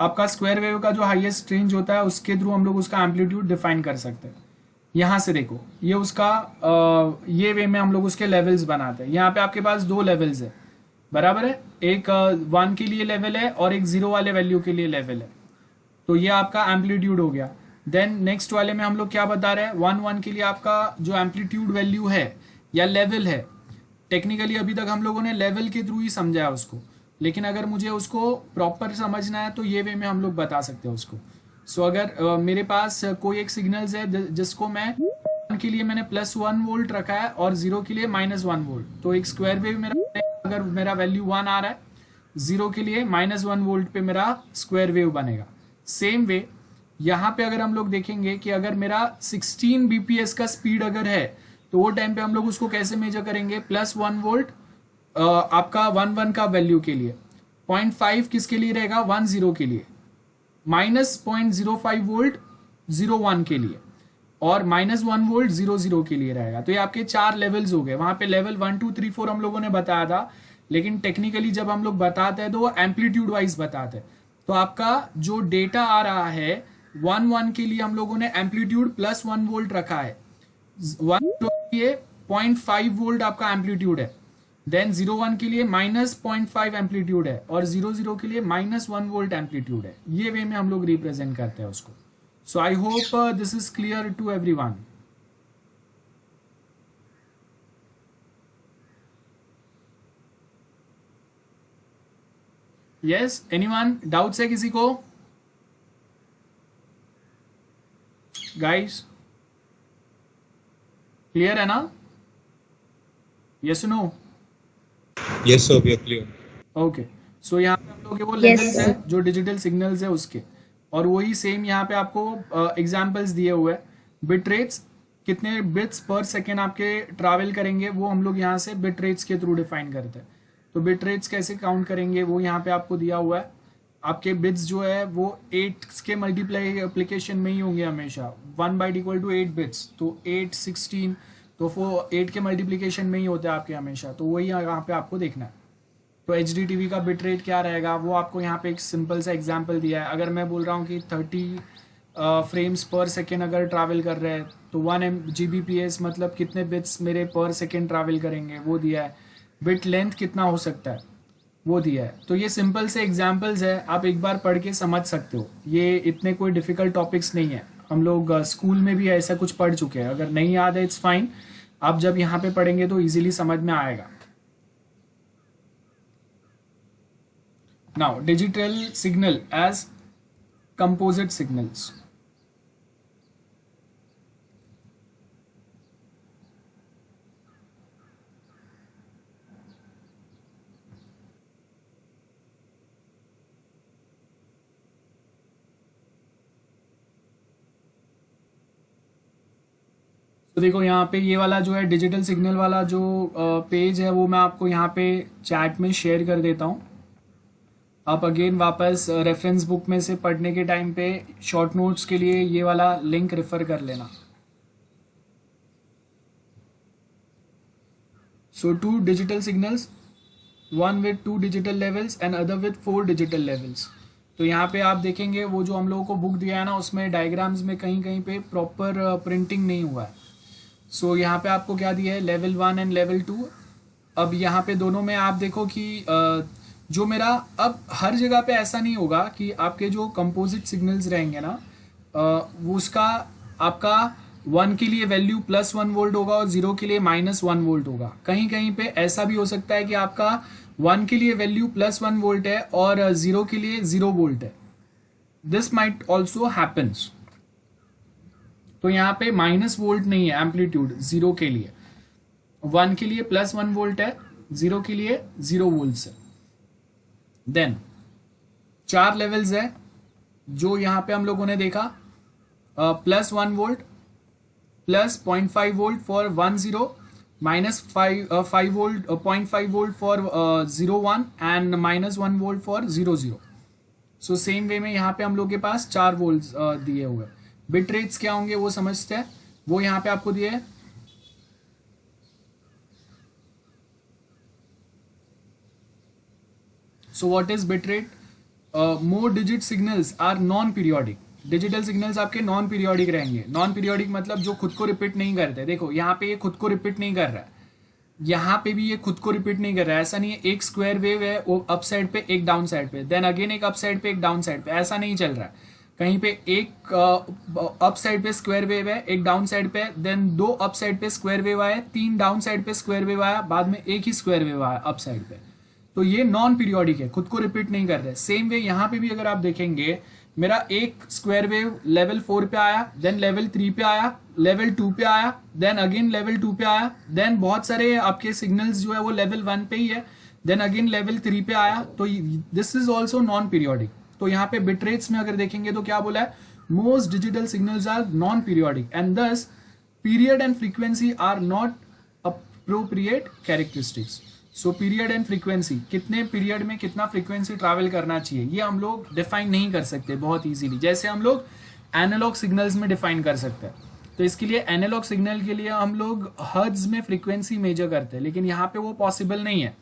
आपका स्क्वायर वेव का जो हाईएस्ट रेंज होता है उसके थ्रू हम लोग उसका एम्पलीट्यूड डिफाइन कर सकते हैं। यहाँ से देखो ये उसका ये वे में हम लोग उसके लेवल्स बनाते हैं। यहाँ पे आपके पास 2 लेवल्स है, बराबर है, एक 1 के लिए लेवल है और एक 0 वाले वैल्यू के लिए लेवल है। तो ये आपका एम्पलीट्यूड हो गया। देन नेक्स्ट वाले में हम लोग क्या बता रहे हैं, 1 1 के लिए आपका जो एम्पलीट्यूड वैल्यू है या लेवल है, टेक्निकली अभी तक हम लोगों ने लेवल के थ्रू ही समझा है उसको, लेकिन अगर मुझे उसको प्रॉपर समझना है तो ये वे में हम लोग बता सकते हैं उसको। सो अगर मेरे पास कोई एक सिग्नल्स है जिसको मैं 1 के लिए मैंने +1 वोल्ट रखा है और 0 के लिए -1 वोल्ट, तो एक स्क्वायर वेव मेरा अगर मेरा वैल्यू 1 आ रहा है, 0 के लिए -1 वोल्ट पे मेरा स्क्वायर वेव बनेगा। सेम वे यहाँ पे अगर हम लोग देखेंगे कि अगर मेरा 16 bps का स्पीड अगर है तो वो टाइम पे हम लोग उसको कैसे मेजर करेंगे, +1 वोल्ट आपका 1 1 का वैल्यू के लिए, 0.5 किसके लिए रहेगा, 1 0 के लिए, -0.05 वोल्ट 0 1 के लिए, और -1 वोल्ट 0 0 के लिए रहेगा। तो ये आपके 4 लेवल्स हो गए। वहां पे लेवल 1 2 3 4 हम लोगों ने बताया था, लेकिन टेक्निकली जब हम लोग बताते हैं तो वो एम्पलीट्यूड वाइज बताते हैं। तो आपका जो डेटा आ रहा है 1 1 के लिए हम लोगों ने एम्पलीट्यूड +1 वोल्ट रखा है, 1 0 के लिए 0.5 वोल्ट आपका एम्पलीट्यूड है, देन 0 1 के लिए -0.5 एम्पलीट्यूड है, और 0 0 के लिए -1 वोल्ट एम्पलीट्यूड है। ये वे में हम लोग रिप्रेजेंट करते हैं उसको। So I hope this is clear to everyone. Yes, anyone doubts है किसी को? Guys, clear है ना? Yes or no? Yes sir, we are clear. Okay. So यहाँ पे हम लोग के वो Yes, लेवल्स sir. है जो डिजिटल सिग्नल्स है उसके, और वही सेम यहाँ पे आपको एग्जाम्पल्स दिए हुए हैं। बिट रेट्स कितने बिट्स पर सेकेंड आपके ट्रैवल करेंगे वो हम लोग यहाँ से बिट रेट्स के थ्रू डिफाइन करते हैं। तो बिट रेट्स कैसे काउंट करेंगे वो यहाँ पे आपको दिया हुआ है। आपके बिट्स जो है वो 8 के मल्टीप्लाई एप्लीकेशन में ही होंगे हमेशा, 1/8 बिट्स, तो 8 16, तो वो 8 के मल्टीप्लीकेशन में ही होते हैं आपके हमेशा। तो वही यहाँ पे आपको देखना है। तो एच डी टीवी का बिट रेट क्या रहेगा वो आपको यहाँ पे एक सिंपल सा एग्जांपल दिया है। अगर मैं बोल रहा हूँ कि 30 फ्रेम्स पर सेकेंड अगर ट्रैवल कर रहे हैं तो 1 Gbps मतलब कितने बिट्स मेरे पर सेकेंड ट्रैवल करेंगे वो दिया है। बिट लेंथ कितना हो सकता है वो दिया है। तो ये सिंपल से एग्जांपल्स है, आप एक बार पढ़ के समझ सकते हो। ये इतने कोई डिफिकल्ट टॉपिक्स नहीं है, हम लोग स्कूल में भी ऐसा कुछ पढ़ चुके हैं। अगर नहीं याद है इट्स फाइन, आप जब यहाँ पे पढ़ेंगे तो इजीली समझ में आएगा। Now, digital signal as composite signals. तो देखो यहाँ पे ये वाला जो है डिजिटल सिग्नल वाला जो पेज है वो मैं आपको यहाँ पे चैट में शेयर कर देता हूँ। आप अगेन वापस रेफरेंस बुक में से पढ़ने के टाइम पे शॉर्ट नोट्स के लिए ये वाला लिंक रेफर कर लेना। सो 2 digital signals, one with 2 digital levels and other with 4 digital levels. तो यहाँ पे आप देखेंगे वो जो हम लोगों को बुक दिया है ना उसमें डायग्राम्स में कहीं कहीं पे प्रॉपर प्रिंटिंग नहीं हुआ है। सो यहाँ पे आपको क्या दिया है, लेवल 1 एंड लेवल 2। अब यहाँ पे दोनों में आप देखो कि जो मेरा, अब हर जगह पे ऐसा नहीं होगा कि आपके जो कंपोजिट सिग्नल्स रहेंगे ना वो उसका आपका 1 के लिए वैल्यू +1 वोल्ट होगा और 0 के लिए -1 वोल्ट होगा। कहीं कहीं पे ऐसा भी हो सकता है कि आपका 1 के लिए वैल्यू +1 वोल्ट है और 0 के लिए 0 वोल्ट है। This might also happens. तो यहाँ पे -1 वोल्ट नहीं है एम्पलीट्यूड 0 के लिए, 1 के लिए +1 वोल्ट है, 0 के लिए 0 वोल्ट है। देन 4 लेवल्स है जो यहाँ पे हम लोगों ने देखा, +1 volt, +0.5 volt for 1 0, -5 volt 0.5 volt for 0 1 and -1 volt for 0 0। So same way में यहाँ पे हम लोग के पास 4 वोल्ट दिए हुए। बिट रेट्स क्या होंगे वो समझते हैं, वो यहाँ पे आपको दिए है। So what is bit rate? More digit signals are non-periodic. Digital signals आपके नॉन पीरियोडिक रहेंगे। नॉन पीरियोडिक मतलब जो खुद को रिपीट नहीं करते। देखो यहाँ पे ये खुद को रिपीट नहीं कर रहा है, यहाँ पे भी ये खुद को रिपीट नहीं कर रहा है। ऐसा नहीं है एक स्क्वायर वेव है वो अप साइड पे एक डाउन साइड पे, देन अगेन एक अप साइड पे एक डाउन साइड पे, ऐसा नहीं चल रहा है। कहीं पे एक अप साइड पे स्क्वायर वेव है, एक डाउन साइड पे, देन 2 अप साइड पे स्क्वायर वेव आया, 3 डाउन साइड पे स्क्वायर वेव आया, बाद में एक ही स्क्वायर वेव आया अप साइड पे। तो ये नॉन पीरियोडिक है, खुद को रिपीट नहीं कर रहे। सेम वे यहाँ पे भी अगर आप देखेंगे, मेरा एक स्क्वायर वेव लेवल 4 पे आया, देन लेवल 3 पे आया, लेवल 2 पे आया, देन अगेन लेवल 2 पे आया, देन बहुत सारे आपके सिग्नल्स जो है वो लेवल 1 पे ही है, देन अगेन लेवल 3 पे आया। तो this is also non periodic. तो यहाँ पे बिट रेट्स में अगर देखेंगे तो क्या बोला है, most digital signals are non periodic and thus period and frequency are not appropriate characteristics. So period and frequency, कितने पीरियड में कितना फ्रीक्वेंसी ट्रैवल करना चाहिए, ये हम लोग डिफाइन नहीं कर सकते बहुत इजीली, जैसे हम लोग एनालॉग सिग्नल्स में डिफाइन कर सकते हैं। तो इसके लिए एनालॉग सिग्नल के लिए हम लोग हर्ट्ज में फ्रीक्वेंसी मेजर करते हैं, लेकिन यहाँ पे वो पॉसिबल नहीं है।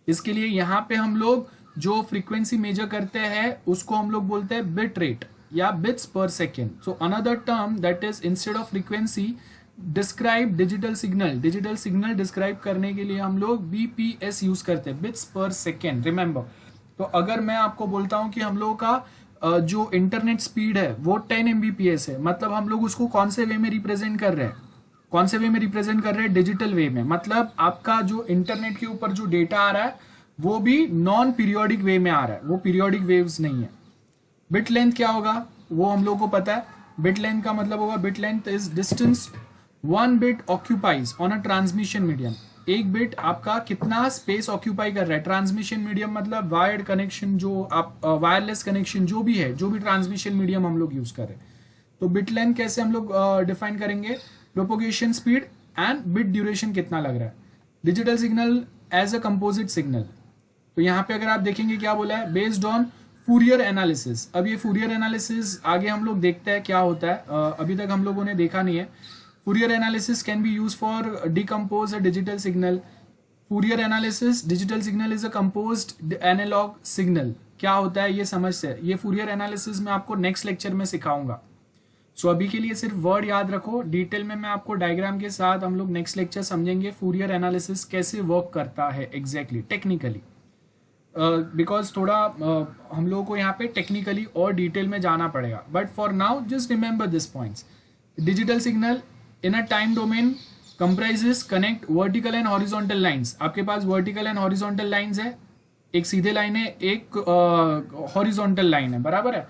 इसके लिए यहाँ पे हम लोग जो फ्रीक्वेंसी मेजर करते हैं उसको हम लोग बोलते हैं बिट रेट या बिट्स पर second. So another term that is instead of frequency describe digital signal describe करने के लिए हम लोग बीपीएस यूज करते हैं, बिट्स पर सेकेंड, रिमेंबर। तो अगर मैं आपको बोलता हूं कि हम लोगों का जो इंटरनेट स्पीड है वो 10 Mbps है, मतलब हम लोग उसको कौन से वे में रिप्रेजेंट कर रहे हैं, कौन से वे में रिप्रेजेंट कर रहे हैं, डिजिटल वे में। मतलब आपका जो इंटरनेट के ऊपर जो डेटा आ रहा है वो भी नॉन पीरियोडिक वे में आ रहा है, वो पीरियोडिक वेव्स नहीं है। बिट लेंथ क्या होगा वो हम लोग को पता है। बिट लेंथ का मतलब होगा, bit length is distance one bit occupies on a transmission medium. एक बिट आपका कितना स्पेस ऑक्यूपाई कर रहा है, ट्रांसमिशन मीडियम मतलब वायर्ड कनेक्शन, जो आप वायरलेस कनेक्शन जो भी है, जो भी ट्रांसमिशन मीडियम हम लोग यूज कर रहे हैं। तो बिट लेंथ कैसे हम लोग डिफाइन करेंगे, propagation speed and bit duration कितना लग रहा है। Digital signal as a composite signal, तो यहाँ पे अगर आप देखेंगे क्या बोला है, बेस्ड ऑन फूरियर एनालिसिस। अब ये फूरियर एनालिसिस आगे हम लोग देखते हैं क्या होता है, अभी तक हम लोगों ने देखा नहीं है। Fourier analysis can be use for decompose a digital signal. Fourier analysis, digital signal is a composed analog signal. क्या होता है ये समझते हैं, ये फूरियर एनालिसिस मैं आपको नेक्स्ट लेक्चर में सिखाऊंगा। सो अभी के लिए सिर्फ वर्ड याद रखो, डिटेल में मैं आपको डायग्राम के साथ हम लोग नेक्स्ट लेक्चर समझेंगे फूरियर एनालिसिस कैसे वर्क करता है एग्जैक्टली टेक्निकली, बिकॉज थोड़ा हम लोगों को यहाँ पे टेक्निकली और डिटेल में जाना पड़ेगा। But for now just remember this points. Digital signal in a time domain comprises connect vertical and horizontal lines. आपके पास वर्टिकल एंड हॉरिजॉन्टल लाइंस है, एक सीधे लाइन है, एक हॉरिजॉन्टल लाइन है, बराबर है,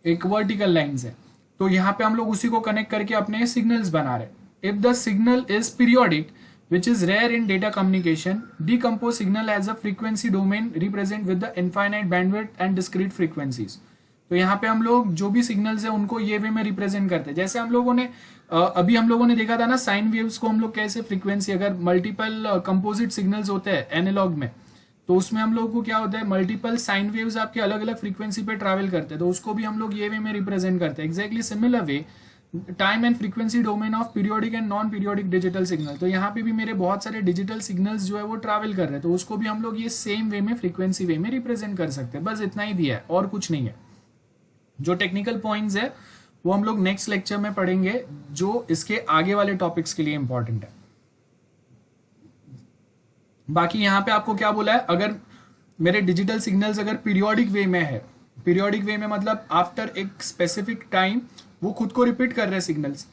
एक वर्टिकल लाइंस है। तो यहाँ पे हम लोग उसी को कनेक्ट करके अपने सिग्नल्स बना रहे। If the signal is periodic which is rare in data communication, decomposed signal has a frequency domain represent with the infinite bandwidth and discrete frequencies। तो यहाँ पे हम लोग जो भी सिग्नल्स है उनको ये वे में रिप्रेजेंट करते हैं। जैसे हम लोगों ने अभी हम लोगों ने देखा था ना साइन वेव्स को हम लोग कैसे फ्रीक्वेंसी, अगर मल्टीपल कंपोजिट सिग्नल्स होते हैं एनालॉग में, तो उसमें हम लोग को क्या होता है, मल्टीपल साइन वेव्स आपके अलग अलग फ्रीक्वेंसी पे ट्रैवल करते हैं, तो उसको भी हम लोग ये वे में रिप्रेजेंट करते हैं। Exactly similar way time and frequency domain of periodic and non periodic digital signal. तो यहाँ पे भी मेरे बहुत सारे डिजिटल सिग्नल्स जो है वो ट्रैवल कर रहे हैं, तो उसको भी हम लोग ये सेम वे में फ्रीक्वेंसी वे में रिप्रेजेंट कर सकते हैं। बस इतना ही दिया है और कुछ नहीं है। जो टेक्निकल पॉइंट्स है वो हम लोग नेक्स्ट लेक्चर में पढ़ेंगे, जो इसके आगे वाले टॉपिक्स के लिए इंपॉर्टेंट है। बाकी यहाँ पे आपको क्या बोला है, अगर मेरे डिजिटल सिग्नल्स अगर पीरियोडिक वे में है, पीरियोडिक वे में मतलब आफ्टर एक स्पेसिफिक टाइम वो खुद को रिपीट कर रहे हैं सिग्नल्स,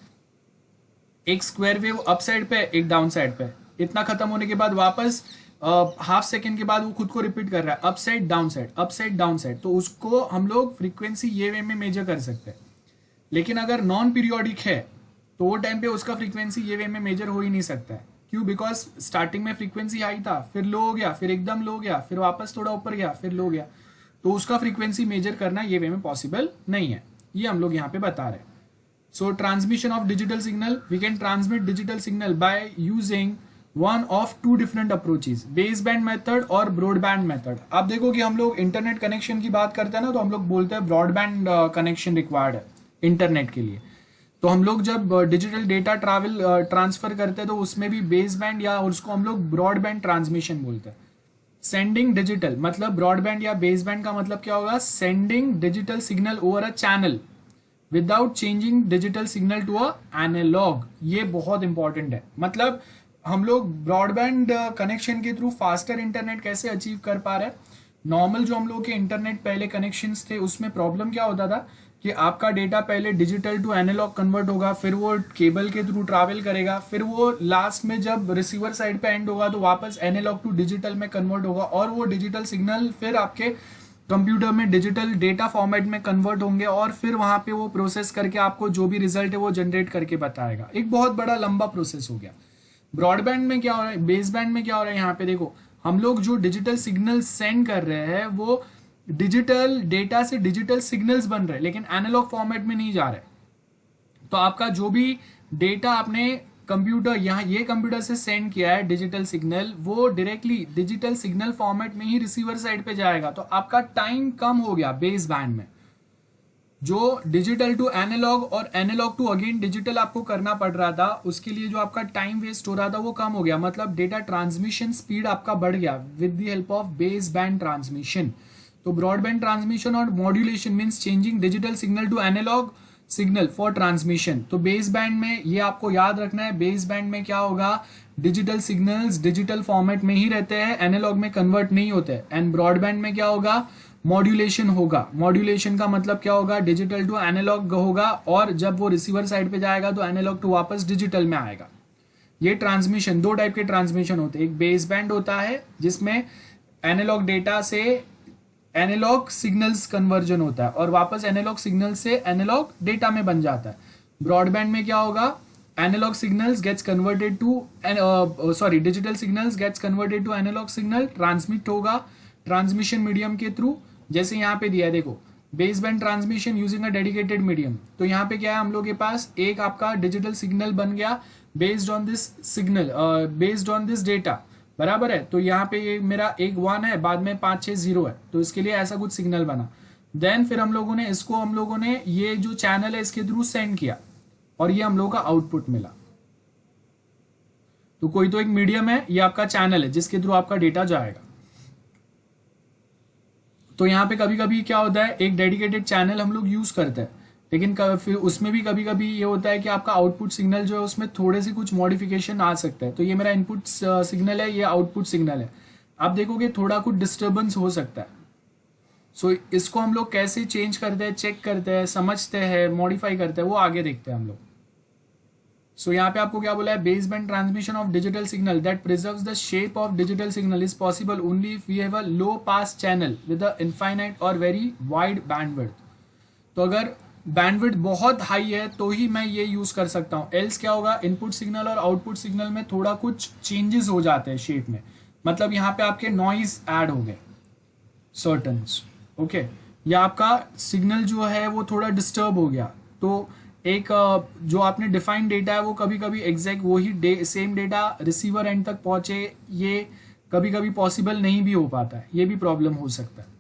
एक स्क्वायर वेव अप साइड पे, एक डाउन साइड पे, इतना खत्म होने के बाद वापस हाफ सेकेंड के बाद वो खुद को रिपीट कर रहा है, up side down side, up side down side. तो उसको हम लोग फ्रीक्वेंसी ये वे में मेजर कर सकते हैं। लेकिन अगर नॉन पीरियोडिक है तो वो टाइम पे उसका फ्रीक्वेंसी ये वे में मेजर हो ही नहीं सकता है। क्यों? बिकॉज स्टार्टिंग में फ्रीक्वेंसी हाई था, फिर लो हो गया, फिर एकदम लो गया, फिर वापस थोड़ा ऊपर गया, फिर लो गया, तो उसका फ्रीक्वेंसी मेजर करना ये वे में पॉसिबल नहीं है। ये हम लोग यहाँ पे बता रहे हैं। So transmission of digital signal, we can transmit digital signal by using one of two different approaches, base band method और ब्रॉडबैंड मेथड। आप देखो कि हम लोग इंटरनेट कनेक्शन की बात करते हैं ना, तो हम लोग बोलते हैं ब्रॉडबैंड कनेक्शन रिक्वायर्ड है इंटरनेट के लिए। तो हम लोग जब डिजिटल डेटा ट्रांसफर करते हैं तो उसमें भी बेस बैंड या उसको हम लोग ब्रॉडबैंड ट्रांसमिशन बोलते हैं। सेंडिंग डिजिटल मतलब ब्रॉडबैंड या बेस बैंड का मतलब क्या होगा, sending digital signal over a channel without changing digital signal to a analog. ये बहुत इंपॉर्टेंट है। मतलब हम लोग ब्रॉडबैंड कनेक्शन के थ्रू फास्टर इंटरनेट कैसे अचीव कर पा रहे हैं। नॉर्मल जो हम लोग के इंटरनेट पहले कनेक्शंस थे उसमें प्रॉब्लम क्या होता था कि आपका डेटा पहले डिजिटल टू एनालॉग कन्वर्ट होगा, फिर वो केबल के थ्रू ट्रैवल करेगा, फिर वो लास्ट में जब रिसीवर साइड पे एंड होगा तो वापस एनालॉग टू डिजिटल में कन्वर्ट होगा, और वो डिजिटल सिग्नल फिर आपके कंप्यूटर में डिजिटल डेटा फॉर्मेट में कन्वर्ट होंगे, और फिर वहां पे वो प्रोसेस करके आपको जो भी रिजल्ट है वो जनरेट करके बताएगा। एक बहुत बड़ा लंबा प्रोसेस हो गया। ब्रॉडबैंड में क्या हो रहा है, बेस बैंड में क्या हो रहा है, यहाँ पे देखो हम लोग जो डिजिटल सिग्नल सेंड कर रहे हैं वो डिजिटल डेटा से डिजिटल सिग्नल्स बन रहे हैं, लेकिन एनालॉग फॉर्मेट में नहीं जा रहे। तो आपका जो भी डेटा आपने कंप्यूटर यहाँ ये कंप्यूटर से सेंड किया है डिजिटल सिग्नल, वो डायरेक्टली डिजिटल सिग्नल फॉर्मेट में ही रिसीवर साइड पे जाएगा, तो आपका टाइम कम हो गया बेस बैंड में। जो डिजिटल टू एनालॉग और एनालॉग टू अगेन डिजिटल आपको करना पड़ रहा था, उसके लिए जो आपका टाइम वेस्ट हो रहा था वो कम हो गया, मतलब डेटा ट्रांसमिशन स्पीड आपका बढ़ गया with the help of base band transmission. तो ब्रॉडबैंड ट्रांसमिशन और modulation means changing digital signal to analog signal for transmission. तो बेस बैंड में ये आपको याद रखना है, बेस बैंड में क्या होगा, डिजिटल सिग्नल्स डिजिटल फॉर्मेट में ही रहते हैं, एनालॉग में कन्वर्ट नहीं होते। एंड ब्रॉडबैंड में क्या होगा, मॉड्यूलेशन होगा। मॉड्यूलेशन का मतलब क्या होगा, डिजिटल टू एनालॉग होगा, और जब वो रिसीवर साइड पे जाएगा तो एनालॉग टू वापस डिजिटल में आएगा। ये ट्रांसमिशन, दो टाइप के ट्रांसमिशन होते हैं, एक बेस बैंड होता है जिसमें एनालॉग डेटा से एनालॉग सिग्नल्स कन्वर्जन होता है और वापस एनालॉग सिग्नल से एनालॉग डेटा में बन जाता है। ब्रॉडबैंड में क्या होगा, analog signals gets converted to digital signals gets converted to analog signal, transmit होगा ट्रांसमिशन मीडियम के थ्रू। जैसे यहाँ पे दिया है देखो, base band transmission using a dedicated medium. तो यहाँ पे क्या है, हम लोग के पास एक आपका डिजिटल सिग्नल बन गया based on this signal, based on this data, बराबर है। तो यहाँ पे ये मेरा एक 1 है, बाद में 5 6 0 है, तो इसके लिए ऐसा कुछ सिग्नल बना। देन फिर हम लोगों ने ये जो चैनल है इसके थ्रू सेंड किया और ये हम लोगों का आउटपुट मिला। तो कोई तो एक मीडियम है, ये आपका चैनल है जिसके थ्रू आपका डेटा जाएगा। तो यहाँ पे कभी कभी क्या होता है, एक डेडिकेटेड चैनल हम लोग यूज करते हैं, लेकिन फिर उसमें भी कभी कभी ये होता है कि आपका आउटपुट सिग्नल जो है उसमें थोड़े से कुछ मॉडिफिकेशन आ सकता है। तो ये मेरा इनपुट सिग्नल है, ये आउटपुट सिग्नल है। आप देखोगे थोड़ा कुछ डिस्टर्बेंस हो सकता है। सो इसको हम लोग कैसे चेंज करते हैं, चेक करते हैं, समझते हैं, मॉडिफाई करते हैं, वो आगे देखते हैं हम लोग। सो यहाँ पे आपको क्या बोला है, base band transmission of digital signal that preserves the shape of digital signal is possible only if we have a low pass channel with a infinite और वेरी वाइड बैंडविड्थ। तो अगर बैंडविड्थ बहुत हाई है तो ही मैं ये use कर सकता हूँ, एल्स क्या होगा, इनपुट सिग्नल और आउटपुट सिग्नल में थोड़ा कुछ चेंजेस हो जाते हैं शेप में, मतलब यहाँ पे आपके नॉइज ऐड हो गए सर्टन्स, ओके, या आपका सिग्नल जो है वो थोड़ा डिस्टर्ब हो गया। तो एक जो आपने डिफाइंड डेटा है वो कभी कभी एग्जैक्ट वही सेम डेटा रिसीवर एंड तक पहुंचे, ये कभी कभी पॉसिबल नहीं भी हो पाता है, ये भी प्रॉब्लम हो सकता है।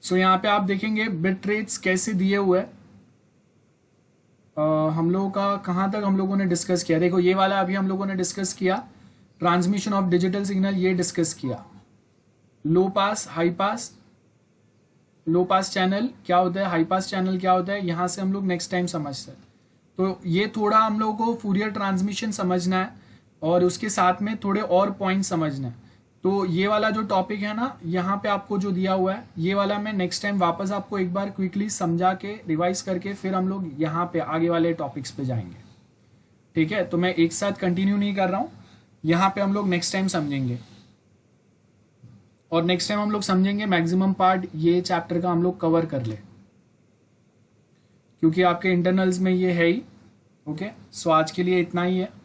सो यहाँ पे आप देखेंगे बिट रेट्स कैसे दिए हुए हैं। हम लोगों का कहाँ तक हम लोगों ने डिस्कस किया, देखो ये वाला अभी हम लोगों ने डिस्कस किया, ट्रांसमिशन ऑफ डिजिटल सिग्नल ये डिस्कस किया। लो पास हाई पास, लो पास चैनल क्या होता है, हाई पास चैनल क्या होता है, यहाँ से हम लोग नेक्स्ट टाइम समझते हैं। तो ये थोड़ा हम लोगों को फूरियर ट्रांसमिशन समझना है और उसके साथ में थोड़े और पॉइंट समझना है। तो ये वाला जो टॉपिक है ना, यहाँ पे आपको जो दिया हुआ है ये वाला मैं नेक्स्ट टाइम वापस आपको एक बार क्विकली समझा के रिवाइज करके फिर हम लोग यहाँ पे आगे वाले टॉपिक्स पे जाएंगे, ठीक है। तो मैं एक साथ कंटिन्यू नहीं कर रहा हूँ, यहाँ पे हम लोग नेक्स्ट टाइम समझेंगे और नेक्स्ट टाइम हम लोग समझेंगे मैक्सिमम पार्ट ये चैप्टर का हम लोग कवर कर ले, क्योंकि आपके इंटरनल्स में ये है ही, ओके। सो आज के लिए इतना ही है।